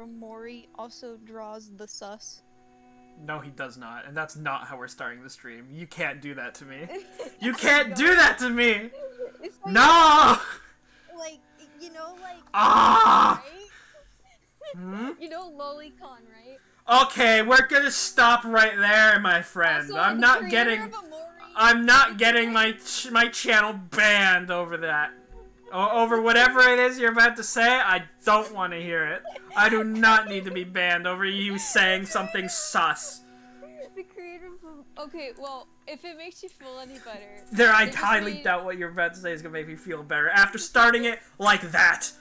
Mori also draws the sus? No, he does not, and that's not how we're starting the stream. You can't do that to me. You Oh can't God. do that to me! It's like, No! like, you know, like, Ah! right? Hmm? You know Lolicon, right? Okay, we're gonna stop right there, my friend. Also, I'm the not creator getting... of Amori, I'm not getting my channel banned over that. Over whatever it is you're about to say, I don't want to hear it. I do not need to be banned over you saying something sus. the creator of... Okay, well, if it makes you feel any better... There, I they just highly made- doubt what you're about to say is gonna make me feel better after starting it like that.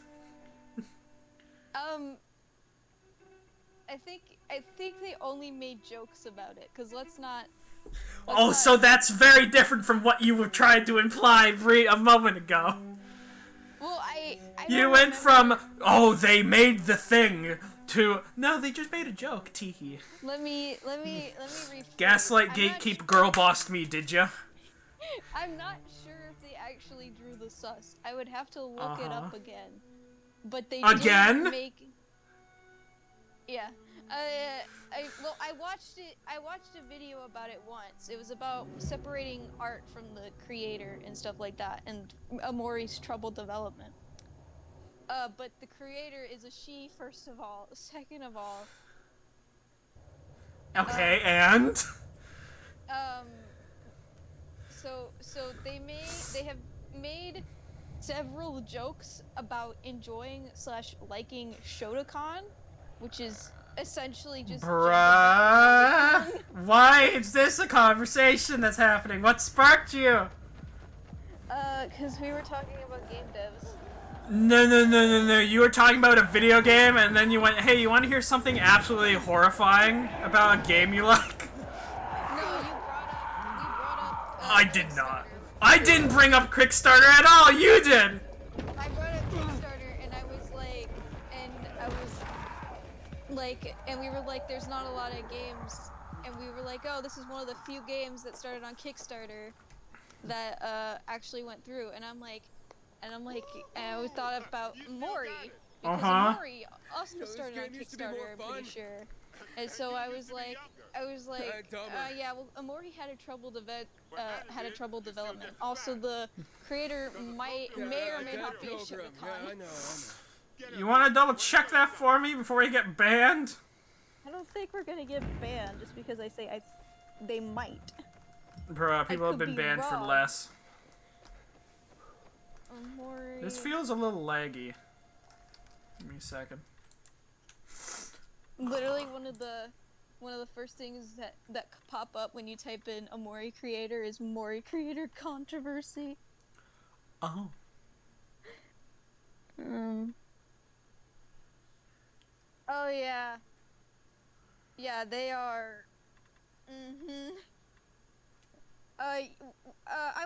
I think they only made jokes about it, because let's not... Oh, so that's very different from what you were trying to imply a moment ago. Well, I You don't went remember- from, oh, they made the thing, to, no, they just made a joke, teehee. Let me rephrase. Gaslight I'm gatekeep girl bossed me, did ya? I'm not sure if they actually drew the sus. I would have to look it up again. But they Again? did make... Yeah. I watched it. I watched a video about it once. It was about separating art from the creator and stuff like that, and Amori's troubled development. But the creator is a she, first of all. Second of all, Okay, and? So they have made several jokes about enjoying / liking Shotokan, which is essentially just Bruh. Why is this a conversation that's happening? What sparked you? Cause we were talking about game devs. No. You were talking about a video game, and then you went, hey, you want to hear something absolutely horrifying about a game you like? No, you brought up. I did not. I didn't bring up Kickstarter at all. You did. I brought up Kickstarter, and I was like, and we were like, there's not a lot of games, and we were like, oh, this is one of the few games that started on Kickstarter that actually went through, and I thought about Mori, because Mori also started on Kickstarter, I'm pretty sure. And so I was like, yeah, well, Amori had a troubled development. Also, the creator may or may not be a Shotokan. I know. You want to double check that for me before we get banned? I don't think we're gonna get banned just because I say they might. Bruh, people have could been be banned for wrong. less. Amori. This feels a little laggy. Give me a second. Literally one of the first things that pop up when you type in Amori creator is Mori creator controversy. Oh. Oh yeah. Yeah, they are. I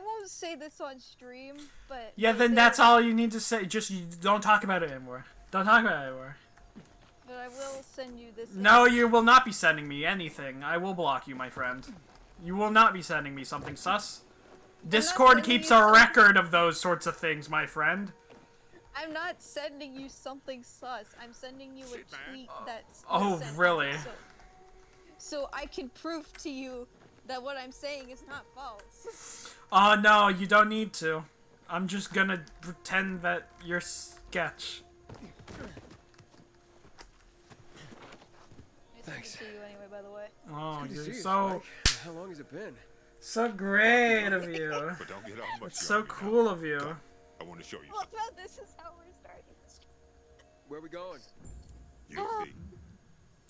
won't say this on stream, but Yeah, then that's all you need to say. Just don't talk about it anymore. Don't talk about it anymore. But I will send you this. No, you will not be sending me anything. I will block you, my friend. You will not be sending me something sus. Discord sending keeps you a something- record of those sorts of things, my friend. I'm not sending you something sus. I'm sending you a tweet that's. Oh, sent. really? So I can prove to you that what I'm saying is not false. Oh, no, you don't need to. I'm just gonna pretend that you're sketch. Nice to meet you anyway, by the way. Oh, Good to see you're you, so... Spike. How long has it been? So great of you. But don't get all much It's so cool of you. I want to show you Well, something. no, this is how we're starting. Where are we going? You see,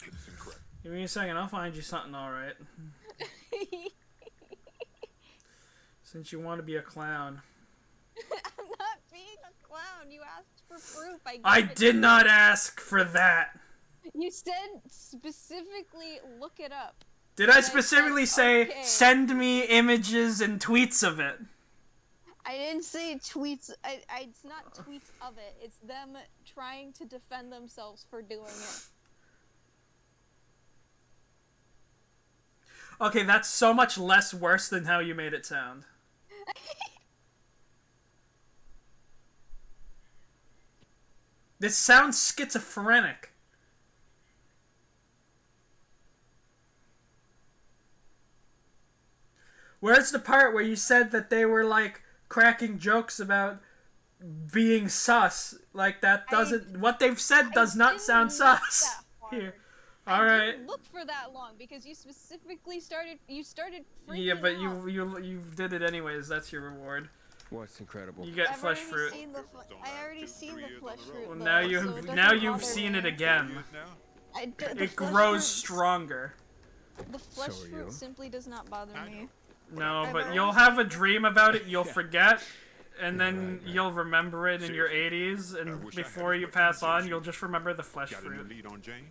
it's incredible. Give me a second, I'll find you something alright. Since you want to be a clown. I'm not being a clown. You asked for proof. I gave it did to not ask for that. you. You said specifically look it up. Did I I said, specifically say, okay. send me images and tweets of it? I didn't say tweets. It's not tweets of it. It's them trying to defend themselves for doing it. Okay, that's so much less worse than how you made it sound. This sounds schizophrenic. Where's the part where you said that they were like cracking jokes about being sus? Like that doesn't. What they've said does not didn't sound look sus. that hard. Here. I All right. didn't look for that long because you specifically started freaking Yeah, but out. you did it anyways. That's your reward. What's incredible? You get I've flesh already fruit. seen the I already seen the flesh fruit. Well, though, now so it you've doesn't you've bother seen me. it again. Years now? The It flesh grows fruit- stronger. The flesh So are fruit you. simply does not bother I me. No, I've but already you'll seen have a it. dream about it. You'll forget, and then right. you'll remember it in your Seriously? 80s, I and wish I had before as you much pass on, energy. you'll just remember the flesh Got a new fruit. lead on Jane?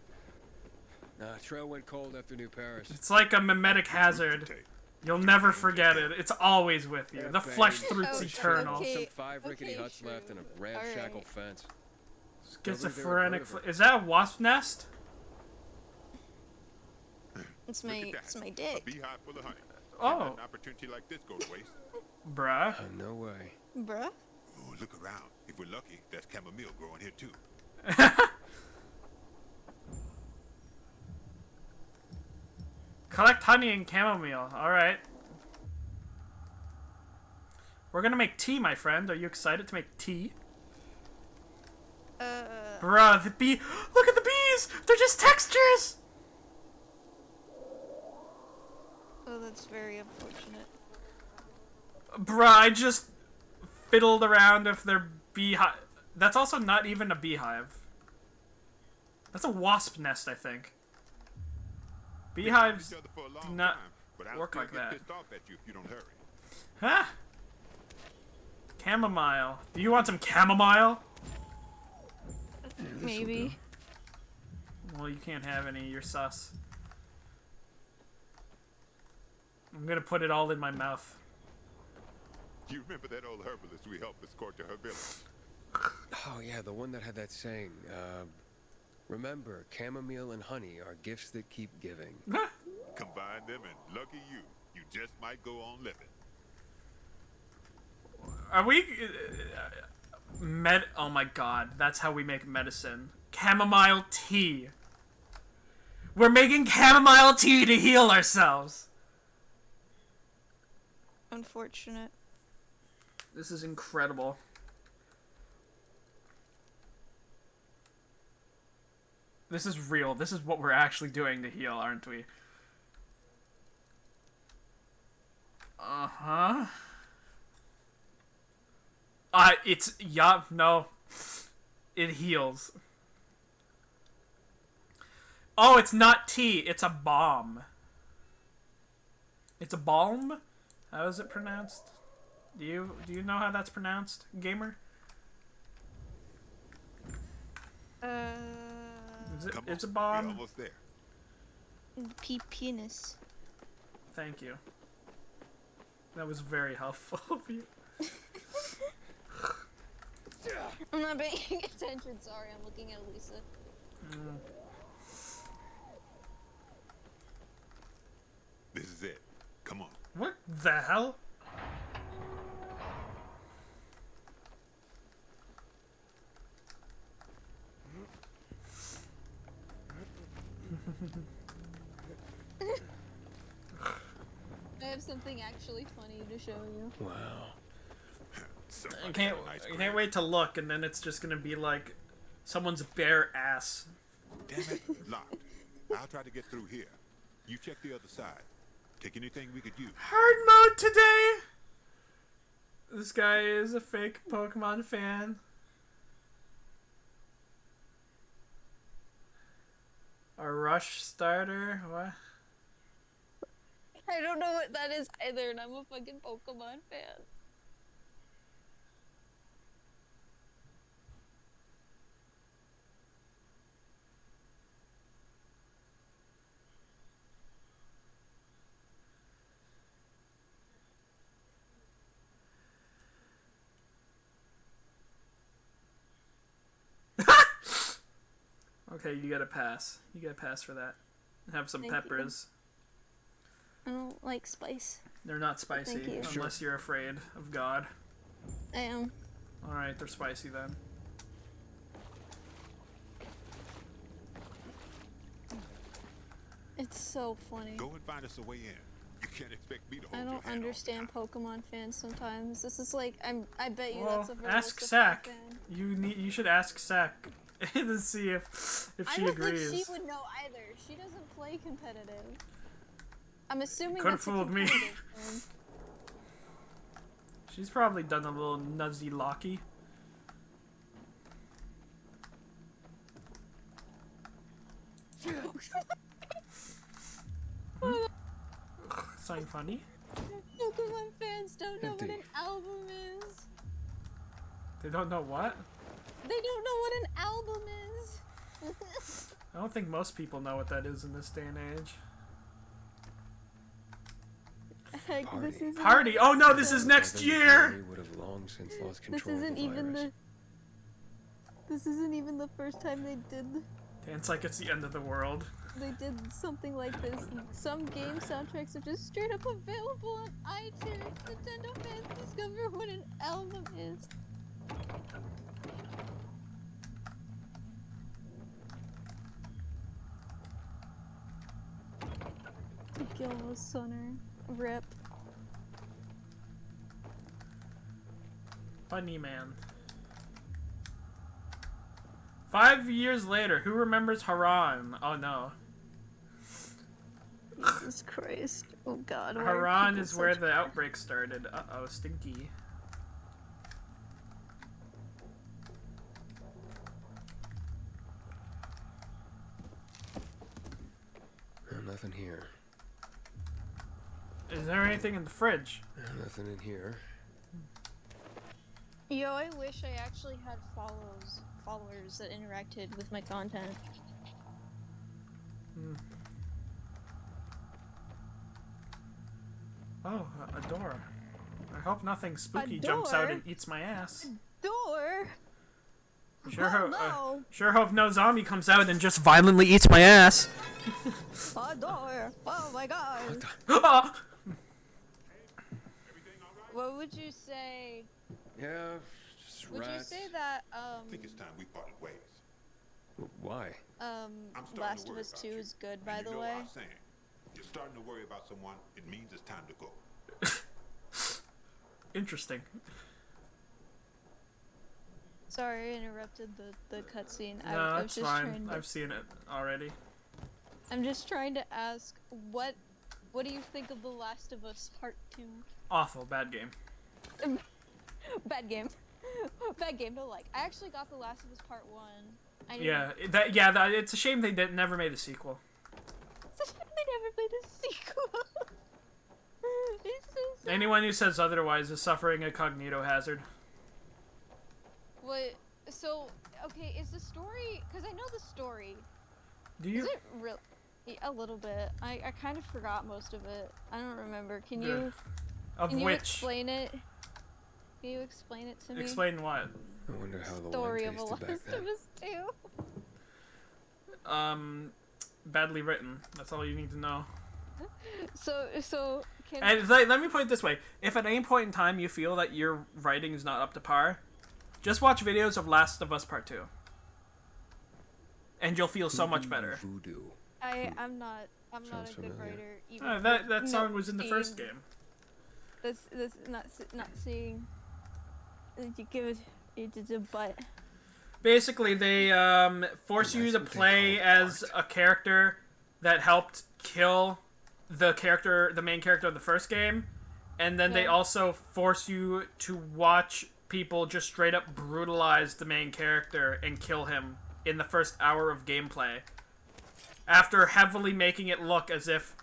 Nah, trail went cold after New Paris. It's like a mimetic hazard. Take. You'll never forget it. It's always with you. Yeah, The babe. flesh fruit's Oh, eternal. okay. Some 5 rickety okay, huts left and a true. ramshackle Alright. fence. Schizophrenic. Nobody ever Is that a wasp nest? It's Look my at that. it's my A dick, beehive full of honey. Can't Oh, let an opportunity like this go to waste. bruh. No way. bruh. Oh, look around. If we're lucky, there's chamomile growing here too. Collect honey and chamomile. Alright. We're gonna make tea, my friend. Are you excited to make tea? Bruh, the bee. Look at the bees! They're just textures! Oh, that's very unfortunate. Bruh, I just fiddled around if they're beehive. That's also not even a beehive. That's a wasp nest, I think. Beehives. Each other for a long do not time, but I'll work still like get that. pissed off at you if you don't hurry. Huh? Chamomile. Do you want some chamomile? Maybe. Well, you can't have any. You're sus. I'm gonna put it all in my mouth. You remember that old herbalist we helped escort to her village? Oh, yeah, the one that had that saying. Remember, chamomile and honey are gifts that keep giving. Combine them and lucky you. You just might go on living. Are we... Oh my god, that's how we make medicine. Chamomile tea. We're making chamomile tea to heal ourselves. Unfortunate. This is incredible. This is real. This is what we're actually doing to heal, aren't we? Uh-huh. It's... Yeah, no. It heals. Oh, it's not tea. It's a balm. It's a balm? How is it pronounced? Do you know how that's pronounced, gamer? Come It's a on, bomb. we're almost there. Penis. Thank you. That was very helpful of you. I'm not paying attention. Sorry, I'm looking at Lisa. This is it. Come on. What the hell? I have something actually funny to show you. Wow. Somebody I can't, have a nice I can't crib. wait to look, and then it's just gonna be like someone's bare ass. Damn it, locked. I'll try to get through here. You check the other side. Take anything we could use. Hard mode today! This guy is a fake Pokemon fan. A rush starter? What? I don't know what that is either, and I'm a fucking Pokemon fan. Okay, you gotta pass. You gotta pass for that. Have some Thank you. peppers. I don't like spice. They're not spicy Thank you. unless you're afraid of God. I am. Alright, they're spicy then. It's so funny. Go and find us a way in. You can't expect me to hold I your don't hand all the understand time. Pokemon fans sometimes. This is like I bet you Well, that's a ask realistic Sack. fan. You should ask Sack to see if I she don't agrees. think she would know either. She doesn't play competitive. I'm assuming Could've that's a fooled me. competitive thing. She's probably done a little nuzzy locky. Something funny? Pokemon fans don't know what Empty. an album is. They don't know what? They don't know what an album is. I don't think most people know what that is in this day and age. Heck, Party. this isn't. Party! Oh no, this is next Mother year! Mary would have long since lost This control isn't of the even virus. This isn't even the first time they did. It's like it's the end of the world. They did something like this. Some game soundtracks are just straight up available on iTunes. Nintendo fans discover what an album is. Gilmo Sunner. Rip. Funny man. 5 years later, who remembers Haran? Oh no. Jesus Christ. Oh god. why are Haran people is where such- the outbreak started. Uh-oh, stinky. Nothing here. Is there anything in the fridge? Nothing in here. Yo, I wish I actually had followers that interacted with my content. Oh, a door. I hope nothing spooky jumps out and eats my ass. Door! Sure, Oh no! sure hope no zombie comes out and just violently eats my ass. A door! Oh my god! What would you say? Yeah, just Would you rats. say that I think it's time we parted ways. Why? I'm starting Last to of worry Us about 2 you. is good, And by you the know way. what I'm saying. You're starting to worry about someone, it means it's time to go. Interesting. Sorry, I interrupted the cutscene. No, I was that's just fine. trying to. I've seen it already. I'm just trying to ask what do you think of The Last of Us Part 2? Awful, bad game. Bad game. Bad game to like. I actually got The Last of Us Part 1. I didn't- Yeah, it's a shame they never made a sequel. They never made a sequel. It's so sad. Anyone who says otherwise is suffering a cognito hazard. What? So, okay, is the story? Because I know the story. Do Is you? it real? Yeah, a little bit. I kind of forgot most of it. I don't remember. Can Good. you Of can you which? explain it? Can you explain it to me? Explain what? I wonder how the Story wine of The tasted back Last then. of Us 2. Badly written. That's all you need to know. So can And let me put it this way: if at any point in time you feel that your writing is not up to par, just watch videos of Last of Us Part 2, and you'll feel so much better. Voodoo. I'm not a Sounds good familiar. writer. Even That with song no was in the first team. game. That's not seeing. You give it a butt. Basically, they force you That's to what they play call as art. a character that helped kill the main character of the first game, and then they Yeah. also force you to watch people just straight up brutalize the main character and kill him in the first hour of gameplay, after heavily making it look as if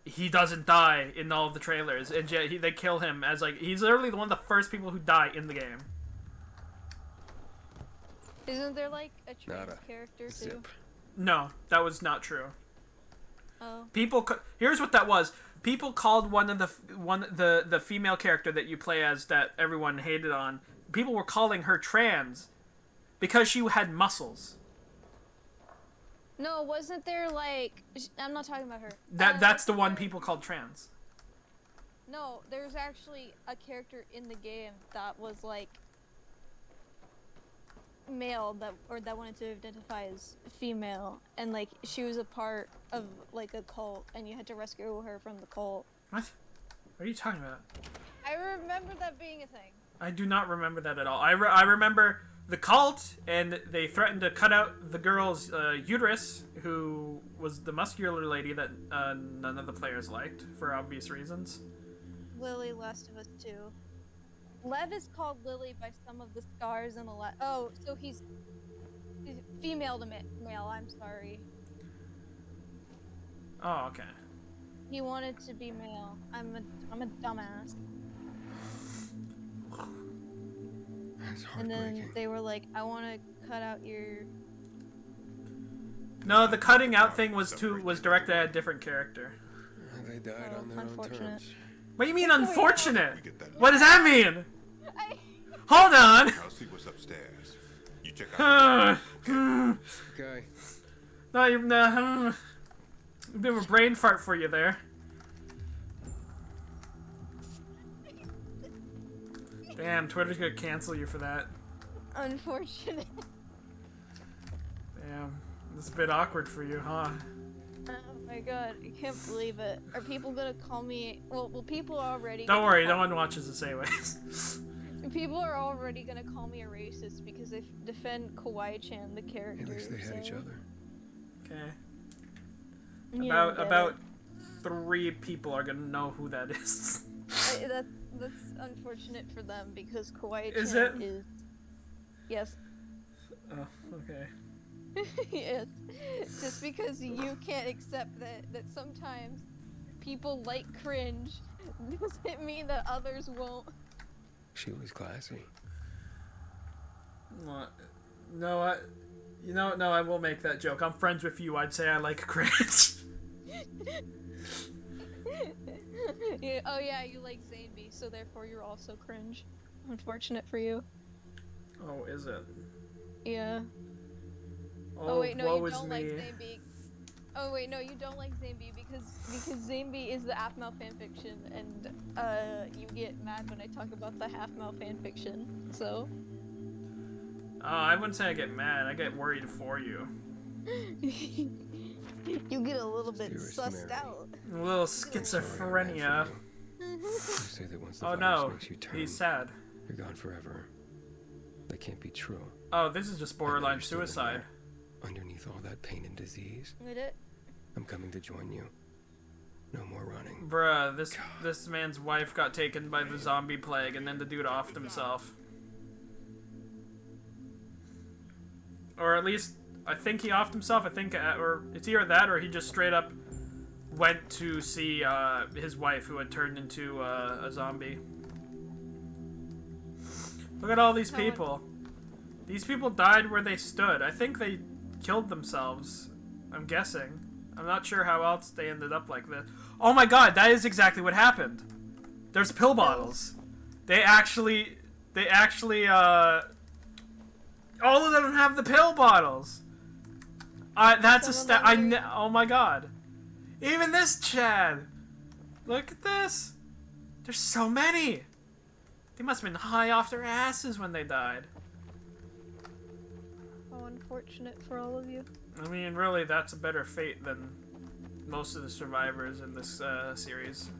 he doesn't die in all of the trailers, and yet they kill him as like he's literally one of the first people who die in the game. Isn't there like a trans Nada. character too? Zip. No, that was not true. Oh. Here's what that was. People called the female character that you play as that everyone hated on. People were calling her trans because she had muscles. No, wasn't there like I'm not talking about her. That's the wasn't one there- people called trans. No, there's actually a character in the game that was like male that wanted to identify as female, and like she was a part of like a cult, and you had to rescue her from the cult. What? What are you talking about? I remember that being a thing. I do not remember that at all. I remember the cult, and they threatened to cut out the girl's uterus, who was the muscular lady that none of the players liked, for obvious reasons. Lily, Last of Us 2. Lev is called Lily by some of the scars in the Oh, so he's female to male. I'm sorry. Oh, okay. He wanted to be male. I'm a dumbass. That's And then heartbreaking. they were like, I want to cut out your. No, the cutting out thing was directed at a different character. They died Oh, on their own unfortunate. terms. What do you mean unfortunate? We get that. What does that mean? I... Hold on. I'll see what's upstairs. You check out. Okay. No, you're a bit of a brain fart for you there. Damn, Twitter's gonna cancel you for that. Unfortunate. Damn, this is a bit awkward for you, huh? Oh my god, I can't believe it. Are people gonna call me? Well, people are already. Don't gonna worry, call- no one watches this anyways. People are already gonna call me a racist because I defend Kawaii-chan, the character. At least they had each so- other. Okay. Yeah, About 3 people are gonna know who that is. that's unfortunate for them because Kawaii-chan Is it? Yes. Oh, okay. Yes. Just because you can't accept that sometimes people like cringe doesn't mean that others won't. She was classy. What? No, I will make that joke. I'm friends with you. I'd say I like cringe. Yeah, oh yeah, you like Zaneby, so therefore you're also cringe. Unfortunate for you. Oh, is it? Yeah. Oh, Oh wait, no, woe you is don't me. like Zaneby. Oh wait, no, you don't like Zaneby because Zaneby is the Half-Mouth fanfiction, and you get mad when I talk about the Half-Mouth fanfiction. So. Oh, I wouldn't say I get mad. I get worried for you. You get a little bit Dearest sussed Mary. out. A little Sorry, schizophrenia. I'm mad for you. They say that once the Oh virus no, makes you turn, he's sad. you're gone forever. That can't be true. Oh, this is just I borderline understood it suicide. there. Underneath all that pain and disease, Did it? I'm coming to join you. No more running. Bruh, this man's wife got taken by the zombie plague, and then the dude offed himself. Or at least, I think he offed himself. I think, or it's either that, or he just straight up went to see his wife, who had turned into a zombie. Look at all these How much- people. These people died where they stood. I think they killed themselves. I'm guessing. I'm not sure how else they ended up like this. Oh my god, that is exactly what happened. There's pill bottles. They actually, all of them have the pill bottles. That's a Some of them oh my god. Even this Chad. Look at this. There's so many. They must have been high off their asses when they died. How unfortunate for all of you. I mean, really, that's a better fate than most of the survivors in this series.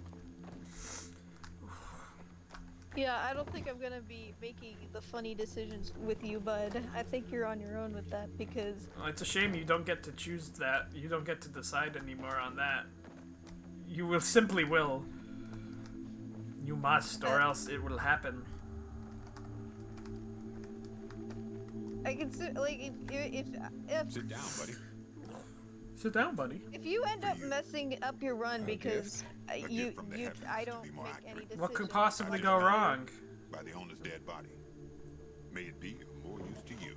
Yeah, I don't think I'm gonna be making the funny decisions with you, bud. I think you're on your own with that because Well, it's a shame you don't get to choose that. You don't get to decide anymore on that. You will simply will. You must, or else it will happen. I can like if Sit down, buddy. Sit down, buddy. if you end up messing up your run because A you gift from the heavens, I to don't be more make accurate. any decisions. What could possibly go wrong? By the owner's dead body. May it be of more use to you.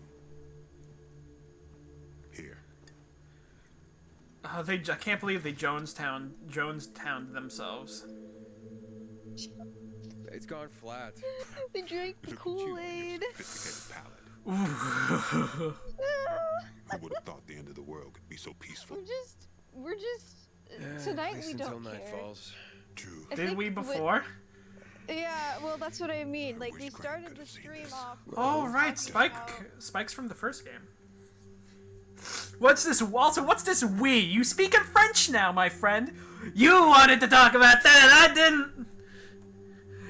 Here. Oh, I can't believe they Jonestowned themselves. It's gone flat. They drank the Look at you and your Kool-Aid. sophisticated palate. Ooh. Who would have thought the end of the world could be so peaceful? We're just Yeah, tonight at least we until don't night care. falls. True. I Did think we with- before? Yeah, well that's what I mean. Like wish we Greg started could the have seen stream this. off. Oh, right, talking about- Spike's from the first game. What's this? Also, what's this we? You speak in French now, my friend. You wanted to talk about that. I didn't.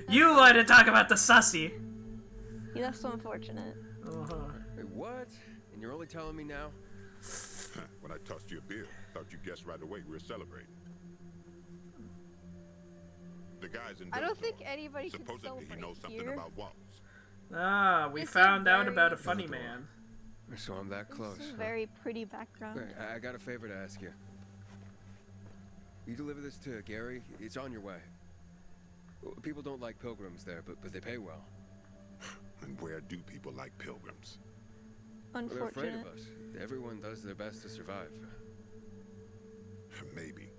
You wanted to talk about the sussy. Yeah, that's so unfortunate. Wait, what? And you're only telling me now? When I tossed you a beer, thought you guessed right away we were celebrating. The guys in I don't Villador, think anybody can supposedly he celebrate knows something here. about walls. Ah, we This is found out very- about a funny man. So I'm that close. It's a huh? very pretty background. Wait, I got a favor to ask you. You deliver this to Gary? It's on your way. People don't like pilgrims there, but they pay well. And where do people like pilgrims? They're afraid Unfortunate. of us. Everyone does their best to survive. Maybe.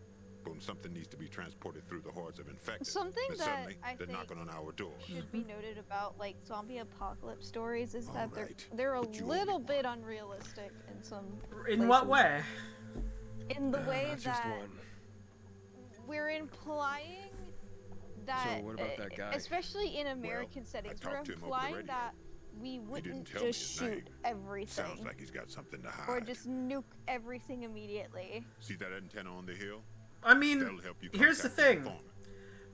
But when something needs to be transported through the hordes of infected, Something then that suddenly I they're think knocking on our door. Should be noted about like zombie apocalypse stories is that Alright, they're a but you little only bit unrealistic in some. In what places. way? In the way Not just that one. we're implying that, what about that guy? especially in American settings, we're talked to him over the implying radio. that we wouldn't tell me just his shoot name. everything Sounds like he's got something to hide. or just nuke everything immediately. See that antenna on the hill? I mean, That'll help you here's the contact the thing. informant.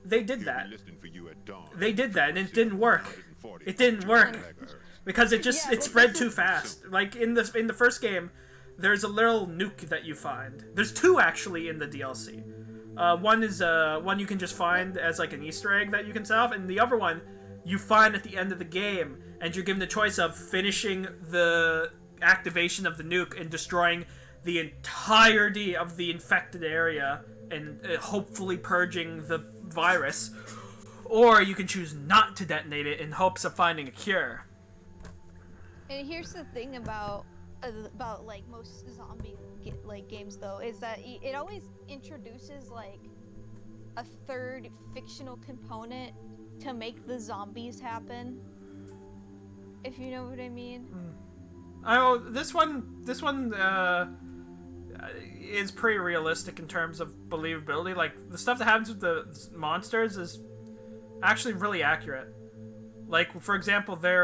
They did He'll that. be listening for you at dawn. They did that, and it didn't work. 140 It didn't work. megahertz. Because it just Yeah, it but spread this too is- fast. Like in the first game, there's a little nuke that you find. There's two actually in the DLC. One is one you can just find as like an Easter egg that you can sell, and the other one you find at the end of the game, and you're given the choice of finishing the activation of the nuke and destroying the entirety of the infected area and hopefully purging the virus, or you can choose not to detonate it in hopes of finding a cure. And here's the thing about like most zombie games though, is that it always introduces like a third fictional component to make the zombies happen. If you know what I mean. Oh, this one is pretty realistic in terms of believability. Like the stuff that happens with the monsters is actually really accurate. Like for example, their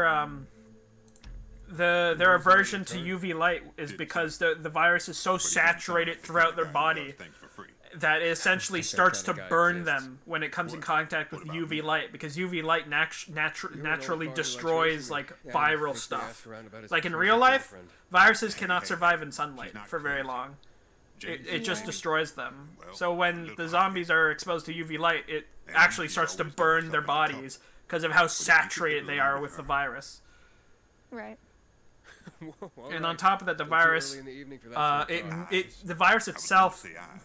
aversion to UV light is because the virus is so saturated throughout their body Things for free. that it essentially think that starts to kinda guy burn exists. them when it comes in What? contact with What about UV me? light, because UV light naturally destroys like viral stuff. Like in real life, viruses cannot survive in sunlight not for very crazy. long. James It just Yeah. destroys them. Well, So when look the like zombies are exposed to UV light, it And actually he's starts to always got burn their something to talk bodies because of how you could saturated get they along are with with the her. virus. Right. And on top of that, the virus, the virus I was itself gonna say eyes.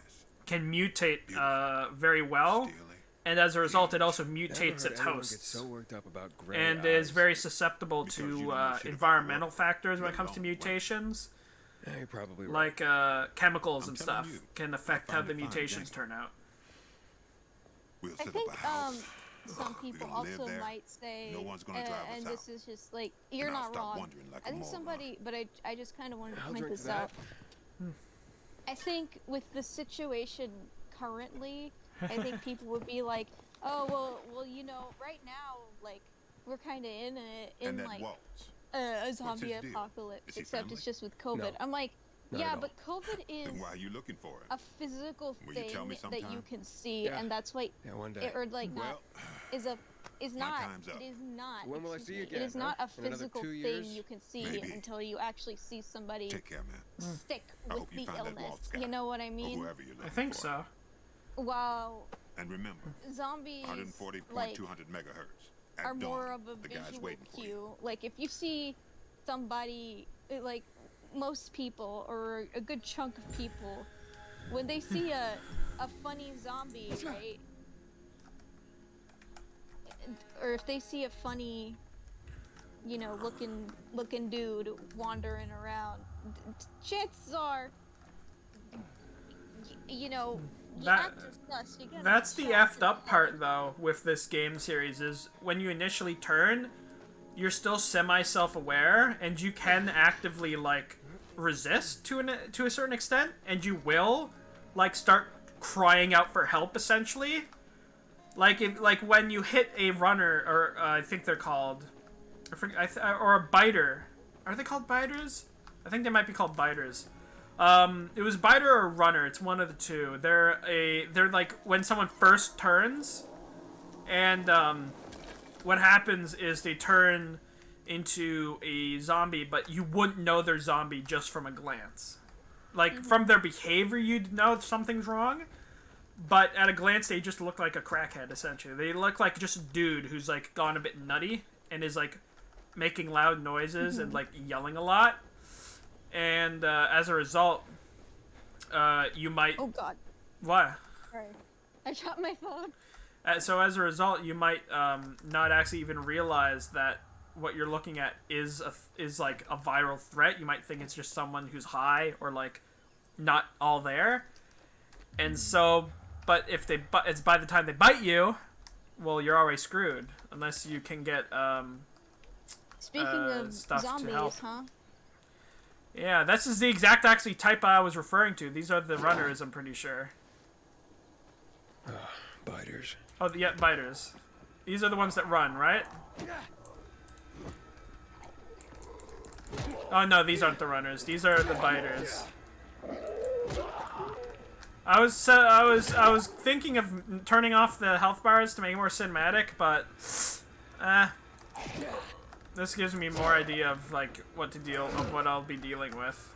can mutate very well, Steely. and as a result, it also mutates its Gets hosts. so worked up about gray And eyes. is very susceptible Because you to don't know shit about environmental what factors when it went comes to wrong, what- mutations, Yeah, you're probably right. like chemicals I'm and telling stuff you, can affect I how the finally find mutations Yankee. turn out. We'll I set up think a house. some people gonna live also there. might say, No one's gonna drive us and out. this is just like you're And I'll not stop wrong. wondering like I a think moron. somebody, but I just kind of wanted to I'll point drink this to that. out. I think with the situation currently, I think people would be like, oh well, you know, right now, like we're kind of in And that like waltz. a zombie his deal? apocalypse, Is he except friendly? it's just with COVID. No. I'm like, Not yeah, at all. but COVID is Then why are you looking for it? a physical Will you thing tell me that you sometime? can see, Yeah. and that's why Yeah, one day. it, or like not Well, is my not time's up. it is not When will I excuse see you me, again, it is huh? not a In another physical 2 thing years? you can see Maybe. until you actually see somebody take care, man. sick I with hope you the find that illness, lost guy. you know what I Or mean? whoever you're looking I think for. so. While And remember, zombies 140.200 like megahertz. At are more dawn, of a the guy's visual waiting for you. cue. Like if you see somebody, like most people or a good chunk of people, when they see a funny zombie, right? Or if they see a funny, you know, looking dude wandering around, chances are, you know, you That- act sus, you get That's the shot effed up part, though, with this game series, is when you initially turn, you're still semi-self-aware, and you can actively, like, resist to a certain extent, and you will, like, start crying out for help, essentially. Like, when you hit a runner, or I think they're called, or a biter. Are they called biters? I think they might be called biters. It was biter or runner. It's one of the two. They're like when someone first turns, and what happens is they turn into a zombie, but you wouldn't know they're zombie just from a glance. Like from their behavior, you'd know something's wrong. But at a glance, they just look like a crackhead. Essentially, they look like just a dude who's like gone a bit nutty and is like making loud noises and like yelling a lot. And as a result, you might. Oh God. What? Sorry, I dropped my phone. So as a result, you might not actually even realize that what you're looking at is like a viral threat. You might think it's just someone who's high or like not all there. And so, but if it's by the time they bite you, well, you're already screwed unless you can get Speaking of stuff to help. zombies, huh? Yeah, this is the exact actually type I was referring to. These are the runners, I'm pretty sure. Biters. Oh, yeah, biters. These are the ones that run, right? Oh no, these aren't the runners. These are the biters. I was thinking of turning off the health bars to make it more cinematic, but this gives me more idea of like what I'll be dealing with.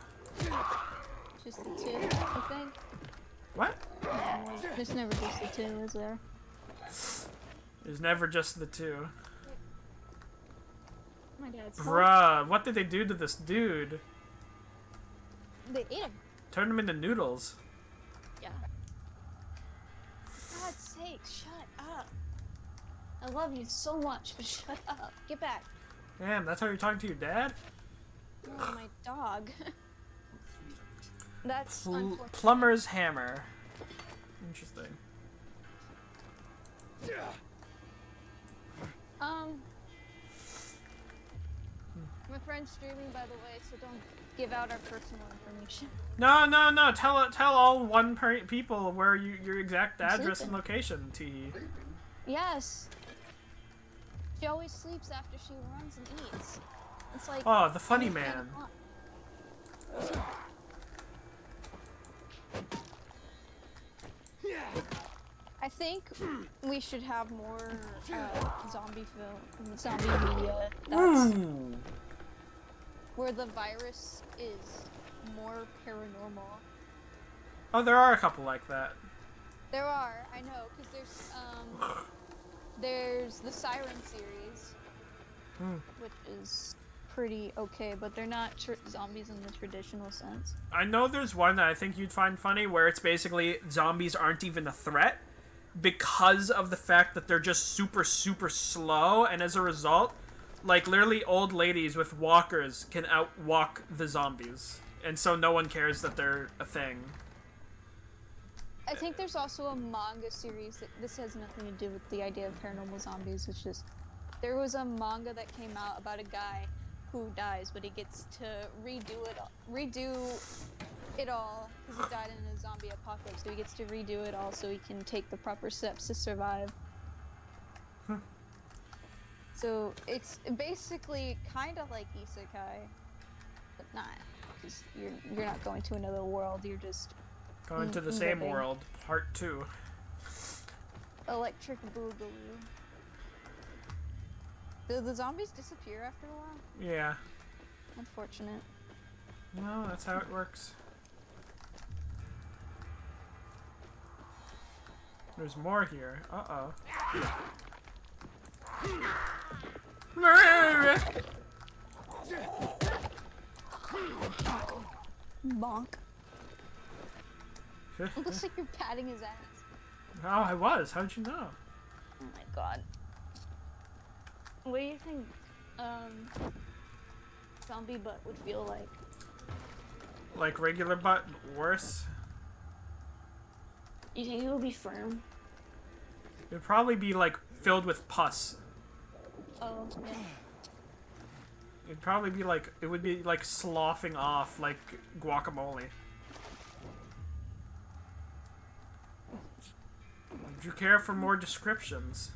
Just the two, I think. What? There's never just the two, is there? There's never just the two. My dad's Bruh, what did they do to this dude? They ate him. Turned him into noodles. Yeah. For God's sake, shut up. I love you so much, but shut up. Get back. Damn, that's how you're talking to your dad? Oh, my dog. That's unfortunate. Plumber's hammer. Interesting. My friend's streaming, by the way, so don't give out our personal information. No. Tell all people where your exact address and sleeping. location, Teehee. Yes. She always sleeps after she runs and eats. It's like. Oh, the funny 10 man. o'clock. I think we should have more zombie media that's Ooh. where the virus is more paranormal. Oh, there are a couple like that. There are, I know, because there's the Siren series, which is pretty okay, but they're not zombies in the traditional sense. I know there's one that I think you'd find funny where it's basically zombies aren't even a threat because of the fact that they're just super, super slow, and as a result, like, literally old ladies with walkers can outwalk the zombies. And so no one cares that they're a thing. I think there's also a manga series that this has nothing to do with the idea of paranormal zombies. It's just there was a manga that came out about a guy who dies, but he gets to redo it all because he died in a zombie apocalypse. So he gets to redo it all so he can take the proper steps to survive. So it's basically kind of like isekai, but not, because you're not going to another world. You're just Going to the same living. world, part 2. Electric Boogaloo. Do the zombies disappear after a while? Yeah. Unfortunate. No, that's how it works. There's more here. Uh-oh. Bonk. It looks like you're patting his ass. Oh, I was. How'd you know? Oh my god. What do you think zombie butt would feel like? Like regular butt, worse? You think it would be firm? It'd probably be, like, filled with pus. Oh, yeah. It'd probably be like, it would be like sloughing off like guacamole. Would you care for more descriptions?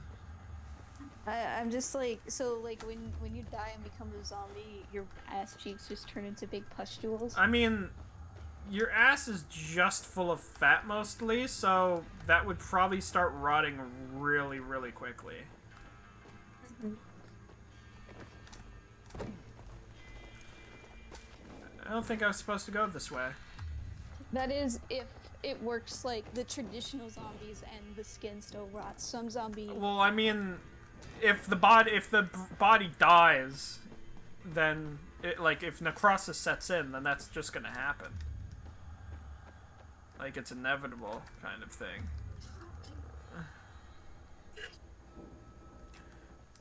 I'm just like, so like when you die and become a zombie, your ass cheeks just turn into big pustules. I mean, Your ass is just full of fat mostly, so that would probably start rotting really, really quickly. I don't think I was supposed to go this way. That is if it works like the traditional zombies and the skin still rots. Some zombie. Well, I mean, if the body dies, then if necrosis sets in, then that's just gonna happen. Like it's inevitable kind of thing.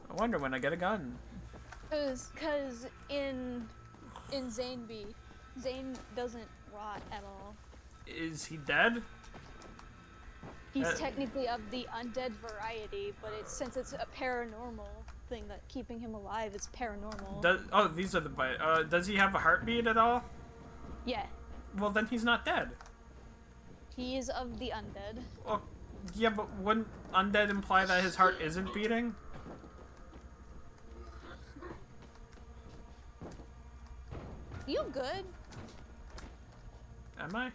I wonder when I get a gun. Cause in Zane B, Zane doesn't rot at all. Is he dead? He's technically of the undead variety, but since it's a paranormal thing that keeping him alive is paranormal. These are the does he have a heartbeat at all? Yeah, Well, then he's not dead. he is of the undead. Well, yeah, but wouldn't undead imply that his heart isn't beating? You good? Am I?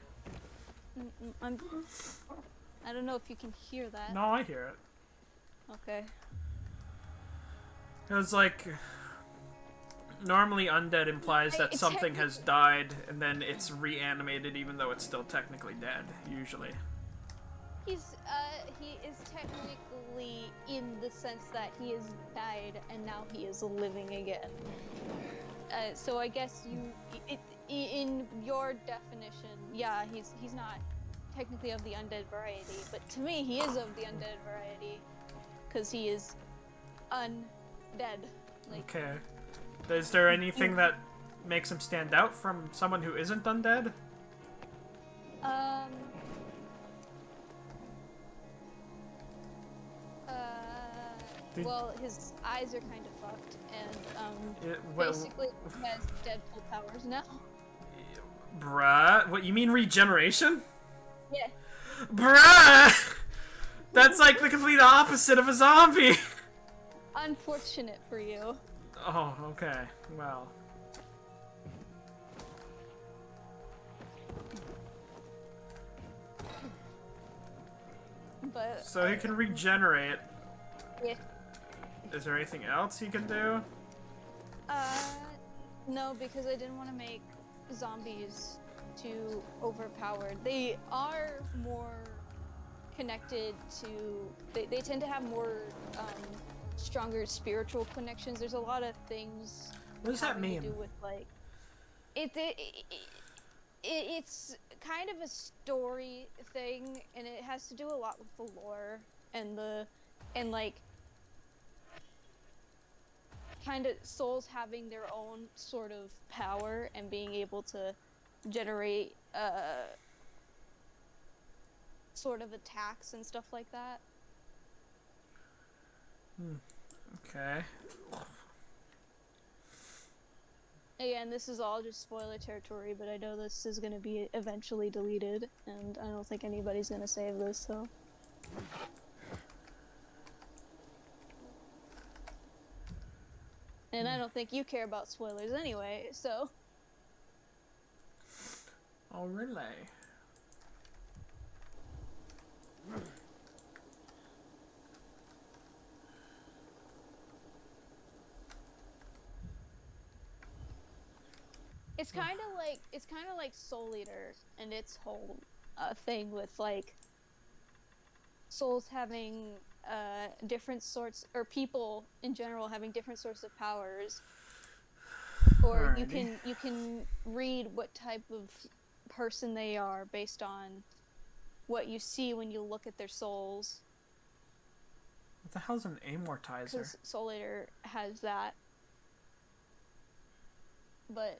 I don't know if you can hear that. No, I hear it. Okay. It's like normally undead implies that something has died and then it's reanimated even though it's still technically dead, usually. He is technically in the sense that he has died and now he is living again. So I guess in your definition, yeah, he's not technically of the undead variety, but to me he is of the undead variety because he is undead. Like, Okay. Is there anything that makes him stand out from someone who isn't undead? Well, his eyes are kind of fucked, and Well, basically he has Deadpool powers now. bruh, what you mean regeneration? Yeah. Bruh! That's like the complete opposite of a zombie! Unfortunate for you. Oh, okay. Well. But So he can regenerate. yeah. Is there anything else he can do? No, because I didn't want to make zombies too overpowered. They are more connected to. They tend to have more stronger spiritual connections. There's a lot of things. What does that having mean? To do with like, it's kind of a story thing, and it has to do a lot with the lore and like kind of souls having their own sort of power and being able to generate sort of attacks and stuff like that. Okay. Again, this is all just spoiler territory, but I know this is going to be eventually deleted, and I don't think anybody's going to save this, so. And I don't think you care about spoilers anyway, so. Oh, really? It's kind of like Soul Eater and its whole thing with like souls having different sorts, or people in general having different sorts of powers, or you can read what type of person they are based on what you see when you look at their souls. What the hell's an amortizer? Because Soul Eater has that, but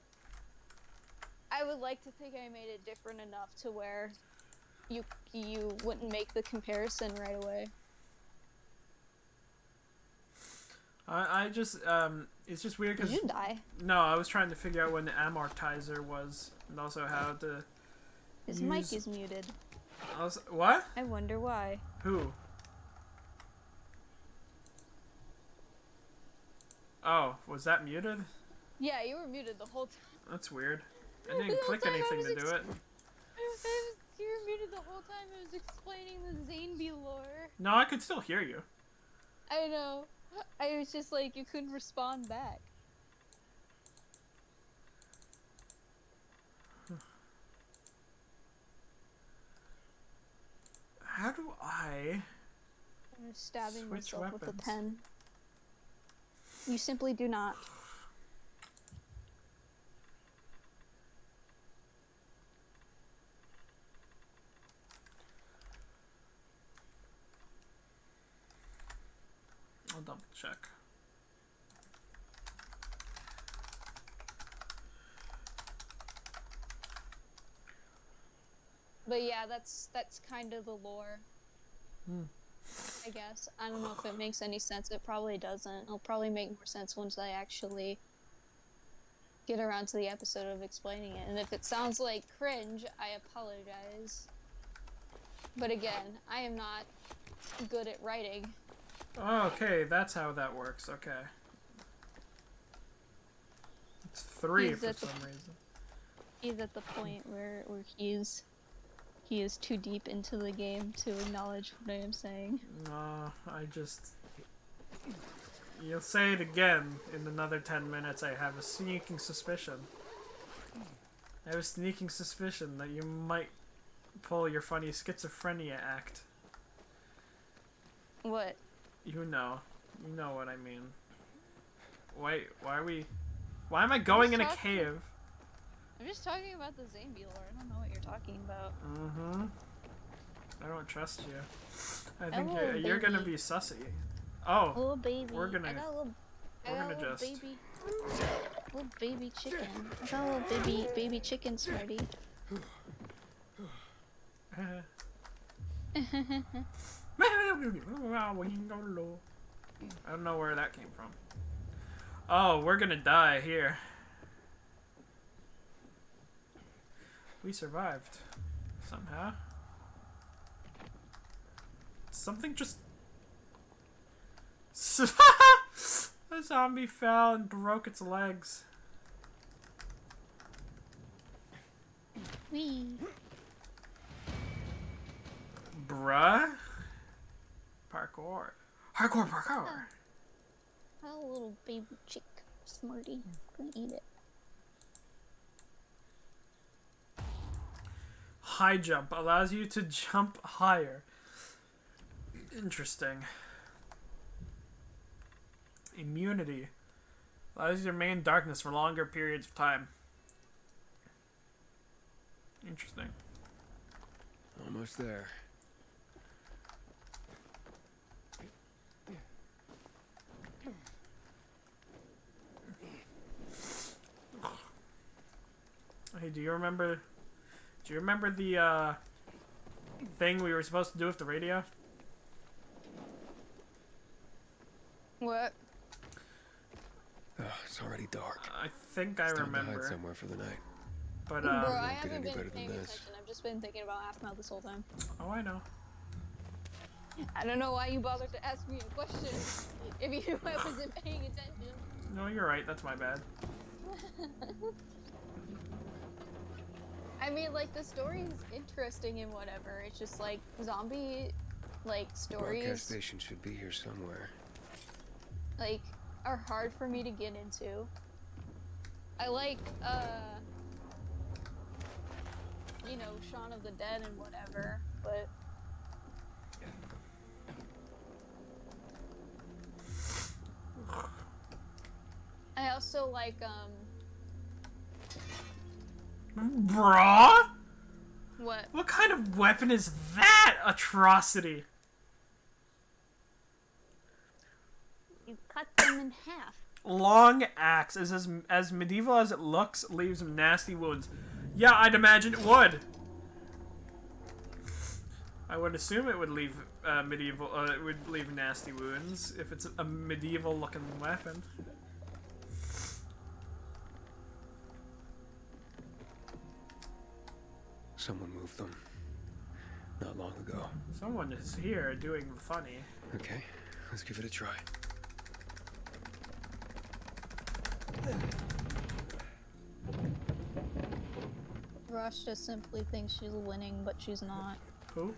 I would like to think I made it different enough to where you wouldn't make the comparison right away. I just it's just weird because Did you die? no, I was trying to figure out when the amortizer was and also how to. His mic is muted. What? I wonder why. Who? Oh, was that muted? Yeah, you were muted the whole time. That's weird. I didn't click anything to do it. You were muted the whole time I was explaining the Zaneby lore. No, I could still hear you. I know. I was just like, you couldn't respond back. How do I... I'm just stabbing Switch myself with weapons. a pen. You simply do not. I'll double check. But yeah, that's kind of the lore. I guess. I don't know if it makes any sense. It probably doesn't. It'll probably make more sense once I actually get around to the episode of explaining it. And if it sounds like cringe, I apologize. But again, I am not good at writing. Oh, okay, that's how that works. Okay. It's 3 He's for at the- some reason. He's at the point where he is too deep into the game to acknowledge what I am saying. No, I just... You'll say it again in another 10 minutes. I have a sneaking suspicion. I have a sneaking suspicion that you might pull your funny schizophrenia act. What? You know. You know what I mean. Wait, why are we... Why am I going in a talking- cave? I'm just talking about the Zaneby lore. I don't know what you're talking about. Mm-hmm. I don't trust you. I think Hello, you're gonna baby. be sussy. Oh, Little baby. We're gonna- I got a little. I we're got gonna a little just- baby. Little baby chicken. I got a little baby chicken, Smarty. I don't know where that came from. Oh, we're gonna die here. We survived. Somehow. Something just... A zombie fell and broke its legs. Wee. Bruh? Parkour. Hardcore parkour. I got a little baby chick, Smarty. Gonna eat it. High jump allows you to jump higher. Interesting. Immunity allows you to remain in darkness for longer periods of time. Interesting. Almost there. Hey, do you remember the thing we were supposed to do with the radio? What? Oh, it's already dark. I think I It's time to hide remember, somewhere for the night. but Bro, I won't get haven't any been better than paying this. attention. I've just been thinking about Half Mouth this whole time. oh, I know. I don't know why you bothered to ask me a question if you knew I wasn't paying attention. No, you're right. That's my bad. I mean, like, the story's interesting and whatever. It's just, like, zombie, like, The broadcast stories, station should be here somewhere. like, are hard for me to get into. I like, you know, Shaun of the Dead and whatever, but... I also like, Bruh? what? What kind of weapon is that atrocity? You cut them in half. Long axe is as medieval as it looks, leaves nasty wounds. Yeah, I'd imagine it would. I would assume it would leave medieval. It would leave nasty wounds if it's a medieval-looking weapon. Someone moved them. Not long ago. Someone is here doing the funny. Okay, let's give it a try. Bro, Rosh just simply thinks she's winning, but she's not. Who?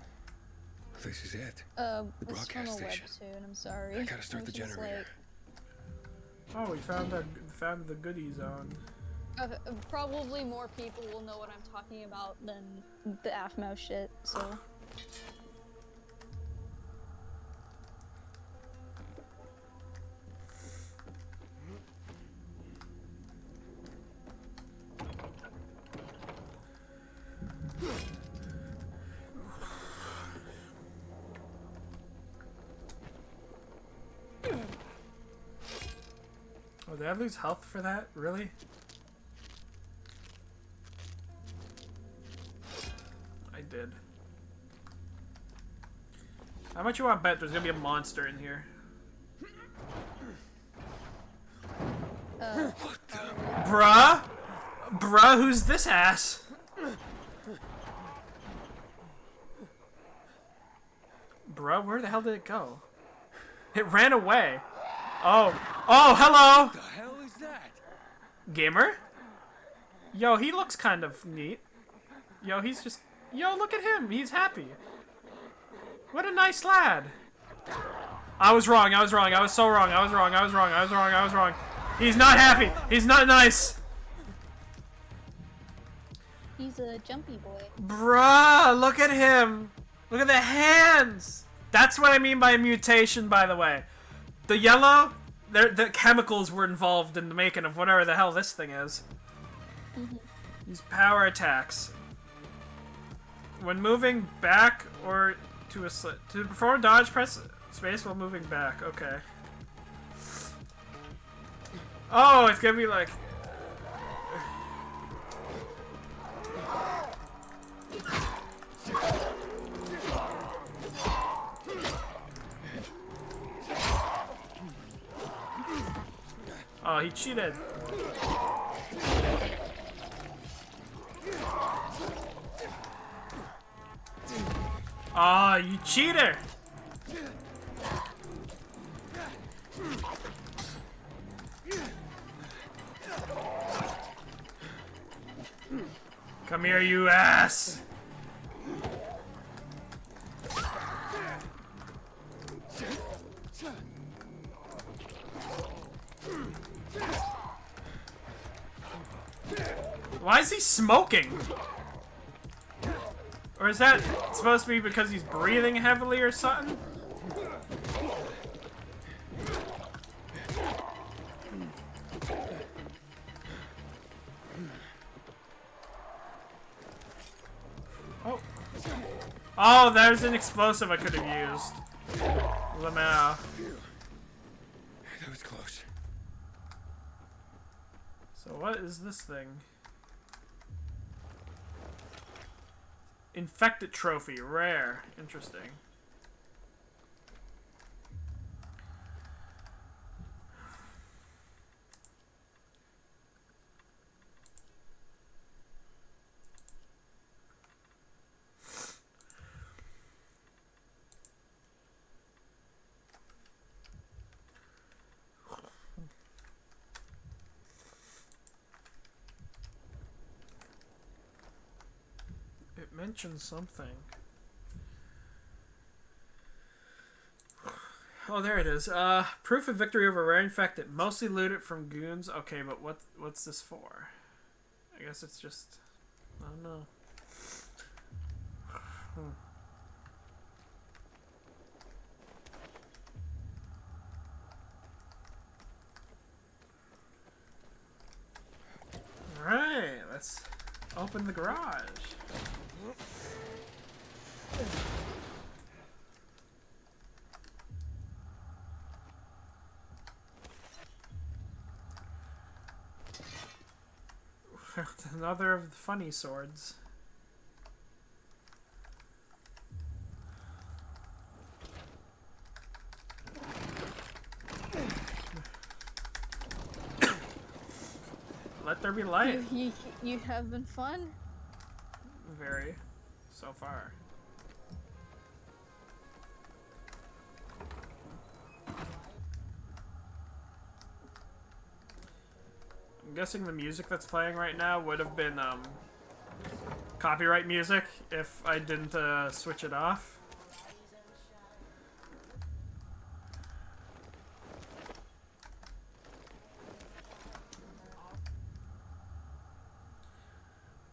This is it. It's from broadcast a station. webtoon. I'm sorry. I gotta start the was just generator. Oh, we found the goodie zone. Probably more people will know what I'm talking about than the Aphmau shit. So. Oh, did I lose health for that? Really? I did. How much you want to bet there's gonna be a monster in here? Bruh? Bruh, who's this ass? Bruh, where the hell did it go? It ran away. Oh. Oh, hello! The hell is that? Gamer? Yo, he looks kind of neat. Yo, he's just... Yo, look at him. He's happy. What a nice lad. I was wrong. I was wrong. I was so wrong. I was wrong. I was wrong. I was wrong. I was wrong. He's not happy. He's not nice. He's a jumpy boy. Bruh, look at him. Look at the hands. That's what I mean by a mutation, by the way. The yellow, the chemicals were involved in the making of whatever the hell this thing is. These power attacks. When moving back or to perform dodge, press space while moving back. Okay. Oh, it's gonna be like... Oh, he cheated. Oh, you cheater! Come here, you ass! Why is he smoking? Or is that supposed to be because he's breathing heavily or something? Oh. Oh, there's an explosive I could have used. Lamau. That was close. So what is this thing? Infected trophy, rare. Interesting. It mentions something. Oh, there it is. Proof of victory over rare infected. Mostly looted from goons. Okay, but what's this for? I guess it's just... I don't know. Alright, let's open the garage. Another of the funny swords. Let there be light. You have been fun? Very. So far. I'm guessing the music that's playing right now would have been copyright music if I didn't switch it off.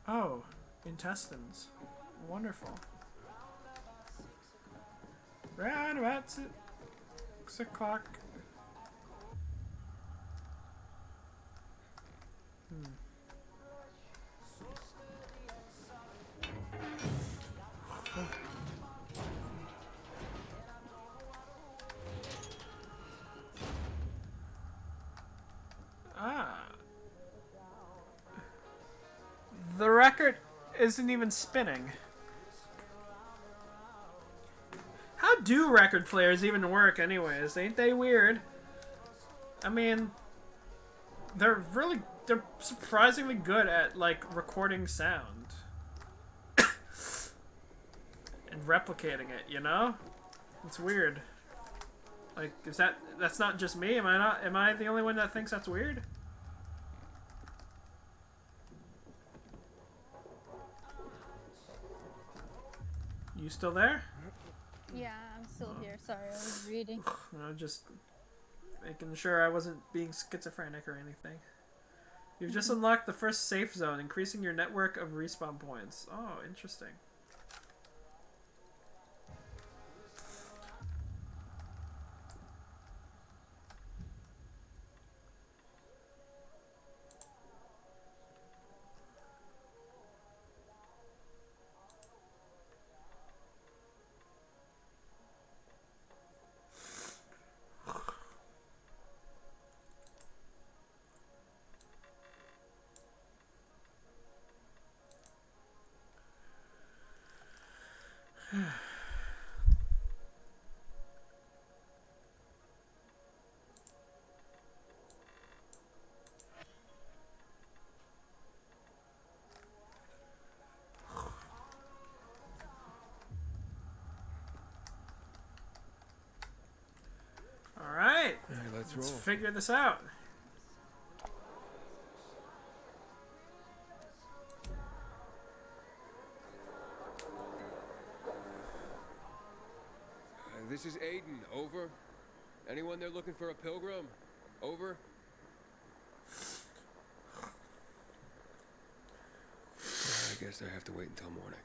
Oh, intestines. Wonderful. Round about 6 o'clock. The record isn't even spinning. How do record players even work anyways? Ain't they weird? I mean, they're surprisingly good at, like, recording sound. And replicating it, you know? It's weird. Like, that's not just me? Am I the only one that thinks that's weird? You still there? Yeah, I'm still here. Sorry, I was reading. I'm just making sure I wasn't being schizophrenic or anything. You've just unlocked the first safe zone, increasing your network of respawn points. Oh, interesting. Alright, Let's let's roll. figure this out. This is Aiden. Over. Anyone there looking for a pilgrim? Over. I guess I have to wait until morning.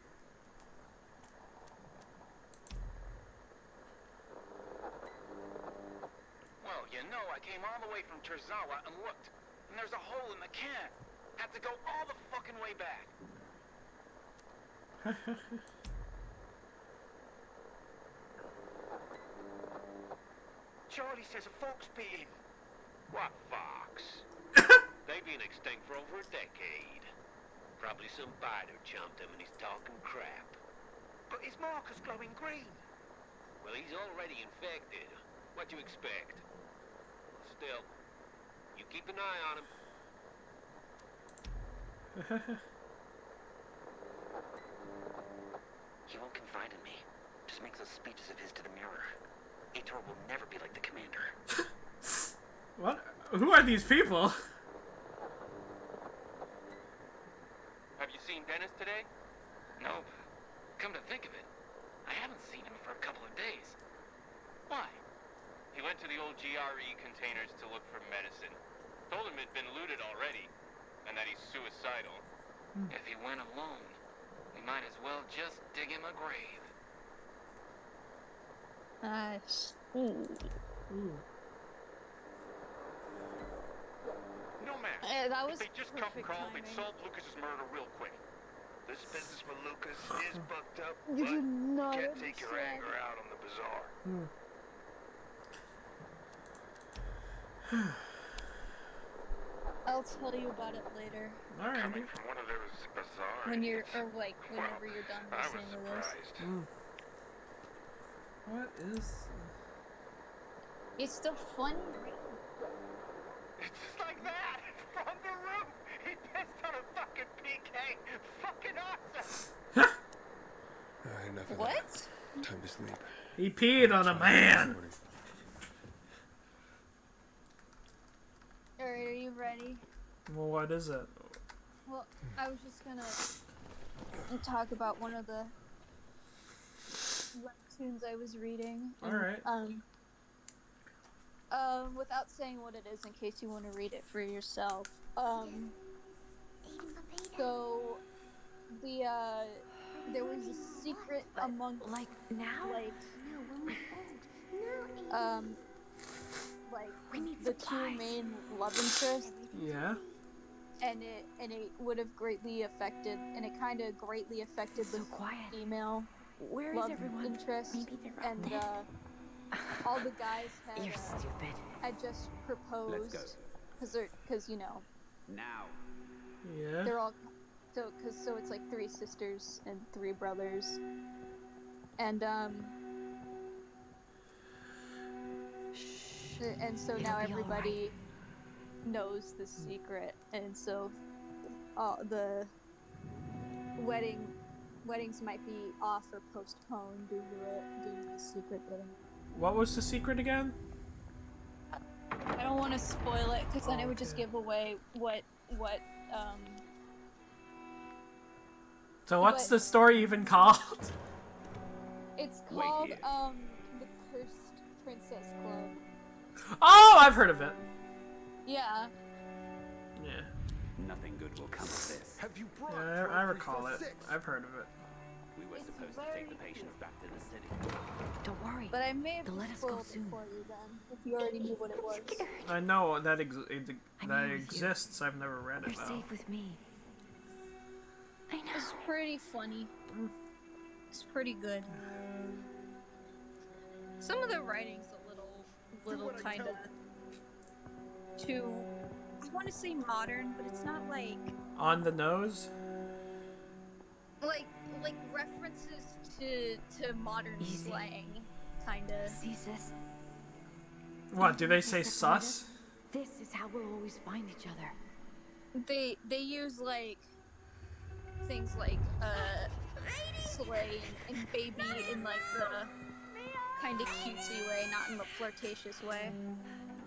Well, you know, I came all the way from Terzawa and looked, and there's a hole in the can. Had to go all the fucking way back. Charlie says a fox bit him. What fox? They've been extinct for over a decade. Probably some biter chomped him and he's talking crap. But his marker's glowing green. Well, he's already infected. What you expect? Still, you keep an eye on him. He won't confide in me. Just makes those speeches of his to the mirror. Aitor will never be like the commander. What? Who are these people? Have you seen Dennis today? No. Come to think of it, I haven't seen him for a couple of days. Why? He went to the old GRE containers to look for medicine. Told him it'd been looted already, and that he's suicidal. If he went alone, we might as well just dig him a grave. Nice. Ooh. No, man. That was If they just come perfect call, they'd timing. solve Lucas's murder real quick. This business with Lucas is fucked up, You do but not you can't take your understand. anger out on the bazaar. I'll tell you about it later. Alright. Coming from one of those bazaar When you're, idiots. or like, whenever Well, you're done I was listening to this. surprised. What is... It's still funny. It's just like that! From the roof! He pissed on a fucking PK! Fucking awesome! Enough of What? that. Time to sleep. He peed on a man! Morning. Alright, are you ready? Well, what is it? Well, I was just gonna talk about one of the webtoons I was reading. All right. Without saying what it is, in case you want to read it for yourself. So there was a secret among Like now? like No, when we're old. No, like we need the supplies. two main love interests, Yeah. and it would have greatly affected, and it kind of greatly affected So the quiet. female Where is love everyone? interest, Maybe they're up and there. all the guys You're stupid. had just proposed because you know Now. Yeah. they're all so it's like 3 sisters and 3 brothers, and so It'll now be all everybody knows the secret, and so all the weddings might be off or postponed due to the secret getting. What was the secret again? I don't want to spoil it because then it would just Okay. give away what So what's But- the story even called? it's Wait called. here. The Cursed Princess Club. Oh, I've heard of it. Yeah. Yeah. Nothing good will come of this. Have you brought Yeah, I trophies recall for it. 6? I've heard of it. We were It's supposed to take the very patients back to the city. Don't worry. But I may have They'll let just us go spoiled it soon. for you then, if you already knew what it was. I know that I'm that here with you. exists. I've never read You're it though. safe with me. I know. It's pretty funny. It's pretty good. Some of the writing's a little kind of too. I want to say modern, but it's not like On the nose. references to modern Easy. slang, kind of. See, sis? What do they say? Separate Sus? us? This is how we'll always find each other. They use like things like slay and baby in like the kind of cutesy way, not in the flirtatious way.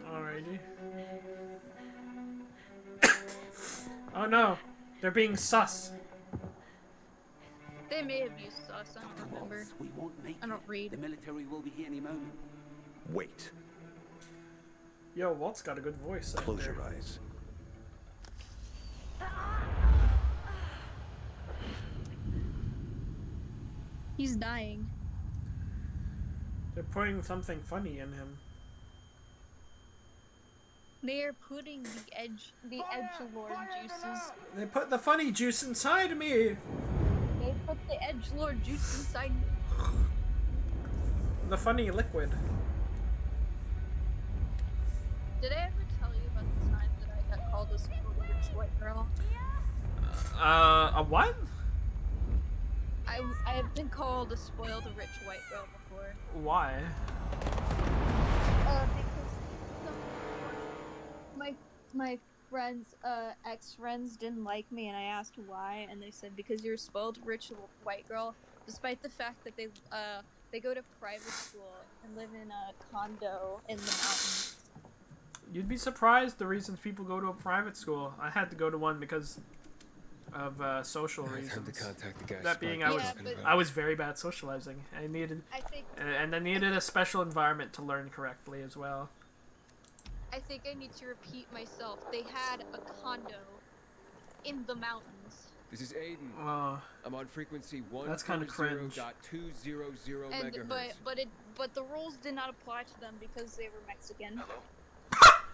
Alrighty. Oh no, they're being sus. They may have used sus, I don't remember. Waltz, we won't make I don't it. read. The military will be here any moment. Wait. Yo, Walt's got a good voice. out Close there. your eyes. He's dying. They're putting something funny in him. They are putting the edgelord juices. They put the funny juice inside me. They put the edgelord juice inside. The funny liquid. Did I ever tell you about the time that I got called a spoiled rich white girl? A what? I have been called a spoiled rich white girl before. Why? Because my friends, ex-friends didn't like me, and I asked why, and they said because you're a spoiled rich white girl, despite the fact that they go to private school and live in a condo in the mountains. You'd be surprised the reasons people go to a private school. I had to go to one because of social Time to reasons. contact the guy. That being, Spike I was was Yeah, talking but- about. I was very bad socializing. I needed I think and I needed a special environment to learn correctly as well. I need to repeat myself. They had a condo in the mountains, This is Aiden. I'm on frequency That's kinda cringe. 1.200 and megahertz. but the rules did not apply to them because they were Mexican. Hello?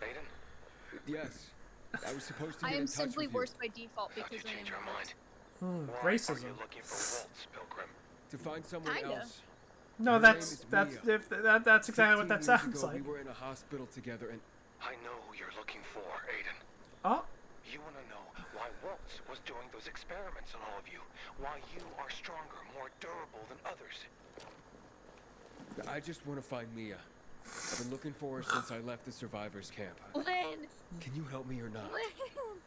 Aiden? Yes. I was supposed to I get am in touch simply with you worse by default How'd you because I change am your mind? Hmm, Why are racism. you looking for Waltz, Pilgrim? to find someone Kinda. else. No, Her that's name is that's Mia. if that's exactly what 15 that years sounds ago, like. We were in a hospital together, and I know who you're looking for, Aiden. Oh, You want to know why Waltz was doing those experiments on all of you. Why you are stronger, more durable than others. I just want to find Mia. I've been looking for her since I left the survivors camp. Lynn! Can you help me or not? Lynn!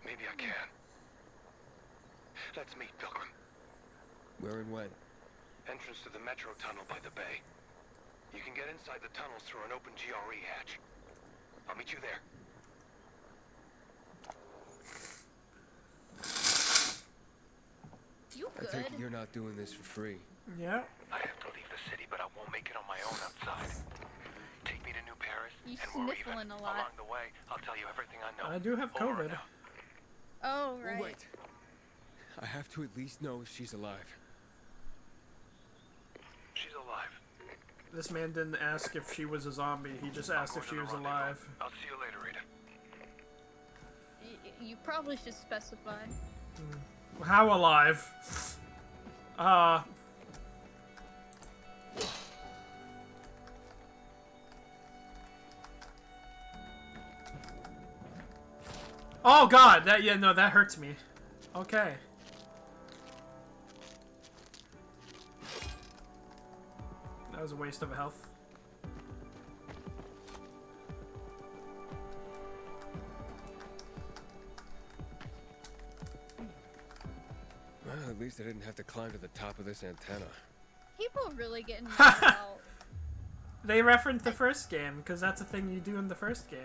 Maybe I can. Let's meet, Pilgrim. Where and when? Entrance to the metro tunnel by the bay. You can get inside the tunnels through an open GRE hatch. I'll meet you there. You I good? take it you're not doing this for free. Yeah. I have to leave the city, but I won't make it on my own outside. Take me to New Paris, You and we're even. sniffling a lot. Along the way, I'll tell you everything I know. I do have Over COVID. and out. Oh, Oh, right. wait. I have to at least know if she's alive. She's alive. This man didn't ask if she was a zombie. He just asked if she was alive. I'll see you later, Rita. You probably should specify. How alive? Oh god, that hurts me. Okay. That was a waste of health. Well, at least I didn't have to climb to the top of this antenna. People really getting mad about. They referenced the first game, because that's a thing you do in the first game.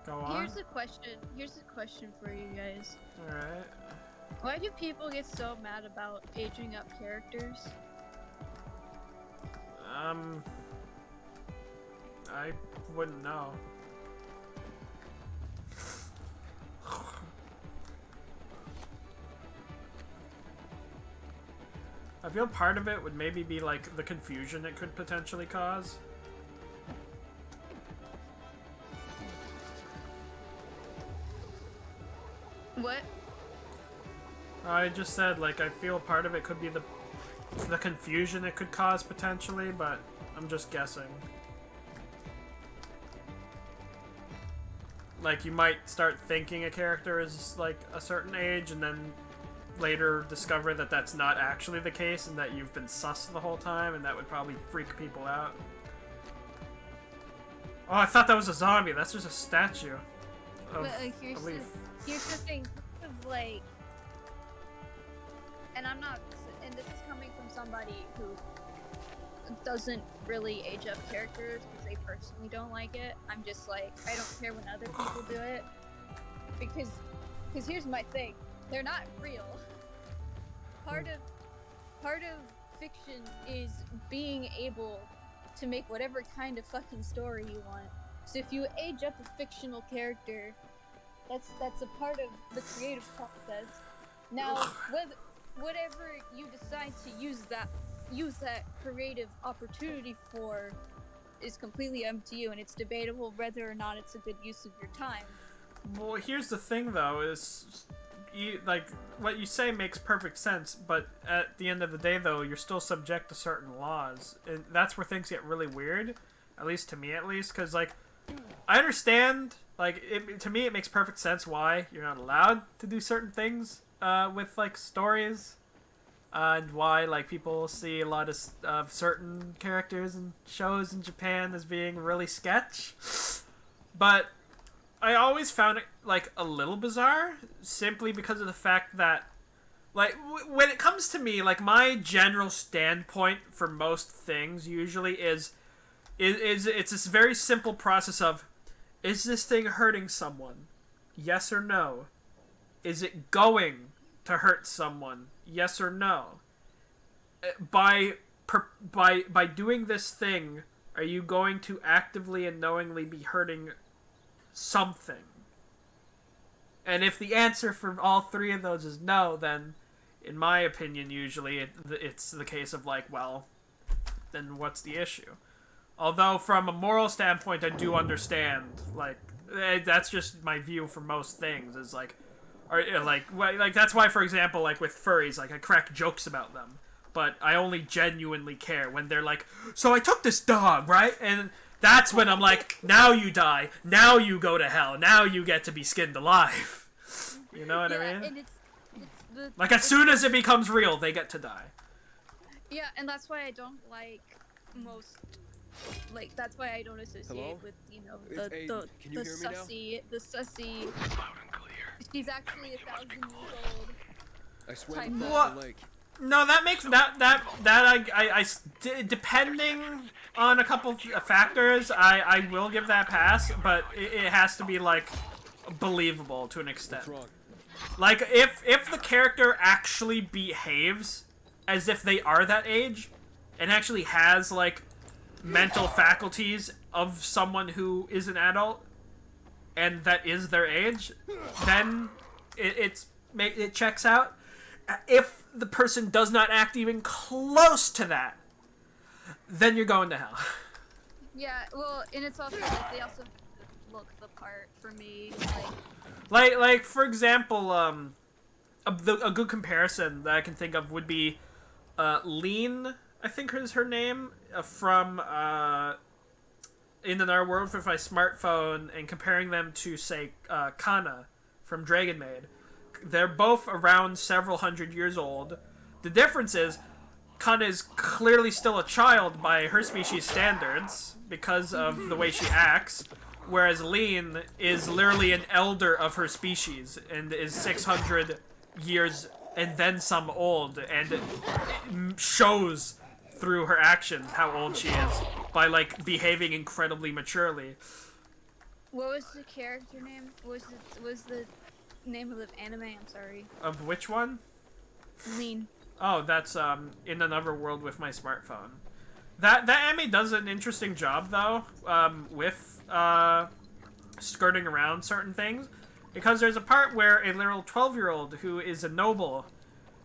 Go on. Here's a question for you guys. Alright. Why do people get so mad about aging up characters? I wouldn't know. I feel part of it would maybe be like the confusion it could potentially cause. What? I just said, like, I feel part of it could be the confusion it could cause potentially, but I'm just guessing. Like, you might start thinking a character is, like, a certain age, and then later discover that that's not actually the case, and that you've been sus the whole time, and that would probably freak people out. Oh, I thought that was a zombie. That's just a statue of But a leaf. here's the thing, of like, and I'm not, and this is coming from somebody who doesn't really age up characters because they personally don't like it. I'm just like, I don't care when other people do it because here's my thing, they're not real. Part of fiction is being able to make whatever kind of fucking story you want. So if you age up a fictional character, that's a part of the creative process. Now, whatever you decide to use that creative opportunity for is completely up to you, and it's debatable whether or not it's a good use of your time. Well, here's the thing, though, is like what you say makes perfect sense, but at the end of the day, though, you're still subject to certain laws, and that's where things get really weird. At least to me, at least, because like I understand, like to me, it makes perfect sense why you're not allowed to do certain things with like stories, and why like people see a lot of certain characters and shows in Japan as being really sketch, but I always found it, like, a little bizarre, simply because of the fact that, like, when it comes to me, like, my general standpoint for most things usually is it's this very simple process of, is this thing hurting someone? Yes or no? Is it going to hurt someone? Yes or no? By doing this thing, are you going to actively and knowingly be hurting something? And if the answer for all three of those is no, then in my opinion usually it's the case of like, well, then what's the issue? Although from a moral standpoint I do understand, like, that's just my view for most things, is like, or like that's why, for example, like with furries, like I crack jokes about them, but I only genuinely care when they're like, so I took this dog, right? And that's when I'm like, now you die, now you go to hell, now you get to be skinned alive. You know what I mean? And it's the Like, as soon as it becomes real, they get to die. yeah, and that's why I don't like most, like, that's why I don't associate Hello? with, you know, It's the Aiden. Can you hear me now? the sussy. Loud and clear. She's actually 1,000 years old. I swam Type across What? the lake. No, that makes depending on a couple factors, I will give that pass, but it has to be like believable to an extent. What's wrong? Like, if the character actually behaves as if they are that age, and actually has, like, mental faculties of someone who is an adult, and that is their age, then it checks out. If the person does not act even close to that, then you're going to hell. Yeah, well, and it's also like they also look the part for me. Like for example, a good comparison that I can think of would be Lean, I think is her name, from In Another World with My Smartphone, and comparing them to, say, Kana from Dragon Maid. They're both around several hundred years old. The difference is, Kana is clearly still a child by her species standards because of the way she acts, whereas Lean is literally an elder of her species and is 600 years and then some old, and it shows through her actions how old she is by, like, behaving incredibly maturely. What was the character name? Was the name of the anime? I'm sorry. Of which one? Lean. Oh, that's In Another World with My Smartphone. That anime does an interesting job though, with skirting around certain things, because there's a part where a literal 12-year-old who is a noble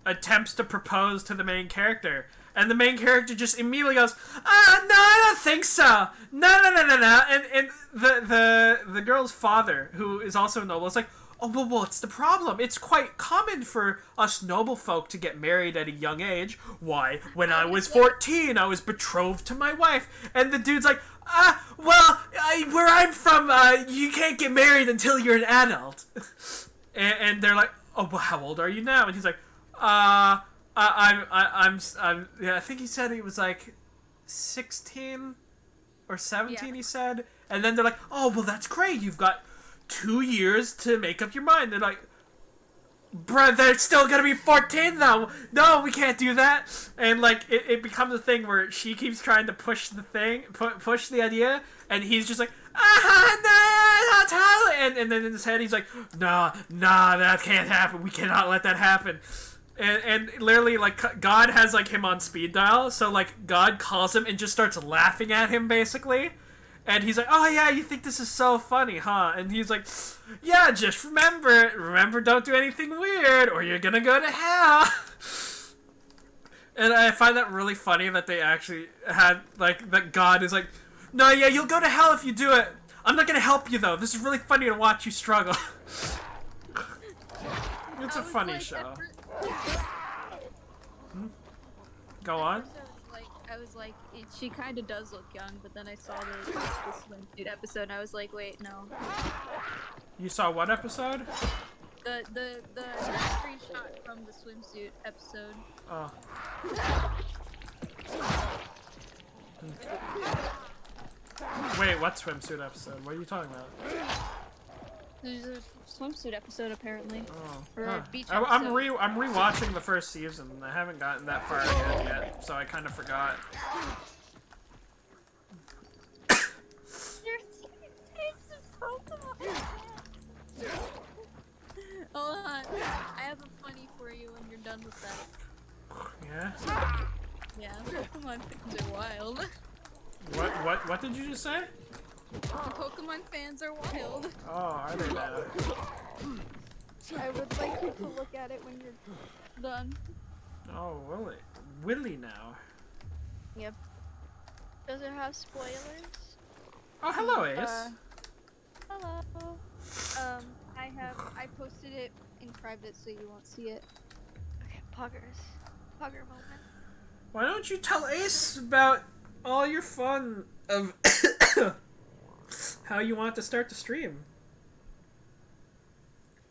attempts to propose to the main character, and the main character just immediately goes, no, I don't think so. No. And the girl's father, who is also a noble, is like, oh, well, what's the problem? It's quite common for us noble folk to get married at a young age. Why? When I was 14, I was betrothed to my wife. And the dude's like, where I'm from, you can't get married until you're an adult. and they're like, oh, well, how old are you now? And he's like, I'm yeah, I think he said he was like 16 or 17, yeah. He said. And then they're like, oh, well, that's great. You've got 2 years to make up your mind. They're like, bruh, they're still gonna be 14 though. No, we can't do that. And like, it becomes a thing where she keeps trying to push the thing, push the idea, and he's just like, no, totally. And then in his head he's like, nah, that can't happen. We cannot let that happen. And literally, like, God has like him on speed dial, so like God calls him and just starts laughing at him basically. And he's like, oh yeah, you think this is so funny, huh? And he's like, yeah, just remember, don't do anything weird, or you're gonna go to hell. And I find that really funny that they actually had, like, that God is like, no, yeah, you'll go to hell if you do it. I'm not gonna help you, though. This is really funny to watch you struggle. It's a funny show. Go on. I was like, she kind of does look young, but then I saw the swimsuit episode, and I was like, wait, no. You saw what episode? The screenshot from the swimsuit episode. Oh. Wait, what swimsuit episode? What are you talking about? There's a swimsuit episode apparently. Oh. Or Huh. a beach I'm episode. I'm rewatching the first season. I haven't gotten that far ahead yet, so I kind of forgot. Hold on, I have a funny for you when you're done with that. Yeah. Yeah, Pokemon fans are wild. What did you just say? The Pokemon fans are wild. Oh, are they now? I would like you to look at it when you're done. Oh, Willie now. Yep. Does it have spoilers? Oh, hello, Ace. Hello. I posted it in private so you won't see it. Okay, Pugger moment. Why don't you tell Ace about all your fun of how you want to start the stream?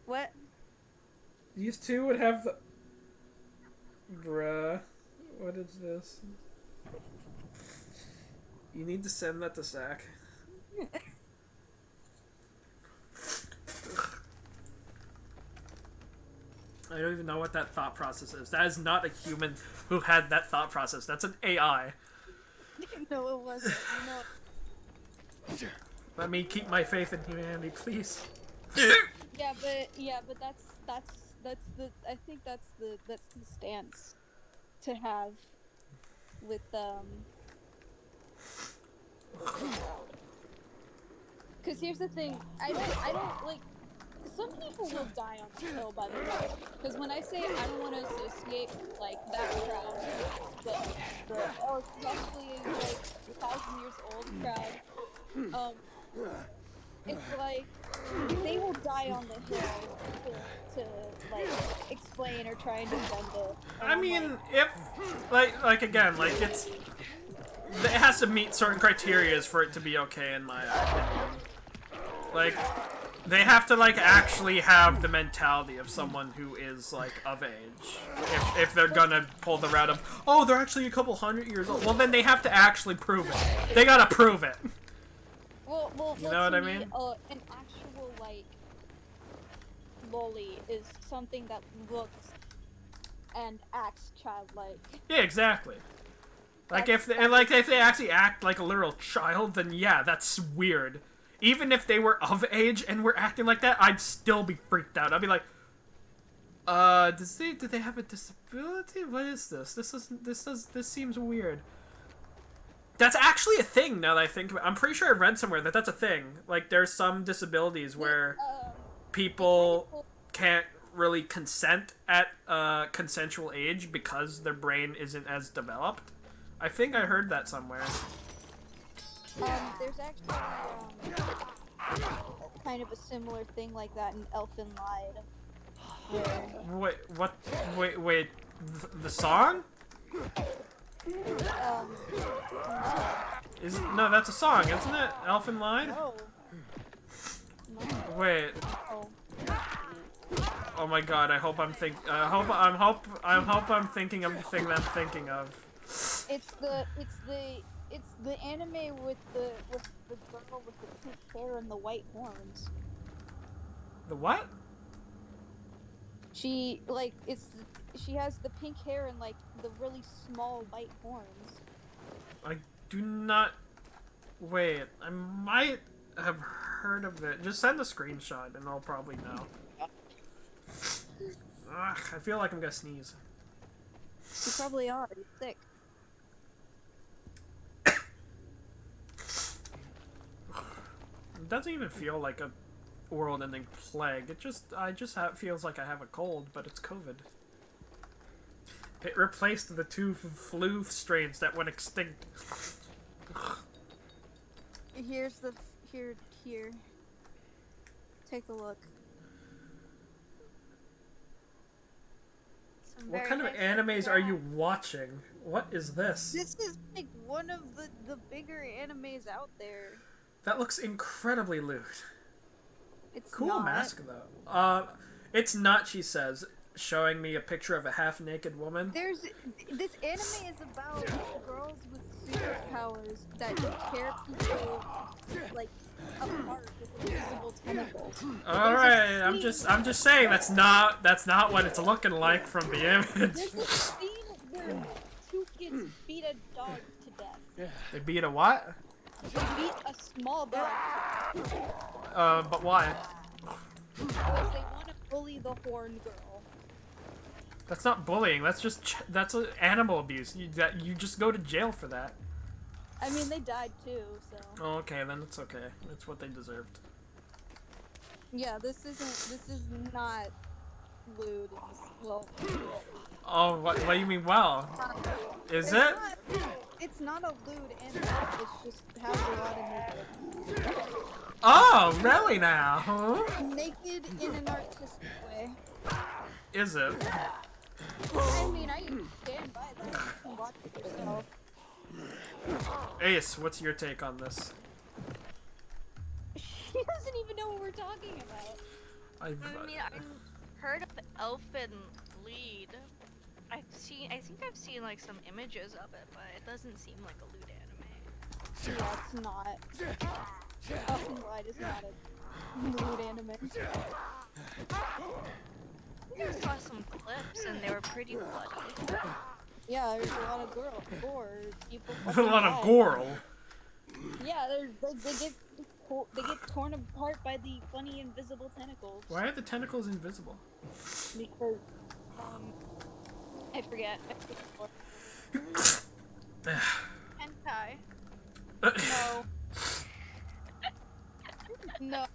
What? These two would have the... Bruh. What is this? You need to send that to Zach. I don't even know what that thought process is. That is not a human who had that thought process. That's an AI. No, it wasn't. Let me keep my faith in humanity, please. Yeah, but that's the I think that's the stance to have with Because here's the thing, I don't like. Some people will die on the hill, by the way. Because when I say I don't want to associate with, like, that crowd, oh, it's roughly like 1,000 years old crowd. It's like they will die on the hill to like explain or try and defend it. And I I'm mean, like, if like again, like it has to meet certain criteria for it to be okay in my opinion. Like, they have to like actually have the mentality of someone who is like of age. If they're gonna pull the route of, oh, they're actually a couple hundred years old. Well, then they have to actually prove it. They gotta prove it. well, You know what I to me, mean? An actual like loli is something that looks and acts childlike. Yeah, exactly. Like if they actually act like a literal child, then yeah, that's weird. Even if they were of age and were acting like that, I'd still be freaked out. I'd be like, do they have a disability? What is this? This seems weird. That's actually a thing now that I think about it. I'm pretty sure I read somewhere that that's a thing. Like, there's some disabilities where people can't really consent at a consensual age because their brain isn't as developed. I think I heard that somewhere. There's actually kind of a similar thing like that in Elfin Lied. Where, Wait, the song? No, that's a song, isn't it? Elfin Lied? no. Wait. Oh. Oh my god, I hope I'm thinking of the thing that I'm thinking of. It's the anime with the girl with the pink hair and the white horns. The what? She has the pink hair and like the really small white horns. I do not... Wait, I might have heard of it. Just send a screenshot and I'll probably know. Ugh, I feel like I'm gonna sneeze. You probably are. You're sick. It doesn't even feel like a world-ending plague. Feels like I have a cold, but it's COVID. It replaced the two flu strains that went extinct. Here. Take a look. What kind of animes are you watching? What is this? This is like one of the bigger animes out there. That looks incredibly lewd. It's Cool not. mask, though. It's not, she says, showing me a picture of a half-naked woman. This anime is about girls with superpowers that tear people like apart with invisible tentacles. All right, I'm just saying that's not what it's looking like from the image. There's a scene where two kids beat a dog to death. They beat a what? They beat a small dog But why? because they want to bully the horn girl. That's not bullying. That's animal abuse. You just go to jail for that. I mean, they died too, so. Oh, okay, then it's okay. It's what they deserved. Yeah, this is not lewd. Well, Oh, what do you mean? Well, is it's it? not- It's not a lewd anime. It's just has a lot of naked. Oh, really now? Huh? Naked in an artistic way. Is it? I mean, I stand by that. You can watch it yourself. Ace, what's your take on this? She doesn't even know what we're talking about. I mean, I've heard of Elfin Lead. I think I've seen like some images of it, but it doesn't seem like a lewd anime. Yeah, it's not. Elfin Lied is not a lewd anime. I saw some clips and they were pretty bloody. Yeah, there's a lot of gore. People. A lot of gore. Yeah, they get get torn apart by the funny invisible tentacles. Why are the tentacles invisible? Because I forget. Hentai. No. No.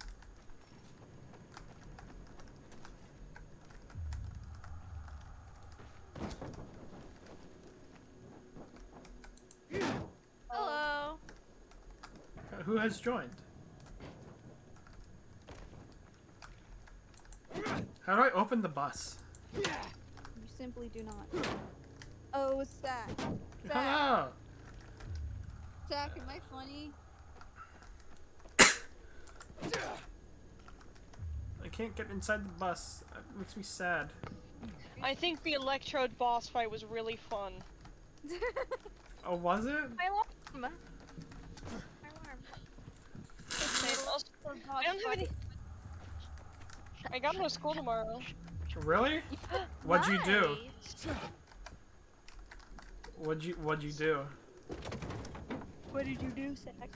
Hello. Who has joined? How do I open the bus? You simply do not. Oh, Zach. Hello. Zach, am I funny? I can't get inside the bus. It makes me sad. I think the Electrode boss fight was really fun. Oh, was it? My alarm. My alarm. I don't have any. I gotta go to school tomorrow. Really? What'd you do? Nice. What'd you do? What did you do, Zach?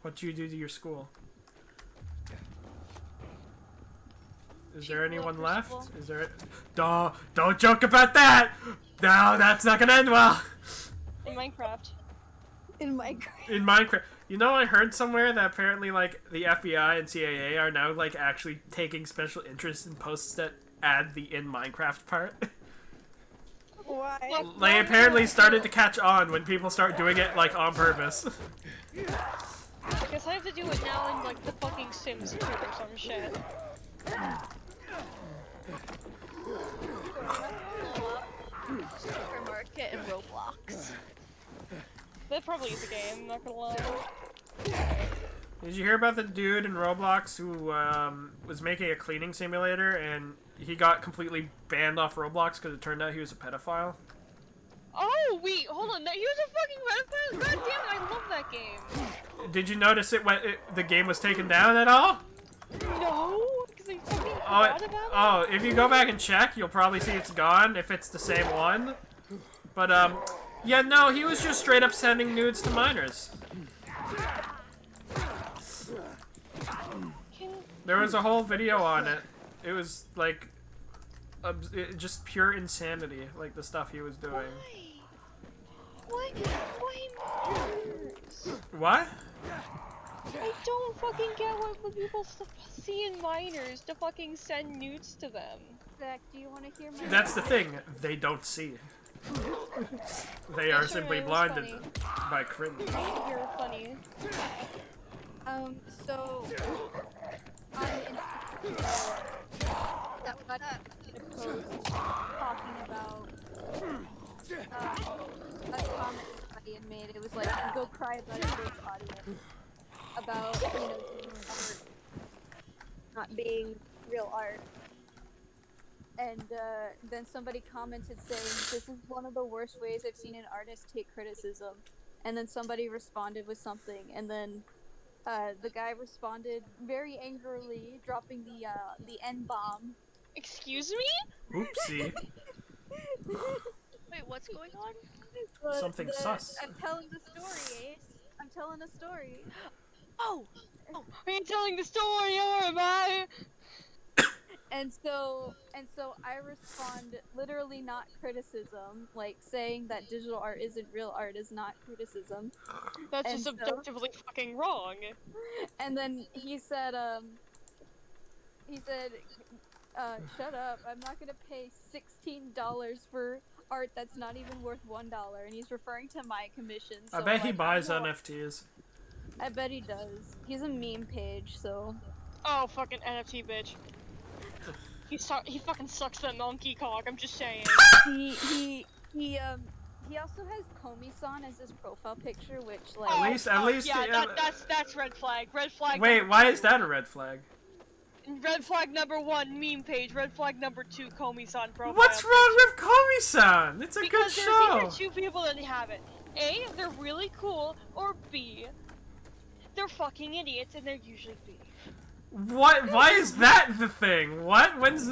What'd you do to your school? Is there anyone left? Is there? Don't joke about that. No, that's not gonna end well. In Minecraft. In Minecraft. In Minecraft, you know, I heard somewhere that apparently, like, the FBI and CIA are now, like, actually taking special interest in posts that add the in Minecraft part. Why? They apparently started to catch on when people start doing it, like, on purpose. I guess I have to do it now in like the fucking Sims 2 or some shit. Supermarket and Roblox. That probably is a game, I'm not gonna lie. Did you hear about the dude in Roblox who was making a cleaning simulator and he got completely banned off Roblox because it turned out he was a pedophile? Oh, wait, hold on, he was a fucking pedophile? God damn it, I love that game. Did you notice the game was taken down at all? No, because I fucking forgot about it. Oh, if you go back and check, you'll probably see it's gone if it's the same one. But, yeah, no, he was just straight up sending nudes to minors. There was a whole video on it. It was, like, just pure insanity, like, the stuff he was doing. Why minors? What? I don't fucking get what the people see in minors to fucking send nudes to them. Zach, do you want to hear my... That's the thing, they don't see. They are simply blinded by cringe. You're funny. So... on Instagram, that got a post talking about a comment somebody had made. It was like, go cry about your first audience. About, you know, art not being real art. And then somebody commented saying, this is one of the worst ways I've seen an artist take criticism. And then somebody responded with something, and then the guy responded very angrily, dropping the N-bomb. Excuse me? Oopsie. Wait, what's going on? Something sus. I'm telling the story, Ace. I'm telling a story. Oh! Are you telling the story, or am I? And so I respond literally not criticism, like saying that digital art isn't real art is not criticism. That's And just objectively fucking wrong. And then he said, shut up, I'm not gonna pay $16 for art that's not even worth $1, and he's referring to my commissions. I bet he buys NFTs. I bet he does. He's a meme page, so. Oh, fucking NFT bitch. He fucking sucks that monkey cock, I'm just saying. He also has Komi-san as his profile picture, which like. At least. Yeah, that's red flag. Red flag. Wait, why is that a red flag? Red flag number 1, meme page. Red flag number 2, Komi-san profile. What's wrong with Komi-san? It's a good show. Because there are two people that have it. A, they're really cool, or B, they're fucking idiots, and they're usually B. What? Why is that the thing? What? When was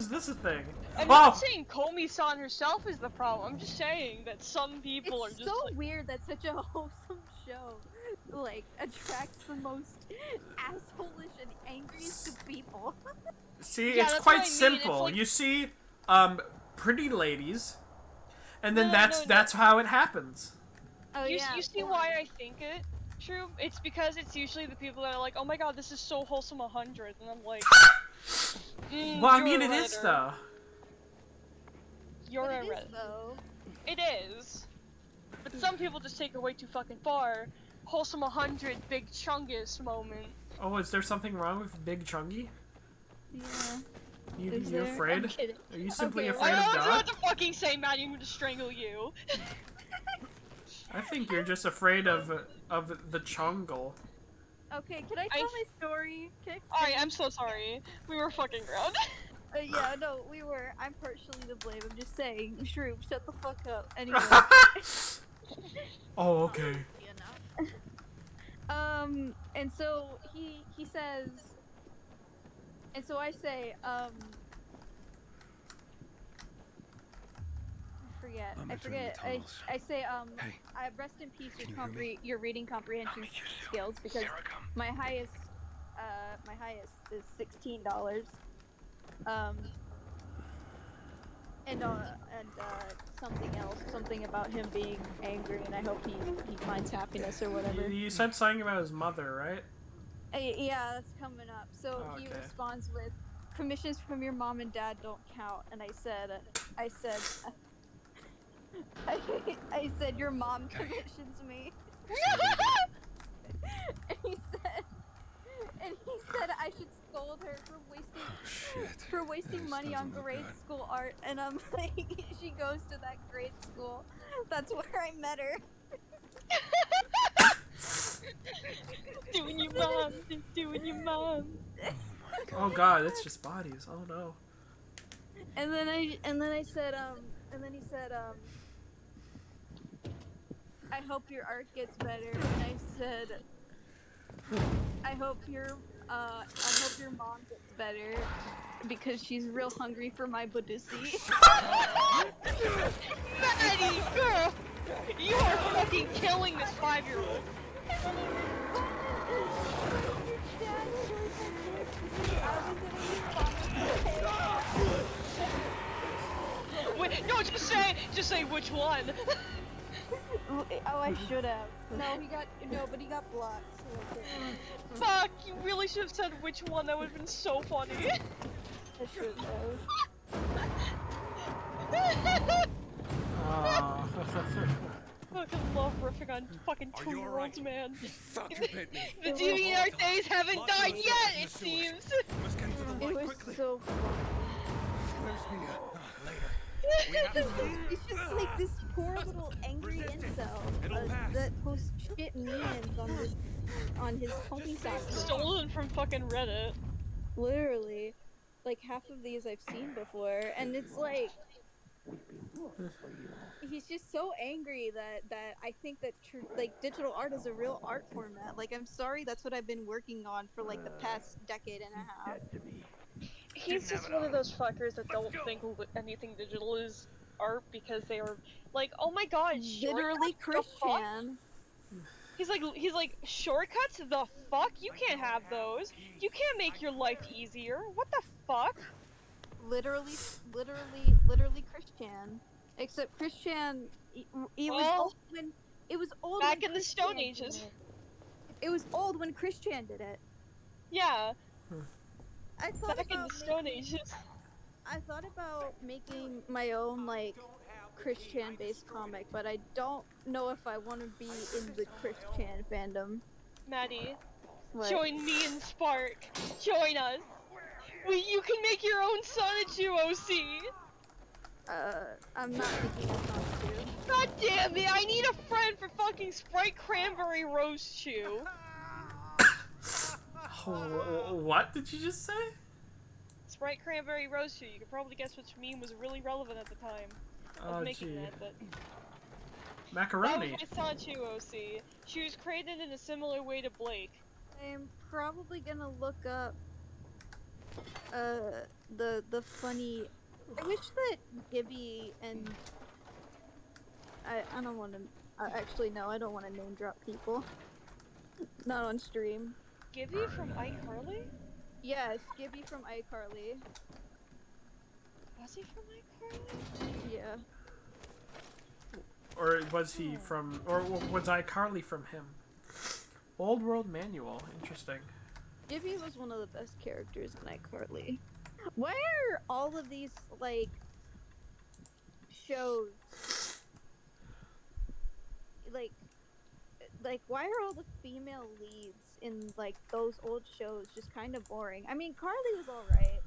this a thing? I'm not saying Komi-san herself is the problem. I'm just saying that some people are just so like... weird that such a wholesome show like attracts the most assholeish and angriest of people. See, Yeah, it's that's quite what I mean, it's simple. like- You see, pretty ladies, and then No, that's how it happens. Oh you, yeah. you see why I think it true? It's because it's usually the people that are like, oh my god, this is so wholesome 100, and I'm like, Well, I you're mean, a it is Redditor. though. You're But a it is, Redditor. though. It is. But some people just take it way too fucking far. Wholesome 100, big chungus moment. Oh, is there something wrong with Big Chungy? Yeah. You Is you there? afraid? I'm kidding. Are you simply Okay, afraid I of don't know God? what to fucking say, Maddie. I'm gonna strangle you. I think you're just afraid of the Chungle. Okay, can I tell my story? Can I Alright, I'm so sorry. We were fucking around. Yeah, no, we were. I'm partially to blame. I'm just saying. Shrew, shut the fuck up. Anyway. Oh, okay. And so he says, and so I say, I forget. I'm I entering forget. the tunnels. I say, Hey. I rest in peace Can your you hear me? your reading comprehension skills because my highest is $16. And something else, something about him being angry, and I hope he finds happiness or whatever. You said something about his mother, right? Yeah, that's coming up. So he Okay. responds with, "Commissions from your mom and dad don't count." And I said, I said, "Your mom commissions me." and he said I should scold her for wasting money on grade school art. And I'm like, she goes to that grade school. That's where I met her. Doing your mom, doing your mom. Oh God, it's just bodies. Oh no. And then I said, and then he said, I hope your art gets better. And I said, I hope your mom gets better because she's real hungry for my Buddhisi. Maddie, girl, you are fucking killing this 5-year-old. Wait, no, just say which one. Oh, I should have. No, but he got blocked. So okay. Fuck, you really should have said which one. That would have been so funny. I should have. Fucking love riffing on fucking 2-year-olds, man. Fuck, you hit me. The DeviantArt days haven't died yet, it seems. It was so funny. Where's Mia? It's just like this poor little angry incel that posts shit memes on his homie side. Stolen from fucking Reddit. Literally, like half of these I've seen before, and it's like he's just so angry that I think that digital art is a real art format. Like, I'm sorry, that's what I've been working on for like the past decade and a half. He's just one of those fuckers that don't think anything digital is art because they are like, oh my god, Literally Christian. He's like, shortcuts? The fuck? You can't have those. You can't make your life easier. What the fuck? Literally Christian. Except Christian, he was Well, old when it was old. back when in the Christian Stone did Ages. It was old when Christian did it. Yeah. I thought Back in about the Stone Ages. I thought about making my own like Christian-based comic, but I don't know if I want to be in the Christian fandom. Maddie, What? join me and Spark. Join us. You can make your own Sonichu OC. I'm not thinking of Sonichu. God damn it! I need a friend for fucking Sprite Cranberry Roast Chew. What did you just say? Sprite Cranberry Roast Chew. You could probably guess which meme was really relevant at the time. I was Oh, making gee. that, but Macaroni. that was my Sonichu OC. She was created in a similar way to Blake. I'm probably gonna look up the funny. I wish that Gibby and I don't want to. Actually, no, I don't want to name drop people. Not on stream. Gibby from iCarly? Yes, Gibby from iCarly. Was he from iCarly? Yeah. Or was he from... Or was iCarly from him? Old World Manual. Interesting. Gibby was one of the best characters in iCarly. Why are all of these, like, shows... Like, why are all the female leads in, like, those old shows just kind of boring? I mean, Carly was alright.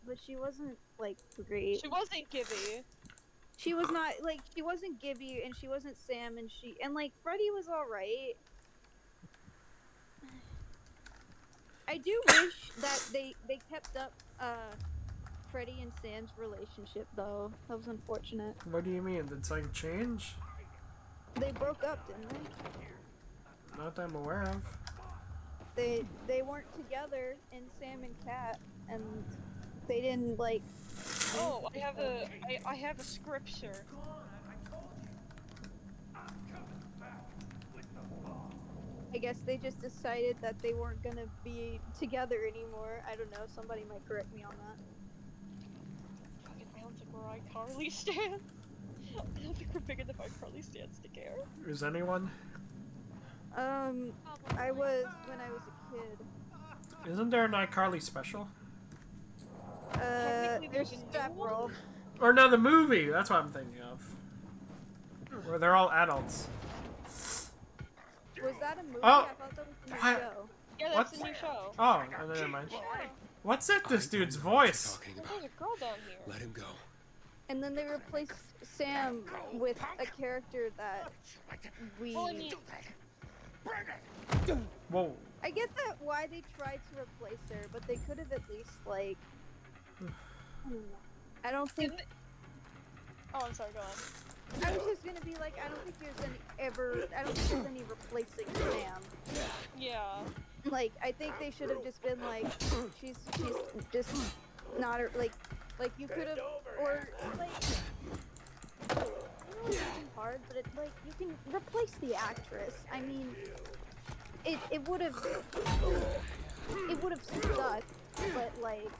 But she wasn't, like, great. She wasn't Gibby. She was not, like, she wasn't Gibby, and she wasn't Sam, and like, Freddy was alright. I do wish that they kept up, Freddy and Sam's relationship, though. That was unfortunate. What do you mean? Did something change? They broke up, didn't they? Not that I'm aware of. They weren't together in Sam and Cat, and they didn't, like... Oh, I have a scripture. I guess they just decided that they weren't gonna be together anymore. I don't know, somebody might correct me on that. I don't think we're iCarly stans. I don't think we're big enough iCarly stans to care. Is anyone? I was when I was a kid. Isn't there an iCarly special? There's several. Or no, the movie. That's what I'm thinking of. Where they're all adults. Was that a movie? Oh! I thought that was a new What? show. Yeah, that's the new show. Oh, never mind. What's it? This dude's voice. There's a girl down here. Let him go. And then they replaced Sam with a character that we... Whoa. I get that why they tried to replace her, but they could have at least, like... I don't know. I don't think... Oh, I'm sorry, go on. I was just gonna be like, I don't think there's any replacing Sam. Yeah. Like, I think they should have just been like, she's just not her, like you could have, or like, I know it's too hard, but like, you can replace the actress. I mean, it would have sucked, but like,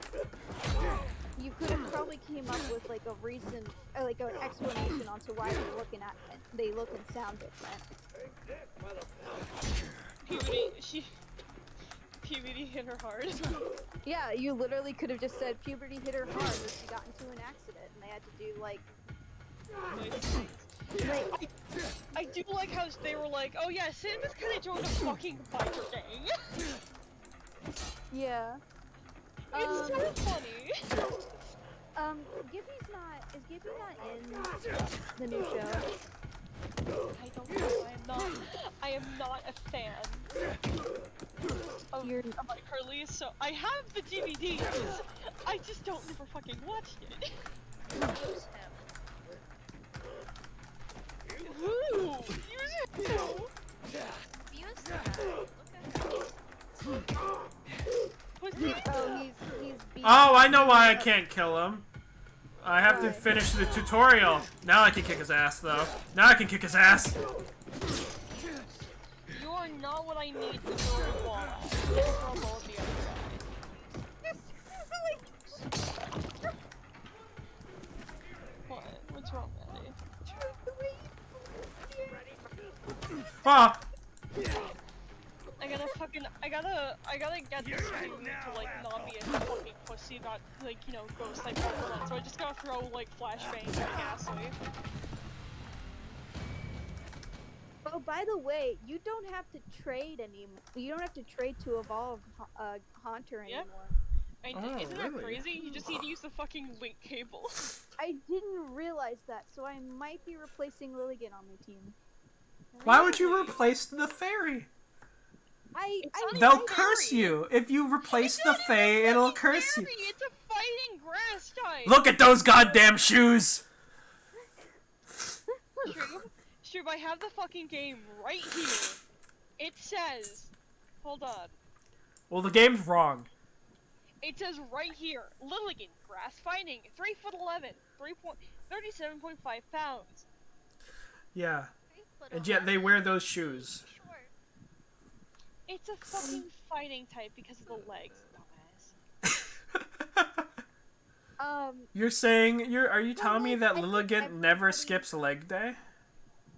you could have probably came up with like a reason, like an explanation onto why they look and sound different. Puberty hit her hard. Yeah, you literally could have just said puberty hit her hard, or she got into an accident, and they had to do like. I do like how they were like, oh yeah, Sam is kind of joined a fucking biker gang. Yeah. It's so funny. Is Gibby not in the new show? I don't know. I am not a fan of iCarly, so I have the DVDs. I just don't ever fucking watch it. Who? Use him. Oh, I know why I can't kill him. I have to finish the tutorial. Now I can kick his ass, though. Now I can kick his ass. You are not what I need to throw the ball at. Throw a ball at the other guy. What? What's wrong, Maddie? Ah! I gotta get this dude to like not be a fucking pussy that like, you know, ghost like Pokemon. So I just gotta throw like flashbangs at Ghastly. Oh, by the way, you don't have to trade anymore. You don't have to trade to evolve Haunter anymore. Isn't that crazy? You just need to use the fucking link cable. I didn't realize that, so I might be replacing Lilligan on my team. Why would you replace the fairy? They'll curse you. If you replace the Fae, it'll curse you. It's a fighting grass type. Look at those goddamn shoes! Shroob, I have the fucking game right here. It says, hold on. Well, the game's wrong. It says right here, Lilligan, grass fighting, 3'11", 37.5 pounds. Yeah. But And yet they wear those shoes. short. It's a fucking fighting type because of the legs, dumbass. You're saying are you telling me that I think Lilligant never everybody- skips leg day?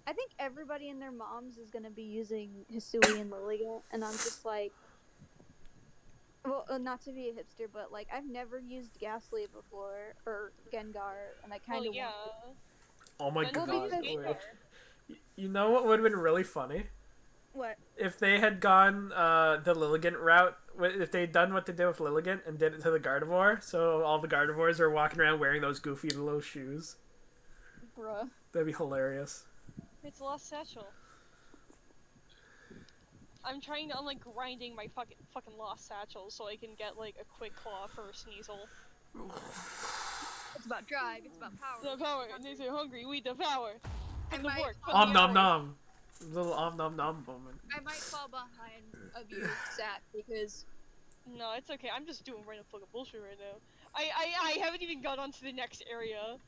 I think everybody and their moms is gonna be using Hisui and Lilligant, and I'm just like, well, not to be a hipster, but like I've never used Ghastly before or Gengar, and I kind of yeah. Oh my But god. because- Gengar. You know what would have been really funny? What? If they had gone the Lilligant route, if they'd done what they did with Lilligant and did it to the Gardevoir, so all the Gardevoirs are walking around wearing those goofy little shoes. Bruh. That'd be hilarious. It's Lost Satchel. I'm trying to, I'm like grinding my fucking Lost Satchel so I can get like a quick claw for Sneasel. It's about drive. It's about power. The power, and they say hungry, we devour. And the might work. fall from Om the nom earth. nom. Little om nom nom moment. I might fall behind of you, Sat, because No, it's okay. I'm just doing random fucking bullshit right now. I haven't even got onto the next area.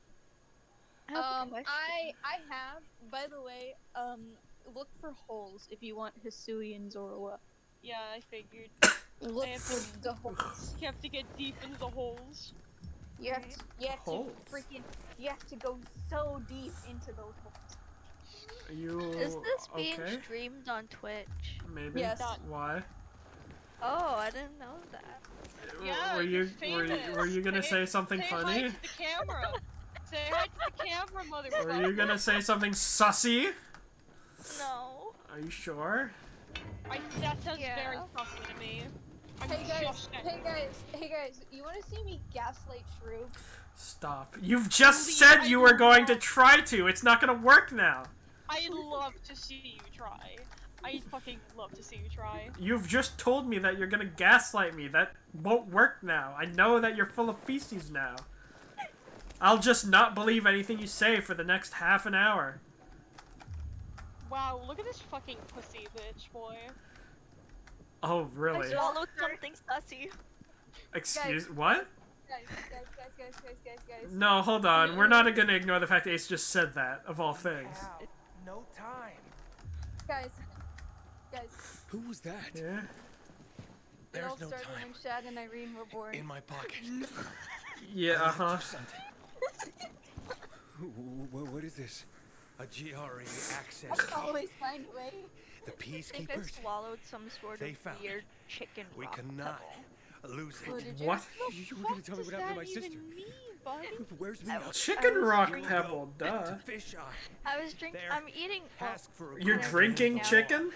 I have, by the way, look for holes if you want Hisui and Zorua. Yeah, I figured. Look I have for to- the holes. You have to get deep into the holes. You have to, Holes? you have to go so deep into those holes. Are you Is this being okay? streamed on Twitch? Maybe. Yes. Why? Oh, I didn't know that. Yeah, were you're were you gonna say something Say funny? hi to the camera. Say hi to the camera, motherfucker. Were you gonna say something sussy? No. Are you sure? That sounds Yeah. very fussy to me. I'm Hey guys, just hey guys, you want to see me gaslight Shrew? Stop. You've just said you were going to try to. It's not gonna work now. I'd love to see you try. I fucking love to see you try. You've just told me that you're gonna gaslight me. That won't work now. I know that you're full of feces now. I'll just not believe anything you say for the next half an hour. Wow, look at this fucking pussy bitch, boy. Oh, really? I swallowed something sussy. Excuse what? Guys. No, hold on. We're not gonna ignore the fact that Ace just said that, of all things. No time. Guys. Who was that? Yeah? It There's all no started time. when Shad and Irene were born. In my pocket. Yeah, uh-huh. What is this? A GRE access I code. always find a way. The I think I peacekeepers. swallowed some sort They of found weird it. chicken We rock cannot pebble. lose Oh, it. did you? What? You were gonna tell me what happened to my sister. Mean, buddy? Where's me? Chicken rock drinking- pebble, duh. To fish eye. I was drinking. There. I'm eating. Ask for a You're good drinking Yeah. chicken?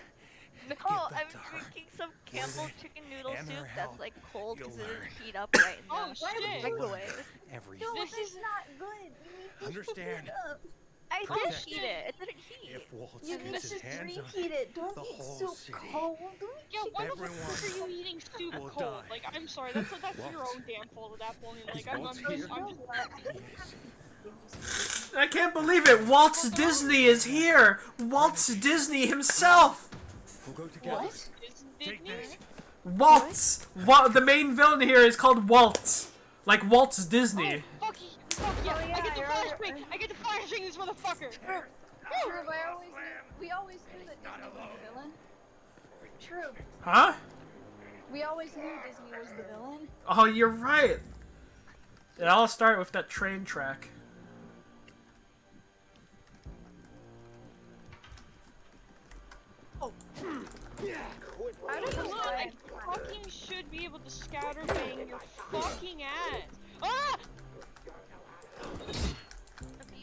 No, that I'm to her. drinking some Campbell With it chicken noodle and her soup help, that's like cold because you'll it learn. didn't heat up right in Oh, the shit. microwave. Everything. This is not good. You need to Understand. heat it up. I did Protect heat it. It didn't heat. If Waltz You gets need his to hands on reheat it. Don't the eat whole soup city. cold. Don't eat Yeah, why the Everyone fuck are you eating soup will cold? die. Like, I'm sorry, that's your Waltz. own damn fault at that point. Like, Is I'm Waltz just, here? I'm just, I can't believe it! Waltz Disney is here! Waltz Disney himself! We'll go together. Take this. Waltz! The main villain here is called Waltz. Like Waltz Disney. fuck yeah, Oh, yeah, I get to you're flash right. bang! I get to flash bang this motherfucker! True, we always knew that Disney was the villain. True. Huh? We always knew Disney was the villain. Oh, you're right. It all started with that train track. I don't know Look, why. I fucking should be able to scatter bang your fucking ass! Ah!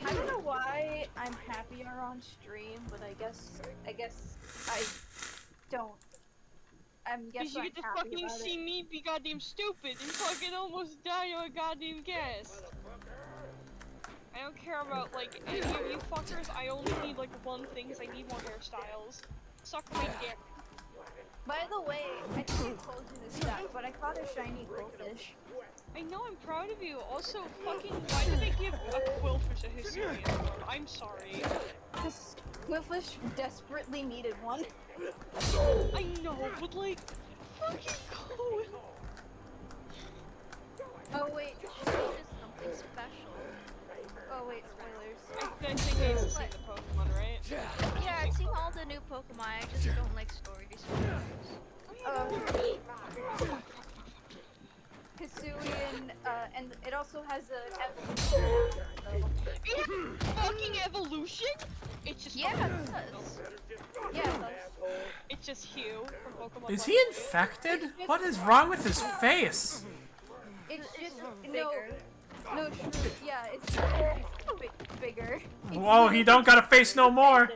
I don't know why I'm happier on stream, but I guess I don't. I'm Because guessing you I'm get to happy fucking about see it. me be goddamn stupid and fucking almost die to a goddamn guess. I don't care about, like, any of you fuckers. I only need, like, one thing, because I need more hairstyles. Suck my dick. By the way, I think I told you this stuff, but I caught a shiny goldfish. I know, I'm proud of you. Also, fucking, why did they give a quillfish a Hysterian award? I'm sorry. This goldfish desperately needed one. I know, but, like, fucking cool. Oh wait. It's something special. Oh wait, spoilers. I think he's seen the Pokemon, right? Yeah, releasing all the new Pokemon. I just don't like stories. Hisuian, and it also has a Fucking evolution? It's just Yeah, fucking- it does. Yeah, it does. It's just Hugh from Pokemon. Is Let's he Go. infected? What is wrong with his face? It's just bigger. no, true. Yeah, it's bigger. Whoa, he don't got a face no more.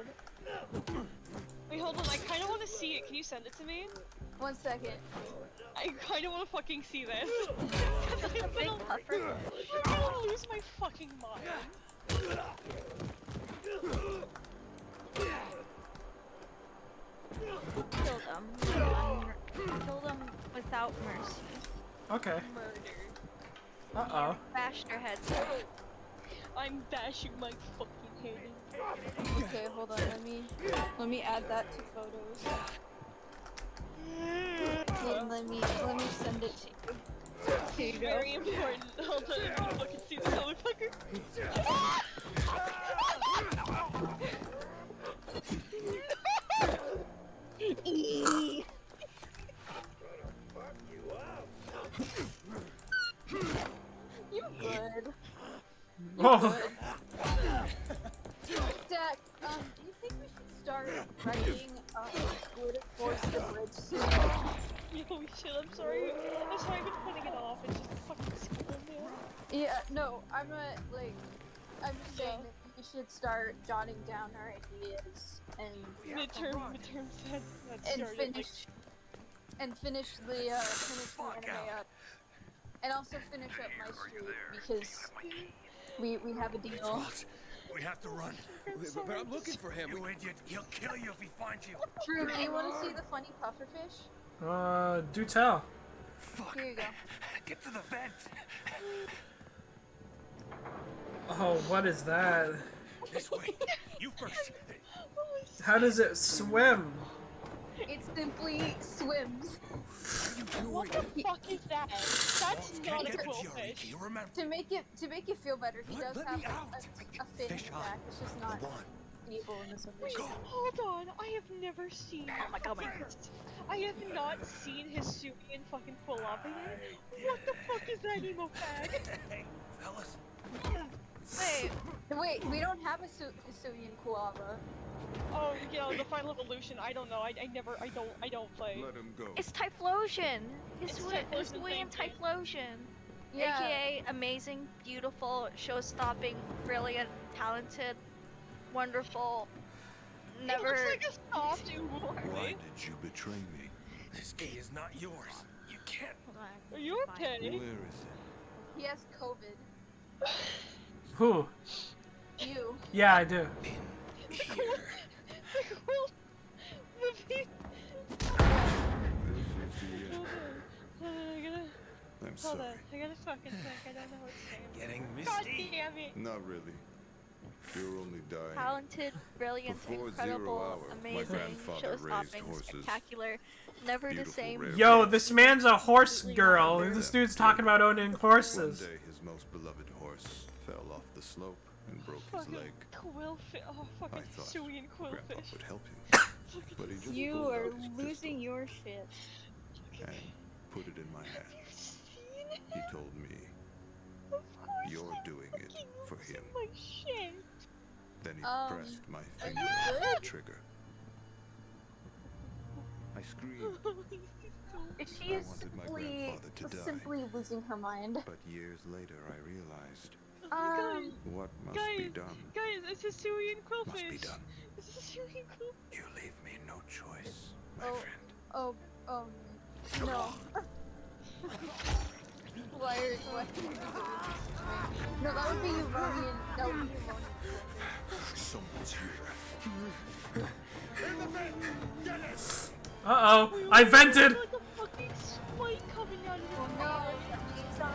Wait, hold on. I kind of want to see it. Can you send it to me? 1 second. I kind of want to fucking see this. Just a big puffer. I'm gonna lose my fucking mind. Kill them. Kill them without mercy. Okay. Murder. Uh-oh. Bash their heads. I'm bashing my fucking head. Okay, hold on. Let me add that to photos. Let me send it to you. Here you It's go. very important. Hold on, I can fucking see this motherfucker. You good? Whoa. Dak, do you think we should start writing Squid Force the Bridge soon? Yo, shit, I'm sorry. I've been putting it off. It's just fucking school, man. Yeah, no, I'm just saying that we should start jotting down our ideas and Midterm said that and started, finish the anime up, and also finish up my street because we have a deal. We have to run. But I'm looking for him. You idiot! He'll kill you if he finds you. Drew, do you want to see the funny pufferfish? Do tell. Here you go. Get to the vent. Oh, what is that? This way. You first. How does it swim? It simply swims. What the fuck is that? That's not a quillfish. To make it feel better, he does have a fin back. It's just not able in this official. Hold on, I have never seen. Oh my god, I have not seen Hisuian fucking Quilava yet. What the fuck is that emo fag? Hey, fellas. Wait, we don't have a Hisuian Quilava. Oh, you know, the final evolution. I don't know. I don't play. Let him go. It's Typhlosion. It's It's Typhlosion, William thank Typhlosion. Yeah. AKA amazing, beautiful, show-stopping, brilliant, talented, wonderful. Never. It looks like a soft Uber. Why did you betray me? This key is not yours. You can't. Hold on. Are you okay? Where is it? He has COVID. Who? You. Yeah, I do. I'm Hold sorry. on, I gotta fucking think. I don't know what to say. Getting God misty. damn it! Not really. You're only dying. Talented, brilliant, Before incredible, 0 hour, my amazing, grandfather raised show-stopping, horses. spectacular, never the Beautiful, same. rare Yo, breeds. this man's a horse girl. This dude's talking about owning One horses. day, his most beloved horse fell off the slope and broke his Fucking leg. quillfish. Oh, fucking I thought Hisuian Grandpa quillfish. would help him, but he just You pulled are out his losing pistol your shit. and put it in my hand. He told me, Of course "You're I'm doing it fucking for losing him." My shit. Then he pressed my are finger you on the good? trigger. I screamed, She is wanted my simply, grandfather to die. simply losing her mind. but years later I realized what must guys, be done guys, it's Hisuian must be quillfish. done. It's Hisuian quillfish. You leave me no choice, my Oh. friend. No. Why are you doing this? No, that would be Uronian. That would be Uronian. Someone's here. Uh-oh, I vented! Like a fucking spike coming out of Oh his no, eye. he's on.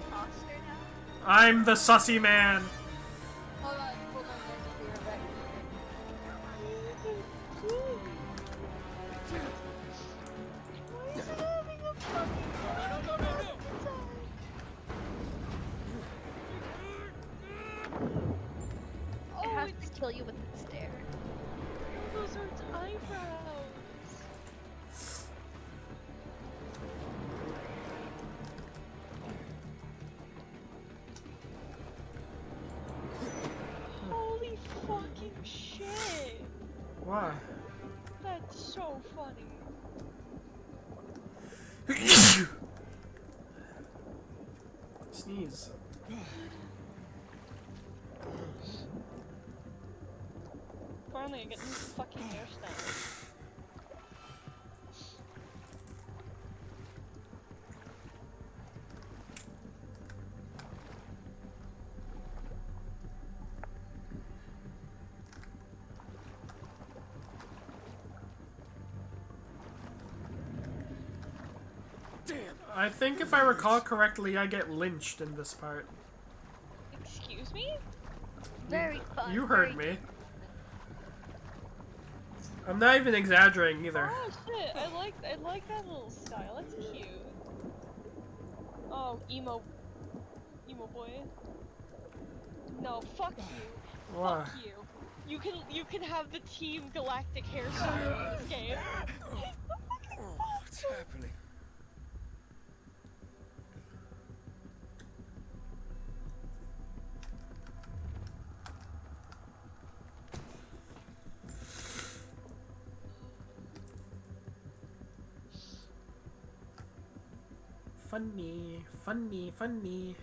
Imposter now. I'm the sussy man. Hold on, let me be right back. Why is he having a fucking It Oh, has it's to kill you with its stare. Those are its eyebrows. Holy fucking shit! Why? That's so funny. Sneeze. Finally, I get new fucking hairstyle. I think if I recall correctly, I get lynched in this part. Excuse me? Very fun. You heard me. I'm not even exaggerating either. Oh shit! I like that little style. That's cute. Oh, emo boy. No, fuck you. Why? Fuck you. You can have the Team Galactic hairstyle in this game. What's happening? Funny, funny, funny.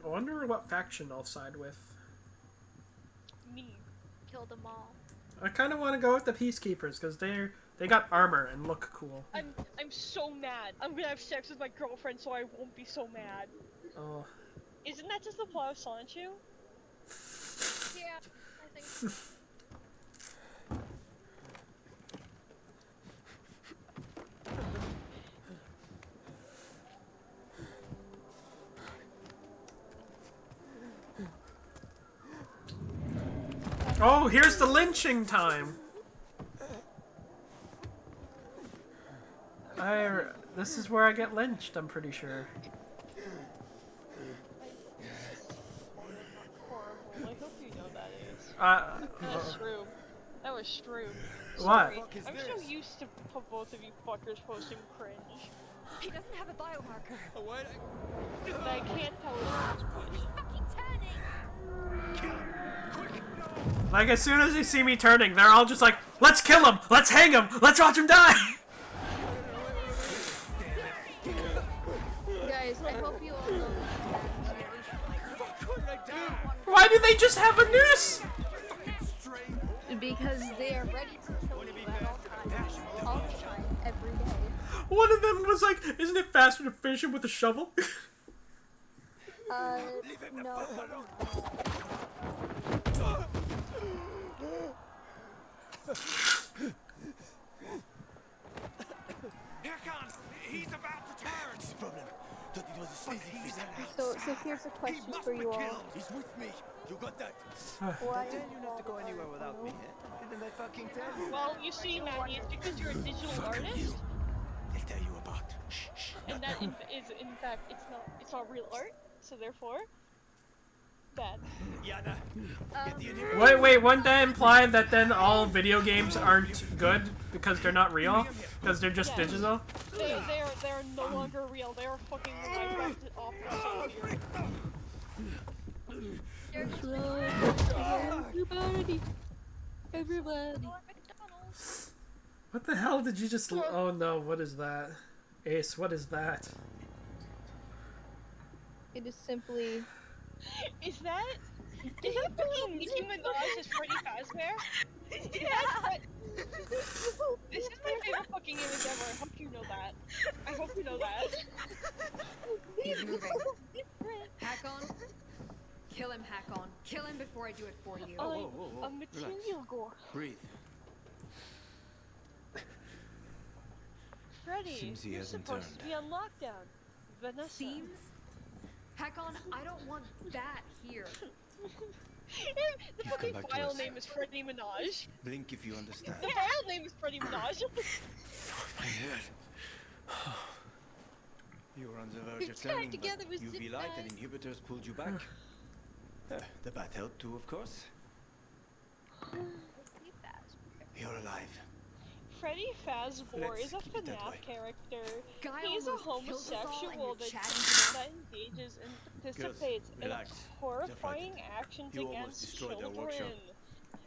I wonder what faction I'll side with. Me. Kill them all. I kind of want to go with the Peacekeepers because they got armor and look cool. I'm so mad. I'm gonna have sex with my girlfriend so I won't be so mad. Oh. Isn't that just the plot of Sonichu? Yeah, I think so. Oh, here's the lynching time. This is where I get lynched, I'm pretty sure. Horrible. I hope you know that is. That was Shroom. That was Shroom. What? Sorry. I'm so used to both of you fuckers posting cringe. He doesn't have a biomarker. Oh, what? That I can't tell which Fucking turning. Like, as soon as they see me turning, they're all just like, let's kill him! Let's hang him! Let's watch him die! Guys, I hope you all know Why do they just have a noose? because they are ready to kill you at all the time, every day. One of them was like, isn't it faster to finish him with a shovel? No. He's about to turn! What's his problem? Thought it was a sleazy fish. So here's a question for you all. He's with me. You got that? Why Don't tell you not to go anywhere without me, eh? Didn't I fucking tell you? Well, you see, Maggie, it's because you're a digital artist, They'll tell you about. and that is, in fact, it's not real art, so therefore, bad. Yana, get the Wait, wouldn't that imply that then all video games aren't good because they're not real? Because they're just digital? They're no longer real. They are fucking Minecraft off the savior. Everybody. What the hell did you just... Oh no, what is that? Ace, what is that? It is simply. Is that fucking Nicki Minaj as Freddy Fazbear? Yeah. This is my favorite fucking image ever. I hope you know that. I hope you know that. He's moving. Hack on. Kill him, Hack on. Kill him before I do it for you. A material gore. Breathe. Freddy, Seems he you're hasn't supposed turned. to be on lockdown. Vanessa. Seems? Hack on, I don't want that here. The fucking back to file us. name is Freddie Minaj. Blink if you understand. The file name is Freddie Minaj. My head. You were on the verge We're of turning, tied together but with UV zip light and ties. inhibitors pulled you back. The bat helped too, of course. You're alive. Freddy Fazbear Let's is a keep it that way. FNAF character. Guy He's a almost kills us all and homosexual you're that, chatting that engages and participates in relax. horrifying actions You almost against destroyed our children. workshop.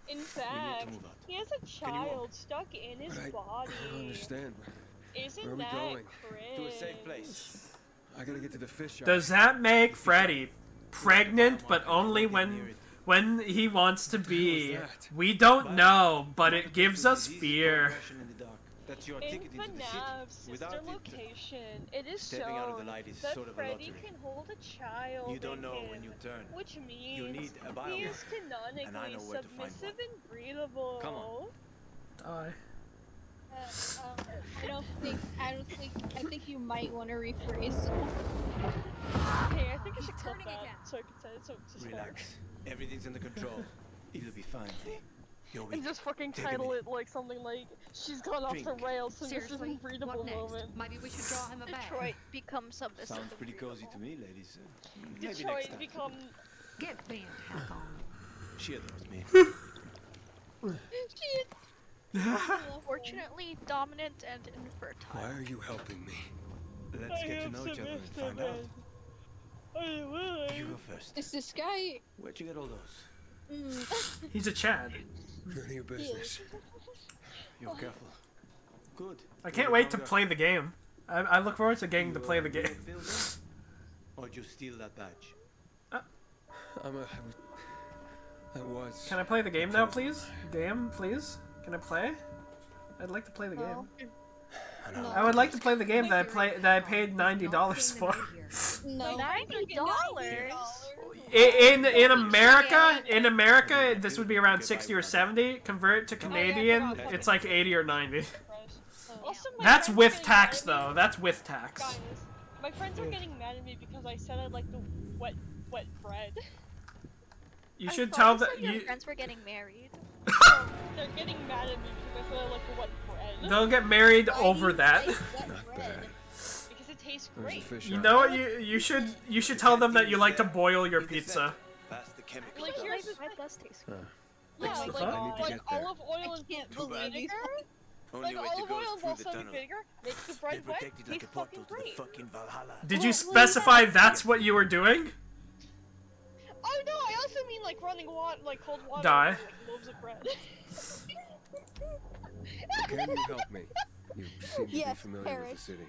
In fact, move out. he has a Can you walk? child stuck in his But I body. don't understand. Isn't Where are we that going? cringe? To a safe place. I gotta get to the fish shop. Does that make Freddy pregnant, but only when he wants to be? We don't know, but it gives us fear. That's your In ticket into the city. FNAF's Without sister it, location, it is stepping out of the shown light is that sort of a Freddy lottery. can hold a child You don't in know him, when you turn. which means You need a biomarker, he is canonically and I know where to find submissive and breathable. Come on. Die. I think you might want to rephrase. Hey, I think I should cut turning that again. so I can say it so it's just Relax. Everything's under control. It'll be fine, Lee. You're weak. And just fucking Take a title minute. it like something like "She's gone off the Drink. rails" and this is Seriously, a breathable what next? moment. Maybe we should draw him a bag. Detroit becomes submissive. Sounds and pretty cozy breathable. to me, ladies. Maybe next Detroit time. become Get band hack on. She adores me. Unfortunately, dominant and infertile. Why are you helping me? Let's get to know each other and find out. You go first. Is this guy? Where'd you get all those? He's a Chad. None of your business. You're careful. Good. I can't wait to play the game. I look forward to getting to play the game. Or did you steal that badge? I was. Can I play the game now, please? Game, please? Can I play? I'd like to play the game. I would like to play the game that I paid $90 for. No. $90. In America, this would be around 60 or 70. Convert it to Canadian, it's like 80 or 90. Also, my That's friends are with getting tax, mad at me- though. That's with tax. Guys, my friends are getting mad at me because I said I like the wet bread. You I should thought tell you that said your you. friends were getting married. They're getting mad at me because I said I like the wet bread. They'll get married over that. Because it tastes Where's the great. fish You shop? know what? You should tell them that you like to boil your pizza. Past the chemical. Like, here's the Bread does taste good. yeah, the like, fuck? I need to like get there. olive oil and can't vinegar. believe you. Only Like way to olive go oil is and through the balsamic tunnel. vinegar makes the They bread wet. protected like a Tastes portal fucking to the great. fucking Valhalla. Did you specify that's what you were doing? Oh no, I also mean like running water, like cold water. Die. and, like, loaves of bread. Can you help me? You seem to be Yes, familiar Parrish. with the city.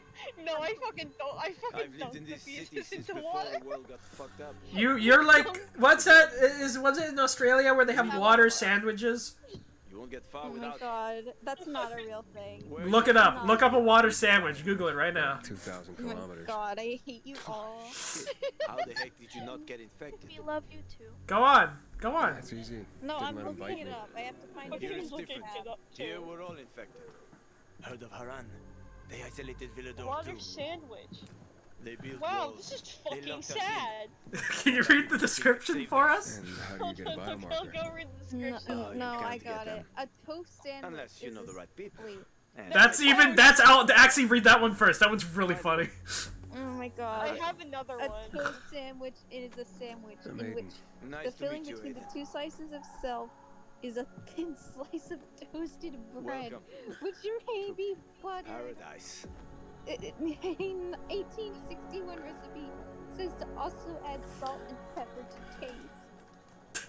No, I fucking don't. I fucking I've lived dunked in the this city pieces since into before water. the world got fucked up. You're like, what's that? Was it in Australia where they have water sandwiches? You won't get far Oh my without. god, that's not a real thing. Where Look you it up. Look up a water sandwich. Google it right now. 2,000 Oh my kilometers. god, I hate you all. Shit. How the heck did you not get infected? We love you too. Go on. Go on. That's easy. No, Didn't I'm let 'em looking bite it me. up. I have to find My it. Here friends it's looking different. it up Here too. we're all infected. Heard of Haran? They isolated Villador Water too. sandwich. They built Wow, walls. this is They fucking locked us in. sad. Can you read the description for us? And how do you get a I'll biomarker? go read the No, description. Oh, you no, can't I get got it. them. A toast sandwich. Unless you is know a- the right people. Wait. And That's out. Actually, read that one first. That one's really funny. Oh my I god. have another A one. toast sandwich is a sandwich in Maiden. which nice the to filling meet you, between the Aiden. two slices of self is a thin slice of toasted bread, Welcome. which may be buttered. Paradise. In 1861 recipe says to also add salt and pepper to taste.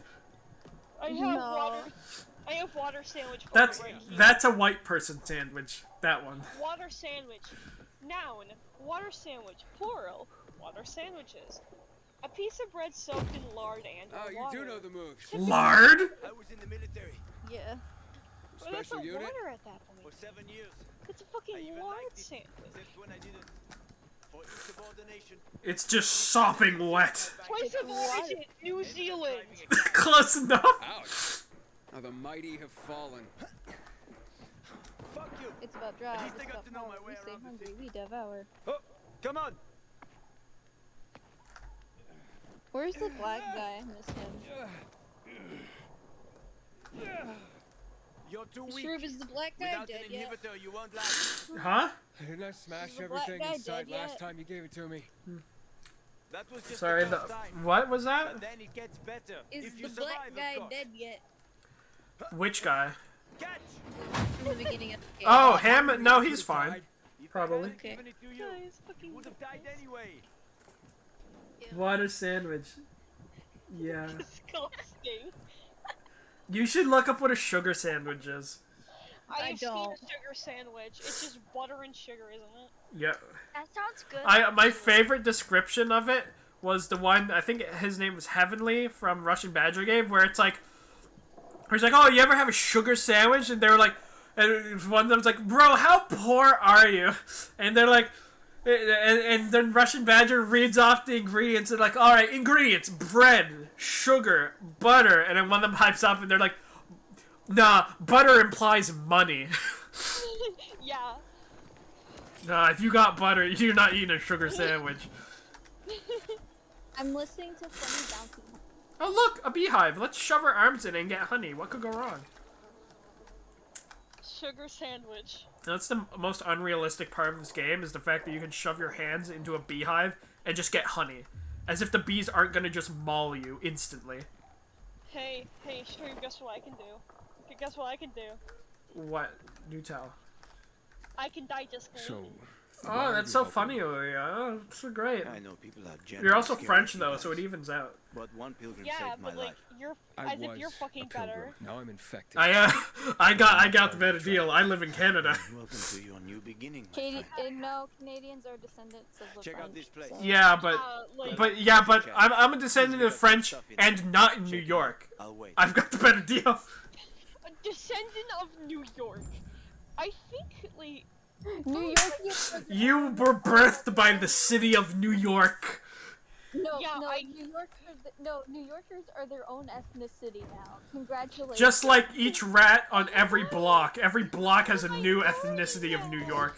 I have No. water. I have water sandwich. for That's you right here. that's a white person sandwich. That one. Water sandwich. Noun. Water sandwich. Plural. Water sandwiches. A piece of bread soaked in lard and Oh, or you water. do know the moves. Lard? I was in the military Yeah. Well, that's Special not unit? water at that for point. 7 years. It's a I fucking even lard liked it, sandwich. except when I didn't. For insubordination. It's just sopping wet. Place of origin, New Zealand. Close enough. Ouch. How the mighty have fallen. Fuck you. It's about drive. least I It's got about to know my power. way We stay around the hungry. city. We devour. Oh, come on. Where's the black guy? I miss him. You're too weak. Sure, is the black guy Without dead an yet? inhibitor, you won't last. Huh? Didn't I smash Is the black everything guy inside dead last yet? time you gave it to me? That was just Sorry. the The first time. what was But that? then it gets better. Is if you the survive, black of guy course. dead yet? Which guy? In the beginning of the game. Oh, him? No, he's fine. Probably. Okay. Guys, fucking Would have died anyway. Water sandwich. Yeah. disgusting. You should look up what a sugar sandwich is. I've seen a don't. sugar sandwich. It's just butter and sugar, isn't it? Yeah. That sounds good. My favorite description of it was the one, I think his name was Heavenly from Russian Badger Game, where it's like, he's like, oh, you ever have a sugar sandwich? And they're like, and one of them's like, bro, how poor are you? And they're like, and then Russian Badger reads off the ingredients and like, all right, ingredients, bread, sugar, butter. And then one of them pipes up and they're like, nah, butter implies money. Yeah. Nah, if you got butter, you're not eating a sugar sandwich. I'm listening to Funny Bounty. Oh look, a beehive. Let's shove our arms in and get honey. What could go wrong? Sugar sandwich. That's the most unrealistic part of this game, is the fact that you can shove your hands into a beehive and just get honey. As if the bees aren't gonna just maul you instantly. Hey, Stream, guess what I can do? Okay, guess what I can do? What? Do tell. I can digest gluten. So. Oh, that's so funny, Ilya. Oh, that's so great. I know people are You're also generally French, scared though, of so you it evens out. But one pilgrim Yeah, saved my but like life. you're I as if was you're fucking a pilgrim. better. Now I'm infected. I got the better deal. I live in Canada. Welcome to your new beginning. my Katie, friend. no, Canadians are descendants of the Check French. out this place. so- Yeah, but Like, I'm a descendant of French and not in New York. I'll wait. I've got the better deal. a descendant of New York. I think like New York. You were birthed by the city of New York. No, Yeah, no, I- New Yorkers are their own ethnicity now. Congratulations. Just like each rat on every block. Every block has a new ethnicity of New York.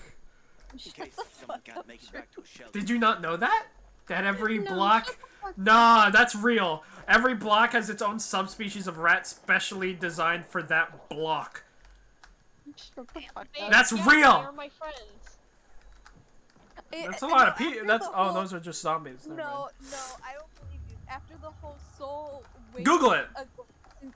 In case someone can't make it back to a shelter. Did you not know that? That every No, block... shut the fuck Nah, that's real. Every block has its own subspecies of rat specially designed for that block. Shut the fuck they, up. That's yeah, real! They're my friends. That's a lot of After people. the Oh, whole- those are just zombies. Never mind. No, I don't believe you. After the whole Soul Waste, Google it.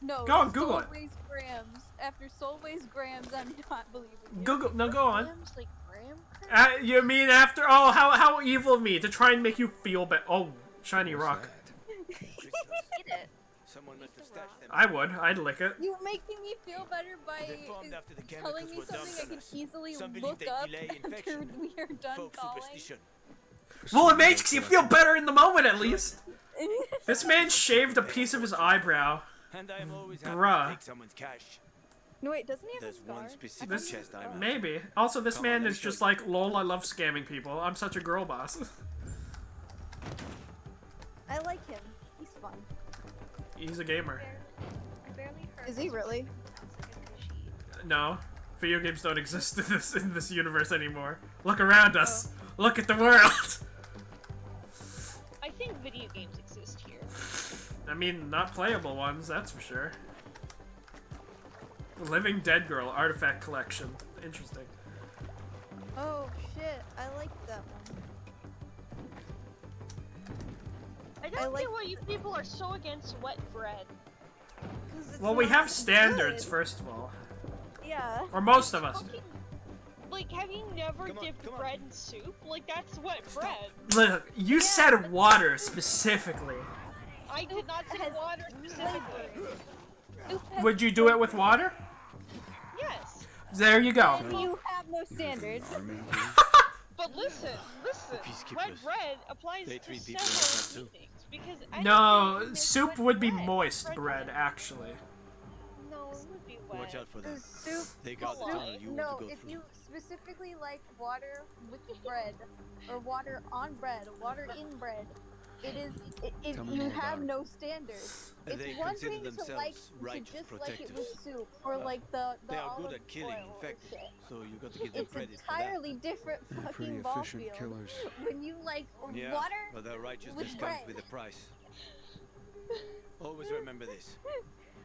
No, Go on, Google Soul it. Waste Grams. After Soul Waste Grams, I'm not believing you. Google. No, go on. Grams, like graham? You mean after? Oh, how evil of me to try and make you feel better. Oh, shiny What's rock. that? Eat it. Someone must have stashed them. I would. I'd lick it. You making me feel better by They formed after the telling chemicals me were something dumped I on can us. easily Some believe look they up delay after infection. we are done Folk calling. superstition. Well, it makes you feel better in the moment, at least. This man shaved a piece of his eyebrow. And I'm always happy Bruh. to take someone's cash. No wait, doesn't he have There's a scar? one specific This chest I'm after. maybe. Also, this Come man on, let me is show just you. like, lol, I love scamming people. I'm such a girl boss. I like him. He's fun. He's a gamer. I barely heard Is he this really? person. Sounds like a fishy. No, video games don't exist in this universe anymore. Look around us. Look at the world. I think video games exist here. I mean, not playable ones, that's for sure. Living Dead Girl Artifact Collection. Interesting. Oh shit, I like that one. I don't like get why you people are so against wet bread. 'Cause it's Well, we not have standards, good. first of all. Yeah. Or most of us. Fucking, like, have you never Come on, dipped come on. bread in soup? Like, that's wet bread. Look, you said water specifically. I did not say has water specifically. Soup has Would you do it with water? Yes. There you go. And you have no standards. But listen, wet Peacekeepers. bread applies They to treat people like that several too. things. Because I No, don't think soup wet would be bread. moist bread, actually. No, it would be wet. Watch out for them. The soup. They got the Soup- tunnel you No, want to go if through. you specifically like water with bread, or water on bread, water in bread, it is. Tell me You more have about it. no standards. They It's one consider thing to themselves like righteous to just like it with protectors. soup, or like the They are olive good at killing oil or infected, shit. so you got to give them It's credit for that. entirely different They're pretty fucking ball efficient field. killers. When you like Yeah, water but their righteousness with comes bread. with a price. Always remember this.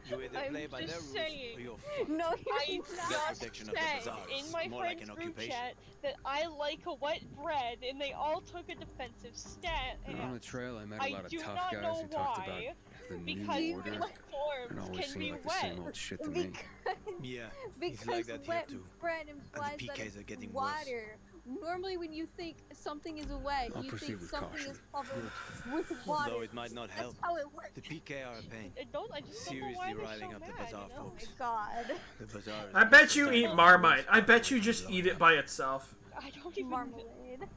You either I'm play by their just rules saying. or you're fucked. No, I you're not. just protection of the said bazaars, in my more like friend's an group occupation. chat that I like a wet bread, and they all took a defensive stand. On the trail, I met a I lot of do tough not guys know who talked about why. The Because new order. wet It forms always can be seemed like the same wet. old shit to me. Yeah, it's Because like that here wet too. bread implies the that PKs it's are getting water. Normally, when you think something is wet, I'll you proceed think with something caution. is covered with water. Though it might not That's help. how it works. The PK are a pain. I just don't know why Seriously they're riling so up the mad, bazaar you know? folks. God. The bazaar is I bet you sometimes eat Marmite. I bet you just eat it by itself. I don't even. Marmalade.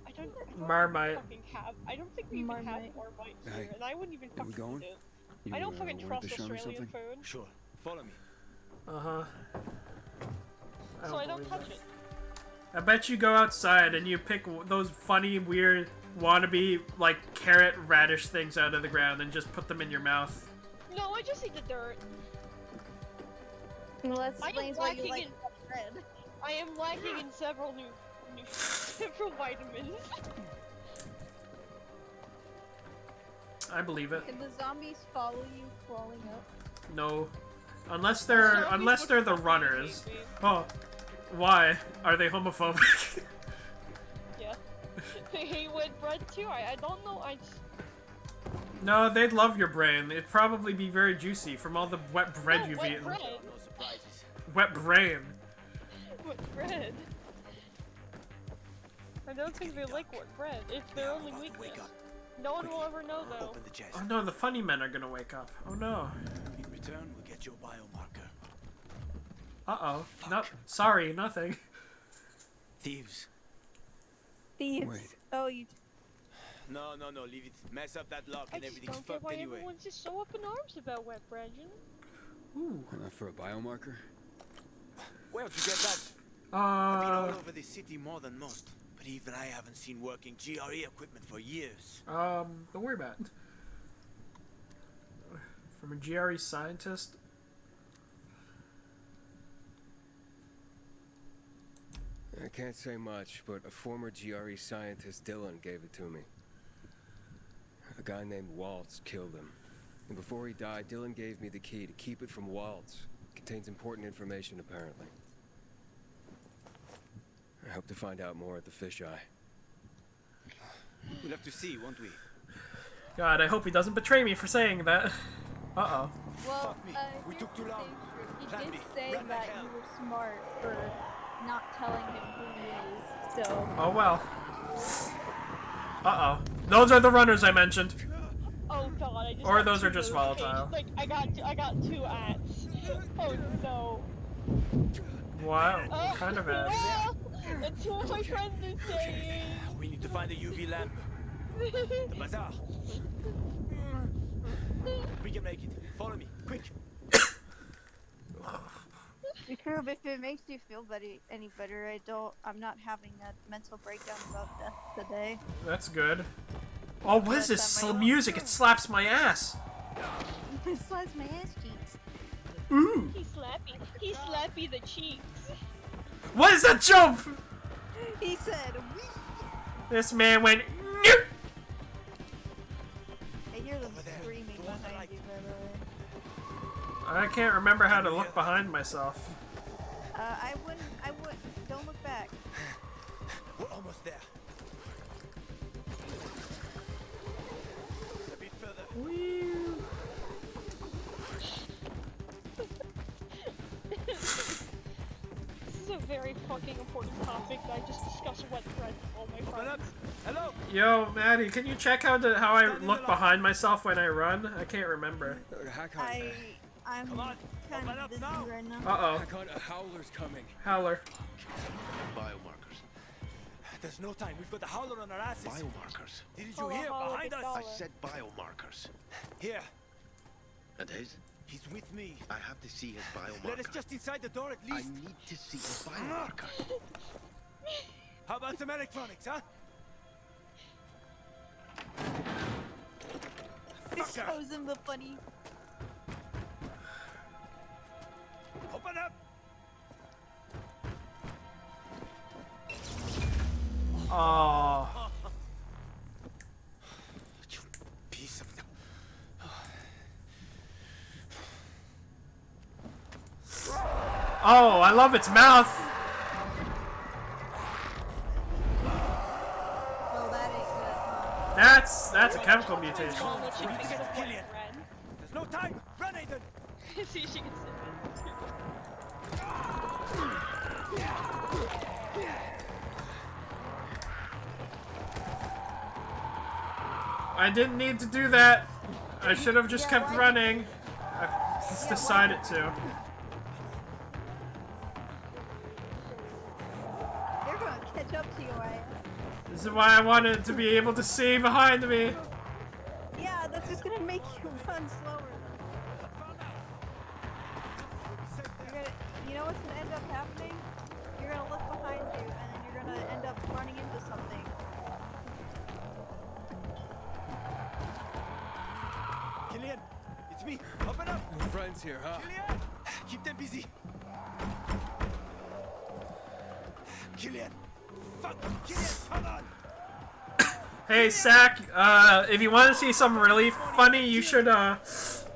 I don't Marmite. fucking have. I don't think we even have Marmite. Marmite here, Hey, and I wouldn't even are we fucking going? eat it. You, I don't fucking wanted trust to show me Australian something? food, Sure, follow me. Uh-huh. so I don't believe touch that. it. I bet you go outside and you pick those funny, weird, wannabe, like, carrot radish things out of the ground and just put them in your mouth. No, I just eat the dirt. Well, that I am explains why you lacking like in. bread. I am lacking in several several vitamins. I believe it. Can the zombies follow you crawling up? No. Unless they're the runners. Oh. Why? Are they homophobic? Yeah. They hate wet bread too. I don't know. No, they'd love your brain. It'd probably be very juicy from all the wet bread No, you've wet eaten. bread. No surprises. Wet brain. Wet bread. I don't think they like wet bread. It's their only weakness. No one will ever know though. Open the chest. Oh no, the funny men are gonna wake up. Oh no. In return, we'll get your biomarker. Uh-oh. No, sorry, nothing. Thieves. Thieves. Wait. Oh, you. No, leave it. Mess up that lock I and just everything's don't get fucked why anyway. everyone's just so up in arms about wet bread, you know? Ooh. Enough for a biomarker? Where'd you get that? I've been all Uh, over the city more than most, but even I haven't seen working GRE equipment for years. don't worry about it. From a GRE scientist? I can't say much, but a former GRE scientist, Dylan, gave it to me. A guy named Waltz killed him. And before he died, Dylan gave me the key to keep it from Waltz. It contains important information, apparently. I hope to find out more at the fisheye. We'll have to see, won't we? God, I hope he doesn't betray me for saying that. Uh-oh. Well, Fuck me. We here's took too the long. thing, Drew. Plan He B. did say Run like that hell. you were smart for not telling him who he is. So. Oh well. Uh-oh. Those are the runners I mentioned. Oh god, I just Or got those two are just notifications. volatile. Like I got two ads. Oh no. Wow. Oh, What kind of ads? well, that's what my friends are saying. We need to find a UV lamp. The bazaar. We can make it. Follow me, quick. True, if it makes you feel any better, I'm not having a mental breakdown about death today. That's good. Oh, what is this music? It slaps my ass. It slaps my ass cheeks. Ooh. He slappy the cheeks. What is that jump? He said, "Wee." This man went. Nope. I hear them screaming behind you, by the way. I can't remember how to look behind myself. I wouldn't, don't look back. We're almost there. A bit further. This is a very fucking important topic that I just discussed wet bread with all my friends. Hello. Yo, Maddie, can you check how I look behind myself when I run? I can't remember. I'm kind of busy right now. Uh-oh. A howler's coming. Howler. Biomarkers. There's no time. We've got the howler on our asses. Biomarkers. Didn't you hear? Behind us. I said biomarkers. Here. And his? He's with me. I have to see his biomarker. Let us just inside the door at I least. need to see his biomarker. How about some electronics, huh? It shows him the funny. Open up. Oh. Piece of. Oh, I love its mouth. Oh, that ain't good. That's a chemical mutation. We need to get to Killian. There's no time! Run, Aiden! See, she gets it. I didn't need to do that. I should have just kept running. I just decided to. They're gonna catch up to your ass. This is why I wanted to be able to see behind me. Yeah, that's just gonna make you run slower. You know what's gonna end up happening? You're gonna look behind you, and then you're gonna end up running into something. Killian, it's me. Open up. No friends here, huh? Killian, keep them busy. Killian, fuck, Killian, come on. Hey, Sack, if you want to see something really funny, you should,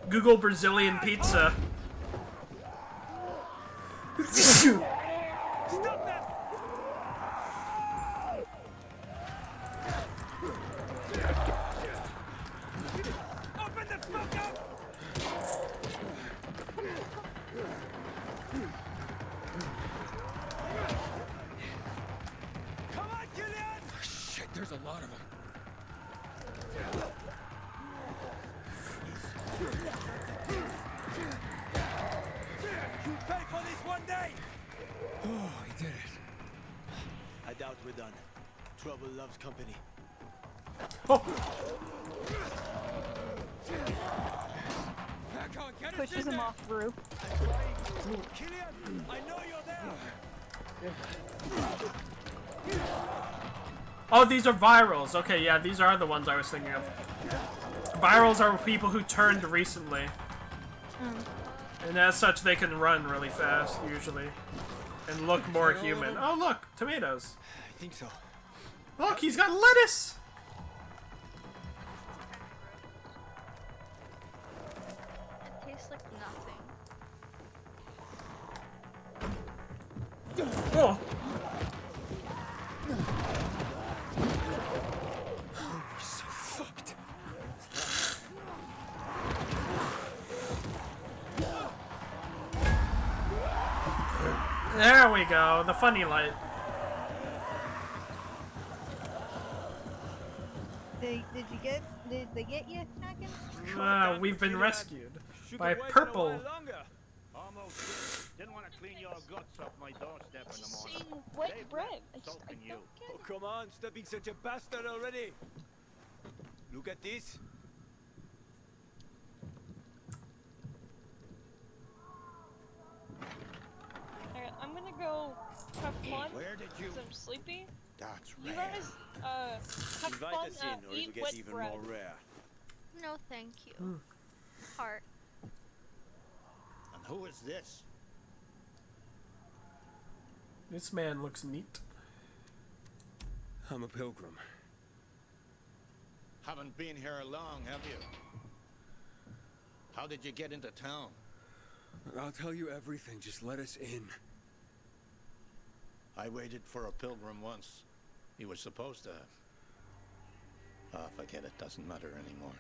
Google Brazilian pizza. Stop them. Open the fuck up. Come on, Killian. Shit, there's a lot of them. You pay for this one day. Oh, he did it. I doubt we're done. Trouble loves company. Pushes him off the roof. Killian, I know you're there. Oh, these are virals. Okay, yeah, these are the ones I was thinking of. Virals are people who turned recently. And as such, they can run really fast, usually. And look more human. Oh, look! Tomatoes. I think so. Look, he's got lettuce! It tastes like nothing. Oh! We're so fucked. There we go, the funny light. Did they get you, Hackin? We've been rescued by Purple. Almost didn't want to clean your guts off my doorstep in the morning. Seeing wet bread. I Insulting you. Oh, come on, stop being such a bastard already. Look at this. Alright, I'm gonna go have fun. Where did you? 'Cause I'm sleepy. That's You rare. guys, have Invite fun. us in, or Eat it'll get wet even bread. more rare. No, thank you. Heart. And who is this? This man looks neat. I'm a pilgrim. Haven't been here long, have you? How did you get into town? I'll tell you everything. Just let us in. I waited for a pilgrim once. He was supposed to. Forget it. Doesn't matter anymore.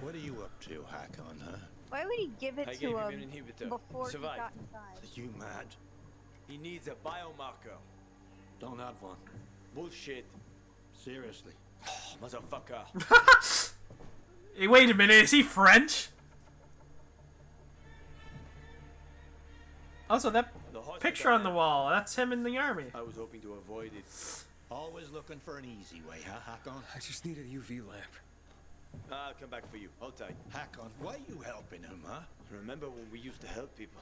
What are you up to, Hakon, huh? Why would he give it I to gave him him an inhibitor. before he Survive. got inside? Are you mad? He needs a biomarker. Don't have one. Bullshit. Seriously. Motherfucker. Hey, wait a minute, is he French? Also, that The hospital picture on the man. wall, that's him in the army. I was hoping to avoid it. Always looking for an easy way, huh, Hakon? I just need a UV lamp. I'll come back for you. Hold tight. Hakon, why are you helping him, huh? Remember when we used to help people?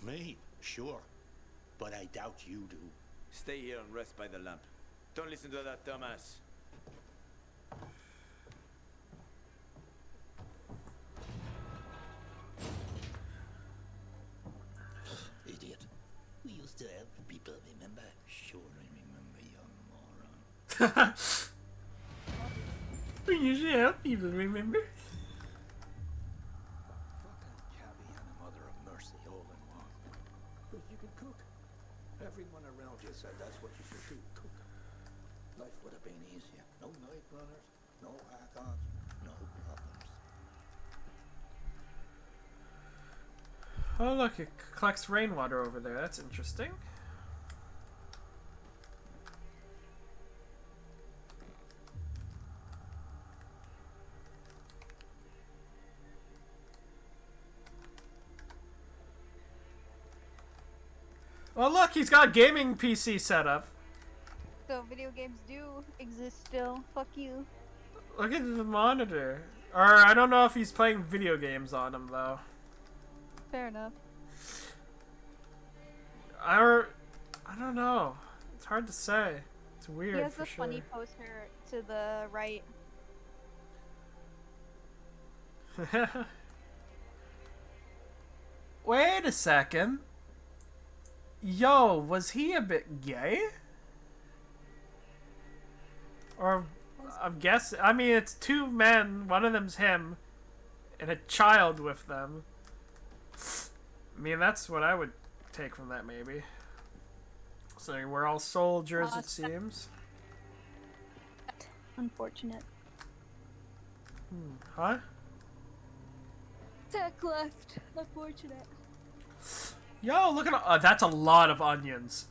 Me? Sure. But I doubt you do. Stay here and rest by the lamp. Don't listen to that dumbass. Idiot. We used to help people, remember? Sure, I remember, young moron. We usually help people, remember? Fucking cabbie and a mother of mercy all in one. But you can cook. Everyone around you said that's what you should do, cook. Life would have been easier. No night runners, Oh look, it collects rainwater over there. That's interesting. Oh look, he's got a gaming PC set up. So video games do exist still. Fuck you. Look at the monitor. Or I don't know if he's playing video games on him though. Fair enough. I don't know. It's hard to say. It's weird. He has for the sure. funny poster to the right. Wait a second. Yo, was he a bit gay? Or I'm guessing. I mean, it's two men. One of them's him, and a child with them. I mean, that's what I would take from that, maybe. So we're all soldiers, it seems. Unfortunate. Huh? Tech left. Unfortunate. Yo, look at that's a lot of onions.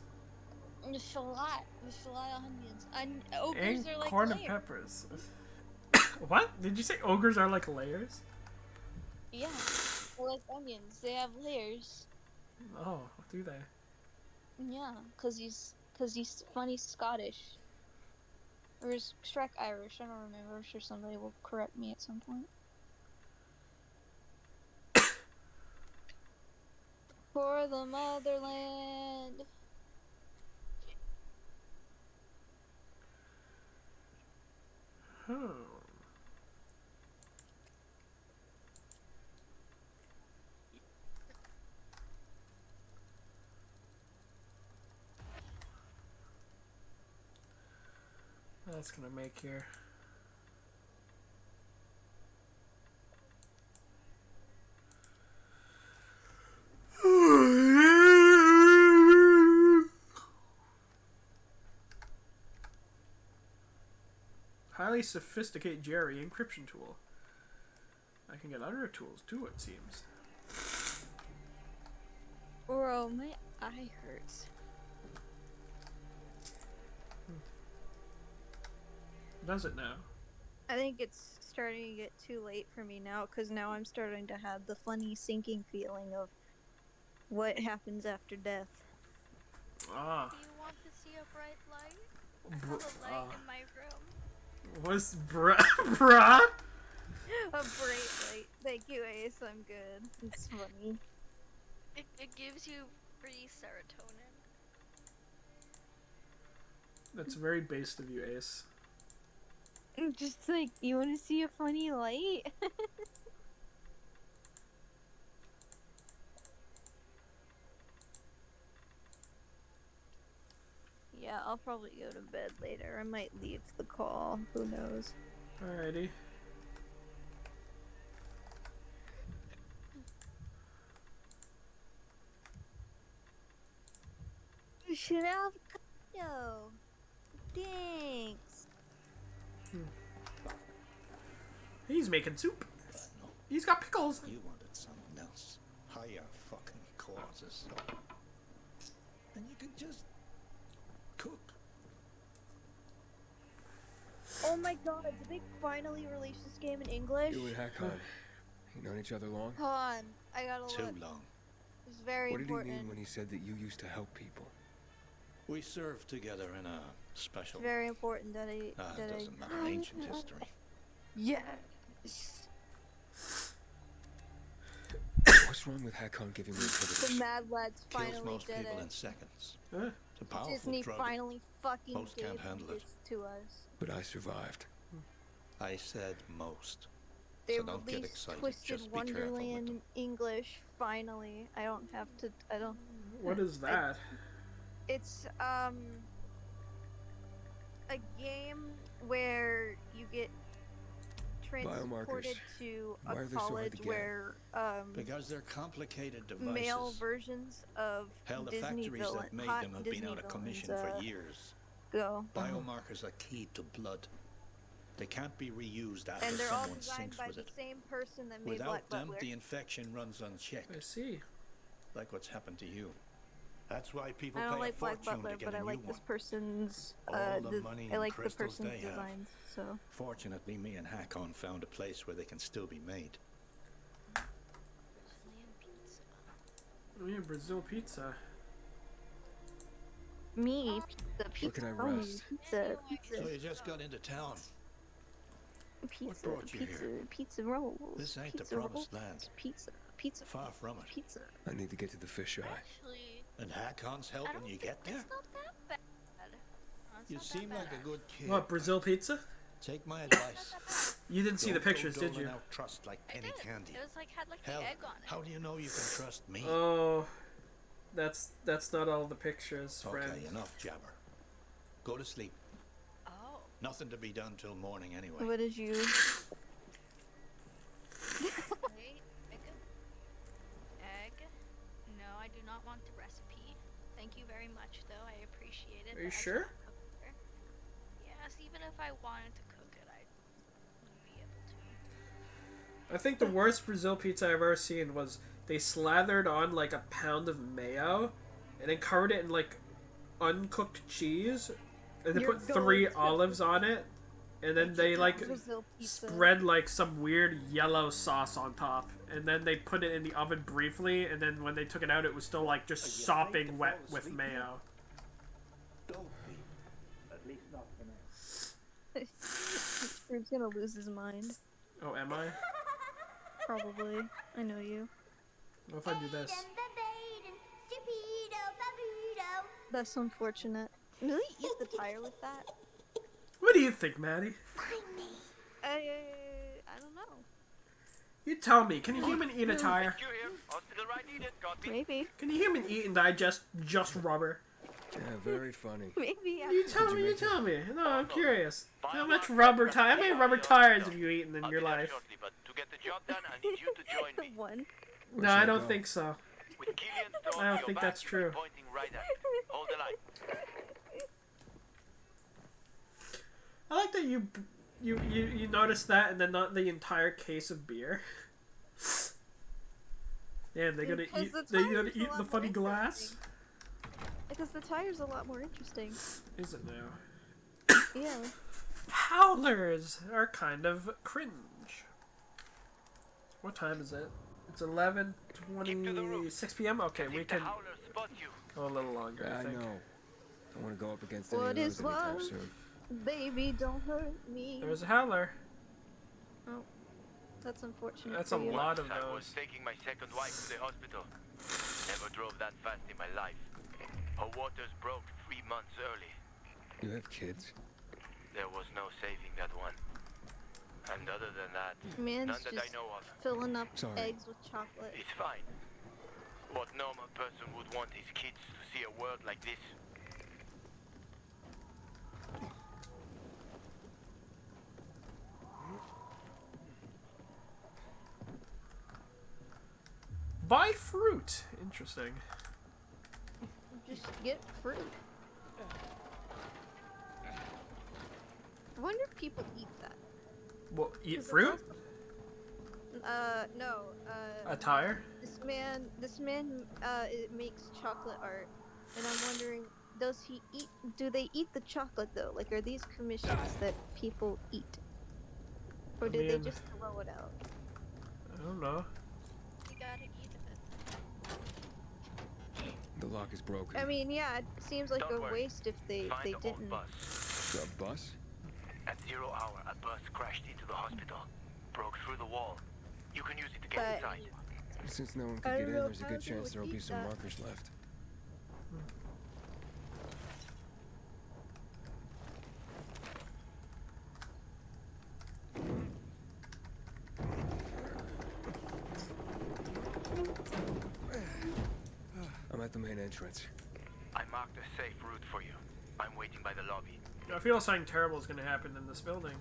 There's a lot. There's a lot of onions. Ogres And are like corn and layers. peppers. What? Did you say ogres are like layers? Yeah, they're like onions. They have layers. Oh, do they? Yeah, cause he's funny Scottish. Or is Shrek Irish? I don't remember. I'm sure somebody will correct me at some point. For the motherland. That's gonna make here. Highly sophisticated Jerry encryption tool. I can get other tools too, it seems. Bro, my eye hurts. Does it now? I think it's starting to get too late for me now, because now I'm starting to have the funny sinking feeling of what happens after death. Ah. Do you want to see a bright light? I have a light in my room. What's bruh? A bright light. Thank you, Ace. I'm good. It's funny. It gives you free serotonin. That's very based of you, Ace. I'm just like, you want to see a funny light? Yeah, I'll probably go to bed later. I might leave the call. Who knows? Alrighty. You should have avocado. Thanks. He's making soup. He's got pickles. You wanted something else. Higher fucking causes. And you could just cook. Oh my god, did they finally release this game in English? You and Hakon, you known each other long? Hold on, I gotta Too look. long. It's very What did he important. mean when he said that you used to help people? We served together in a special. It's very important that I. It doesn't matter. Ancient history. Yes. What's wrong with Hakon giving me The inhibitors? Mad Lads Kills finally most did people it. in seconds. Huh? It's a powerful Disney drug. finally fucking Most gave can't handle it. this to us. But I survived. I said most. They So don't get released excited. Twisted Just be careful with Wonderland them. in English. Finally, I don't have to. I don't. What is that? It's a game where you get transported to Why a are they so hard to college get? where Because they're complicated devices. male versions of Hell, the Disney factories villain, that made hot them have Disney been out of villains, commission for years. go. Biomarkers are key to blood. They can't be reused after And they're all someone designed sinks by with the it. same person that made Without Black them, Butler. the infection runs unchecked. I see. Like what's happened to you. That's why people I pay don't a like Black fortune to Butler, get but a I new like one. this person's. All the money I and like the crystals person's they have. designs. So. Fortunately, me and Hakon found a place where they can still be made. Oh yeah, Brazil pizza. Me, pizza, Where can I only, rest? pizza, So you just got into town. pizza, brought you pizza, here? pizza rolls. This ain't the pizza promised rolls, land. Pizza, Far from it. pizza. I need to get to the fisheye. Actually, And Hakon's I helping don't you think get there? it's not that bad. No, it's You not that seem like bad. a good kid. What, Brazil pizza? Take my advice. You didn't see the Don't go pictures, did doling you? out trust like I penny did. candy. It was like had like Hell, the egg on it. how do you know you can trust me? Oh, that's not all the pictures, friend. Okay, enough jabber. Go to sleep. Oh. Nothing to be done till morning anyway. What did you? Wait, egg. No, I do not want the recipe. Thank you very much, though. I appreciate it. Are you but I sure? cannot cook here. Yes, even if I wanted to cook it, I wouldn't be able to. I think the worst Brazil pizza I've ever seen was they slathered on like a pound of mayo and then covered it in like uncooked cheese and they You're put 3 going to- olives on it and then they like Brazil pizza. spread like some weird yellow sauce on top and then they put it in the oven briefly and then when they took it out it was still like just sopping wet with mayo. Don't be. At least not for now. He's gonna lose his mind. Oh, am I? Probably. I know you. What if I do this? That's unfortunate. Really eat the tire with that? What do you think, Maddie? I don't know. You tell me, can a human eat a tire? You here? Hospital right needed. Copy. Maybe. Can a human eat and digest just rubber? Yeah, very funny. Maybe. You tell me, you tell me. No, I'm curious. How much rubber tire? How many rubber tires have you eaten in your life? Shortly, but to get the job done, I need you to join me. One. No, I don't think so. With Killian Stone I don't to your think back, that's you'll true. be pointing right at it. Hold the line. I like that you noticed that and then not the entire case of beer. Yeah, they're gonna Because eat. the They're gonna tire's a eat lot the more funny glass. Because the tire's a lot more interesting. Is it now? Yeah. Howlers are kind of cringe. What time is it? It's 11:26 p.m. Okay, we can go a little longer. Yeah, I I think. know. I want to go up against any What of those is anytime love? soon. Baby, don't hurt me. There's a howler. Oh, that's unfortunate. That's for a you. lot of I was those. taking my second wife to the hospital. Never drove that fast in my life. Her waters broke 3 months early. You have kids? There was no saving that one. And other than that, Man's none that I just know of. filling up Sorry. eggs with chocolate. It's fine. What normal person would want his kids to see a world like this? Buy fruit. Interesting. Just get fruit. I wonder if people eat that. Well, eat Is it fruit? No. A tire? This man, it makes chocolate art, and I'm wondering, do they eat the chocolate though? Like, are these commissions that people eat? Or I do they mean- just throw it out? I don't know. You gotta eat it. The lock is broken. I mean, yeah, it seems like Don't a worry. waste if they Find the old didn't. bus. The bus? At 0 hour, a bus crashed into the hospital. Broke through the wall. You can use it to get But- inside. Since no one I could get don't in, know there's a if good Bowser chance would there'll be eat some that. markers left. I'm at the main entrance. I marked a safe route for you. I'm waiting by the lobby. I feel something terrible is going to happen in this building.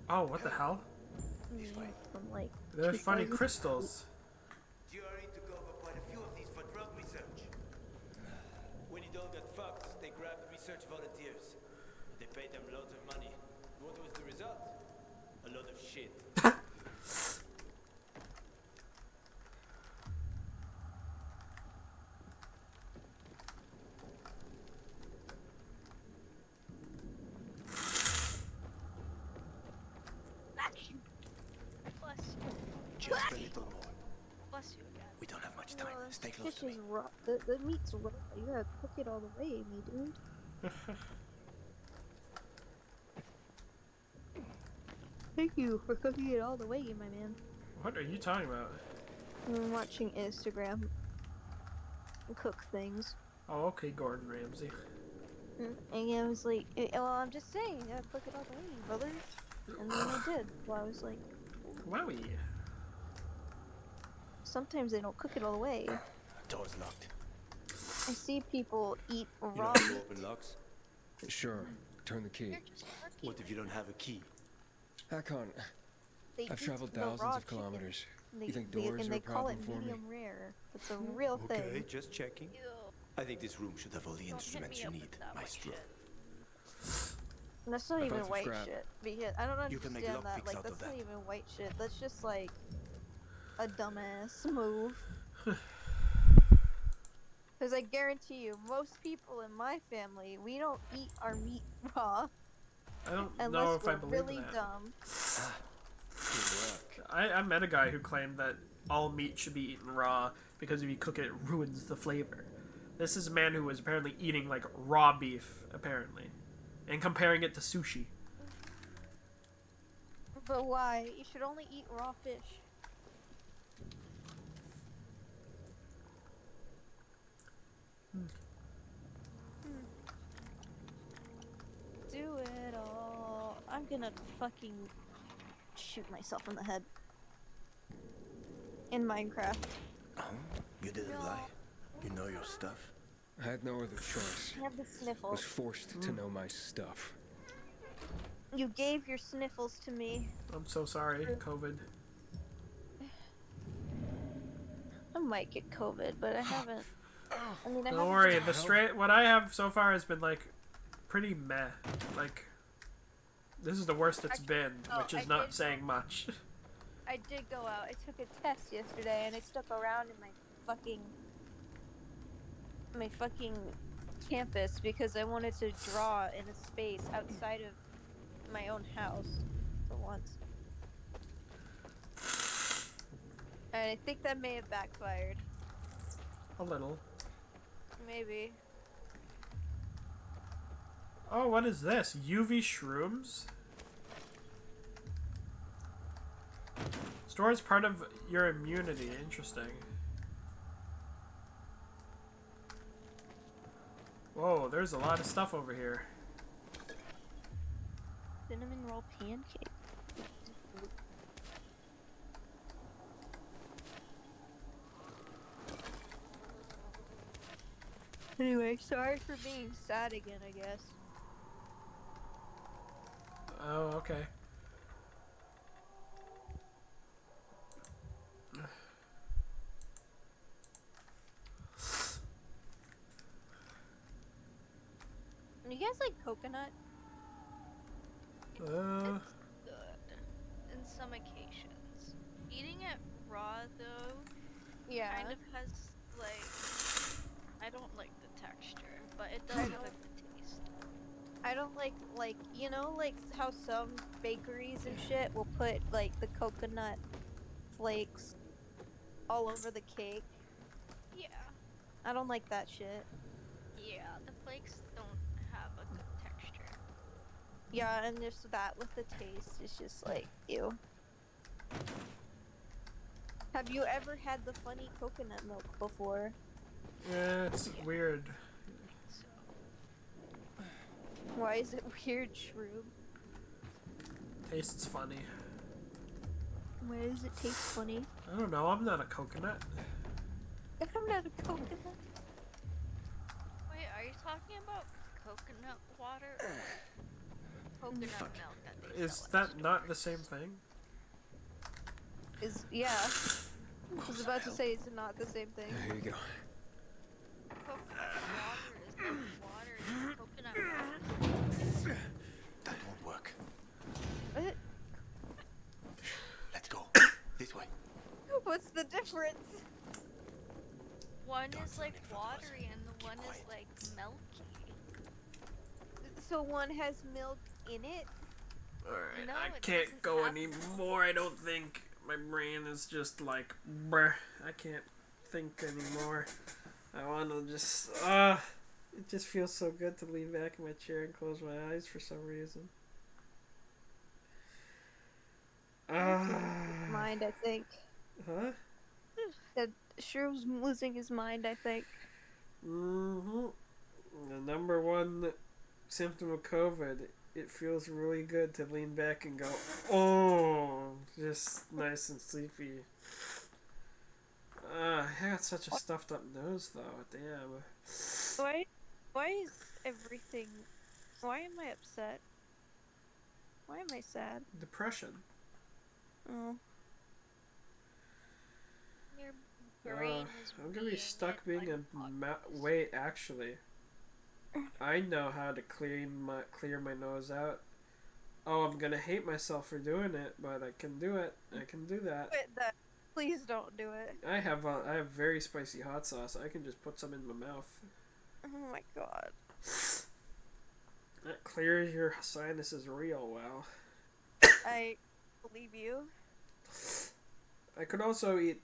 Oh, what the hell? From like. There's funny 2000. crystals. GRE took over quite a few of these for drug research. When it all got fucked, they grabbed research volunteers. They paid them loads of money. What was the result? A lot of shit. Bless you. Just a little more. Bless you again. We don't have much time. Stay close Fish to me. is raw. The meat's raw. You gotta cook it all the way, me dude. Thank you for cooking it all the way, my man. What are you talking about? I'm watching Instagram cook things. Oh, okay, Gordon Ramsay. And I was like, well, I'm just saying, you gotta cook it all the way, brother. And then I did. Well, I was like, Wowie. sometimes they don't cook it all the way. Door's locked. I see people eat You know raw how to meat. open locks? Sure. Turn the key. What if you don't have a key? Hakon, They I've eat traveled the thousands raw of kilometers. They, You think they- doors and are they a call problem it for me? medium rare. It's a real Okay, thing. just checking. I think this room should have all the Don't hit instruments me you up need, with that Maestro. shit. And that's not I even found some white scrap. shit. Because I don't You can make understand that. lockpicks Like, out that's of not that. even white shit. That's just like a dumbass move. Because I guarantee you, most people in my family, we don't eat our meat raw. I don't unless know if we're I believe really that. dumb. I met a guy who claimed that all meat should be eaten raw because if you cook it, it ruins the flavor. This is a man who was apparently eating like raw beef, apparently, and comparing it to sushi. But why? You should only eat raw fish. Do it all. I'm gonna fucking shoot myself in the head. In Minecraft. Oh, you didn't lie. You know your stuff. I had no other choice. I have the I was sniffles. forced to know my stuff. You gave your sniffles to me. I'm so sorry, COVID. I might get COVID, but I haven't. I mean, I Don't haven't worry, been- the straight what I have so far has been like pretty meh. Like this is the worst it's been, which is not saying much. I did go out. I took a test yesterday, and I stuck around in my fucking campus because I wanted to draw in a space outside of my own house for once. And I think that may have backfired. A little. Maybe. Oh, what is this? UV shrooms? Stores part of your immunity. Interesting. Whoa, there's a lot of stuff over here. Cinnamon roll pancake. Anyway, sorry for being sad again, I guess. Oh, okay. You guys like coconut? It's good in some occasions. Eating it raw though, Yeah. kind of has like I don't like the texture, but it does have a good taste. I don't like, you know, like how some bakeries and shit will put, like, the coconut flakes all over the cake. Yeah, I don't like that shit. yeah, the flakes don't have a good texture. Yeah, and just that with the taste is just like, ew. Have you ever had the funny coconut milk before? Yeah, it's weird. Why is it weird, Shroob? Tastes funny. Why does it taste funny? I don't know, I'm not a coconut. I'm not a coconut. Wait, are you talking about coconut water or coconut milk that they Is sell that not the same thing? Yeah. I was about to say it's not the same thing. There you go. Coconut water is not water, it's coconut water. That won't work. difference? One is like watery and the one is like milky. So one has milk in it? Alright, No, I it can't doesn't go have anymore. I don't think. My brain is just like, bruh. I can't think anymore. I want to just, it just feels so good to lean back in my chair and close my eyes for some reason. Mind, I think. Huh? That Shrew's losing his mind, I think. Mm-hmm. The number one symptom of COVID, it feels really good to lean back and go, oh, just nice and sleepy. I got such a stuffed up nose though, damn. Why is everything... Why am I upset? Why am I sad? Depression. Oh. Your brain is I'm gonna be being stuck being a wait, actually. I know how to clear my nose out. Oh, I'm gonna hate myself for doing it, but I can do it. I can do that. Quit that. Please don't do it. I have very spicy hot sauce. I can just put some in my mouth. Oh my god. That clears your sinuses real well. I believe you. I could also eat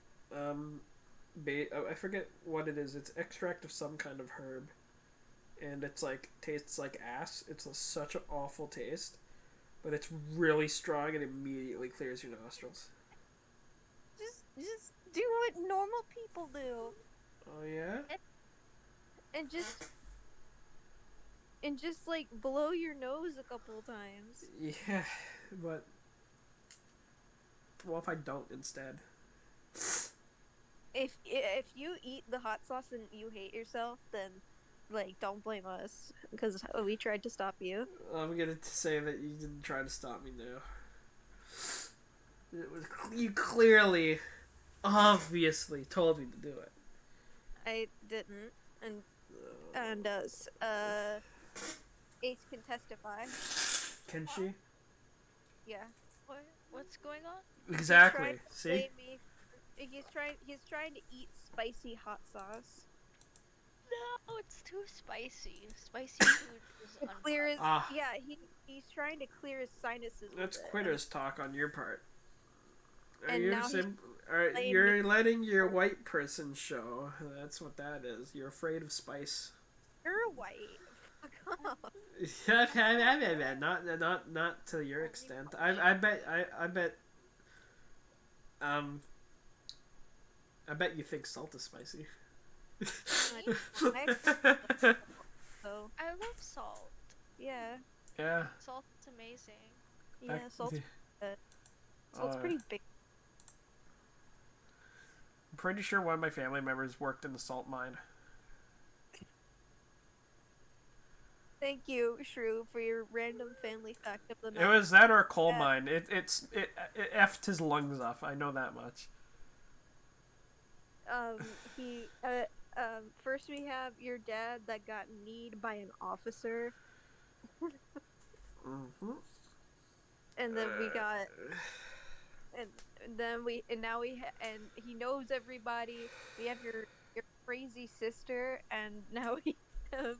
I forget what it is. It's extract of some kind of herb, and it's like tastes like ass. It's such an awful taste, but it's really strong and immediately clears your nostrils. Just do what normal people do. Oh yeah? And just like blow your nose a couple of times. Yeah, but what if I don't instead? If you eat the hot sauce and you hate yourself, then like don't blame us because we tried to stop you. I'm gonna say that you didn't try to stop me now. It was you clearly, obviously told me to do it. I didn't, and Ace can testify. Can she? Yeah. What's going on? Exactly. See? He's trying to eat spicy hot sauce. No, it's too spicy. Spicy food is To clear his, Ah. yeah, he's trying to clear his sinuses. That's with it. quitters talk on your part. And now he's You're letting your white person show. That's what that is. You're afraid of spice. You're white. Fuck off. not to your extent. I bet I bet you think salt is spicy. So I love salt. yeah, Yeah. Salt's amazing. yeah, salt's good. Salt's Uh, pretty big. I'm pretty sure one of my family members worked in the salt mine. Thank you, Shrew, for your random family fact of the night. It was that or a coal mine. It effed his lungs off. I know that much. First we have your dad that got kneed by an officer. Mm-hmm. And then we got, and he knows everybody. We have your crazy sister, and now we have,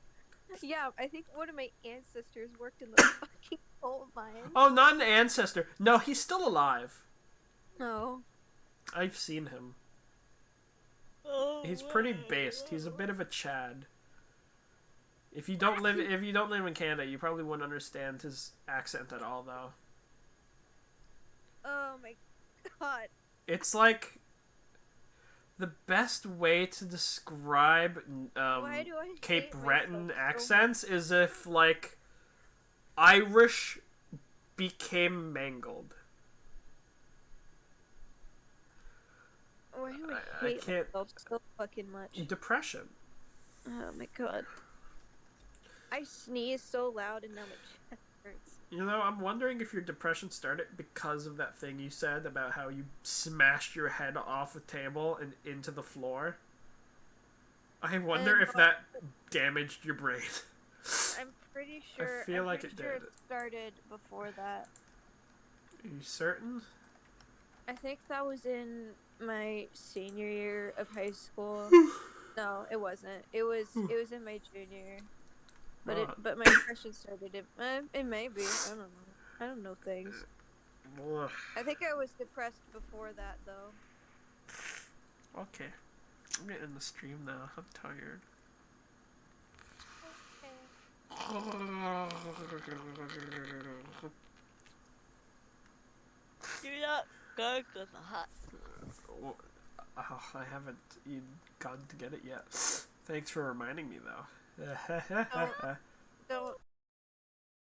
yeah, I think one of my ancestors worked in the fucking coal mine. Oh, not an ancestor. No, he's still alive. No. I've seen him. He's pretty based. He's a bit of a Chad. If you don't live in Canada, you probably wouldn't understand his accent at all, though. Oh my god. It's like the best way to describe Why do I Cape hate Breton myself so accents is if like Irish became mangled. Why do I I hate can't- myself so fucking much? Depression. Oh my god. I sneeze so loud and now my chest hurts. You know, I'm wondering if your depression started because of that thing you said about how you smashed your head off a table and into the floor. I wonder if that damaged your brain. I'm pretty sure. I feel like pretty it sure did. It started before that. Are you certain? I think that was in my senior year of high school. No, it wasn't. It was in my junior. But my depression started. It may be. I don't know. I don't know things. I think I was depressed before that though. Okay. I'm getting the stream now. I'm tired. You're not going to the hut. Well, I haven't even gotten to get it yet. Thanks for reminding me, though.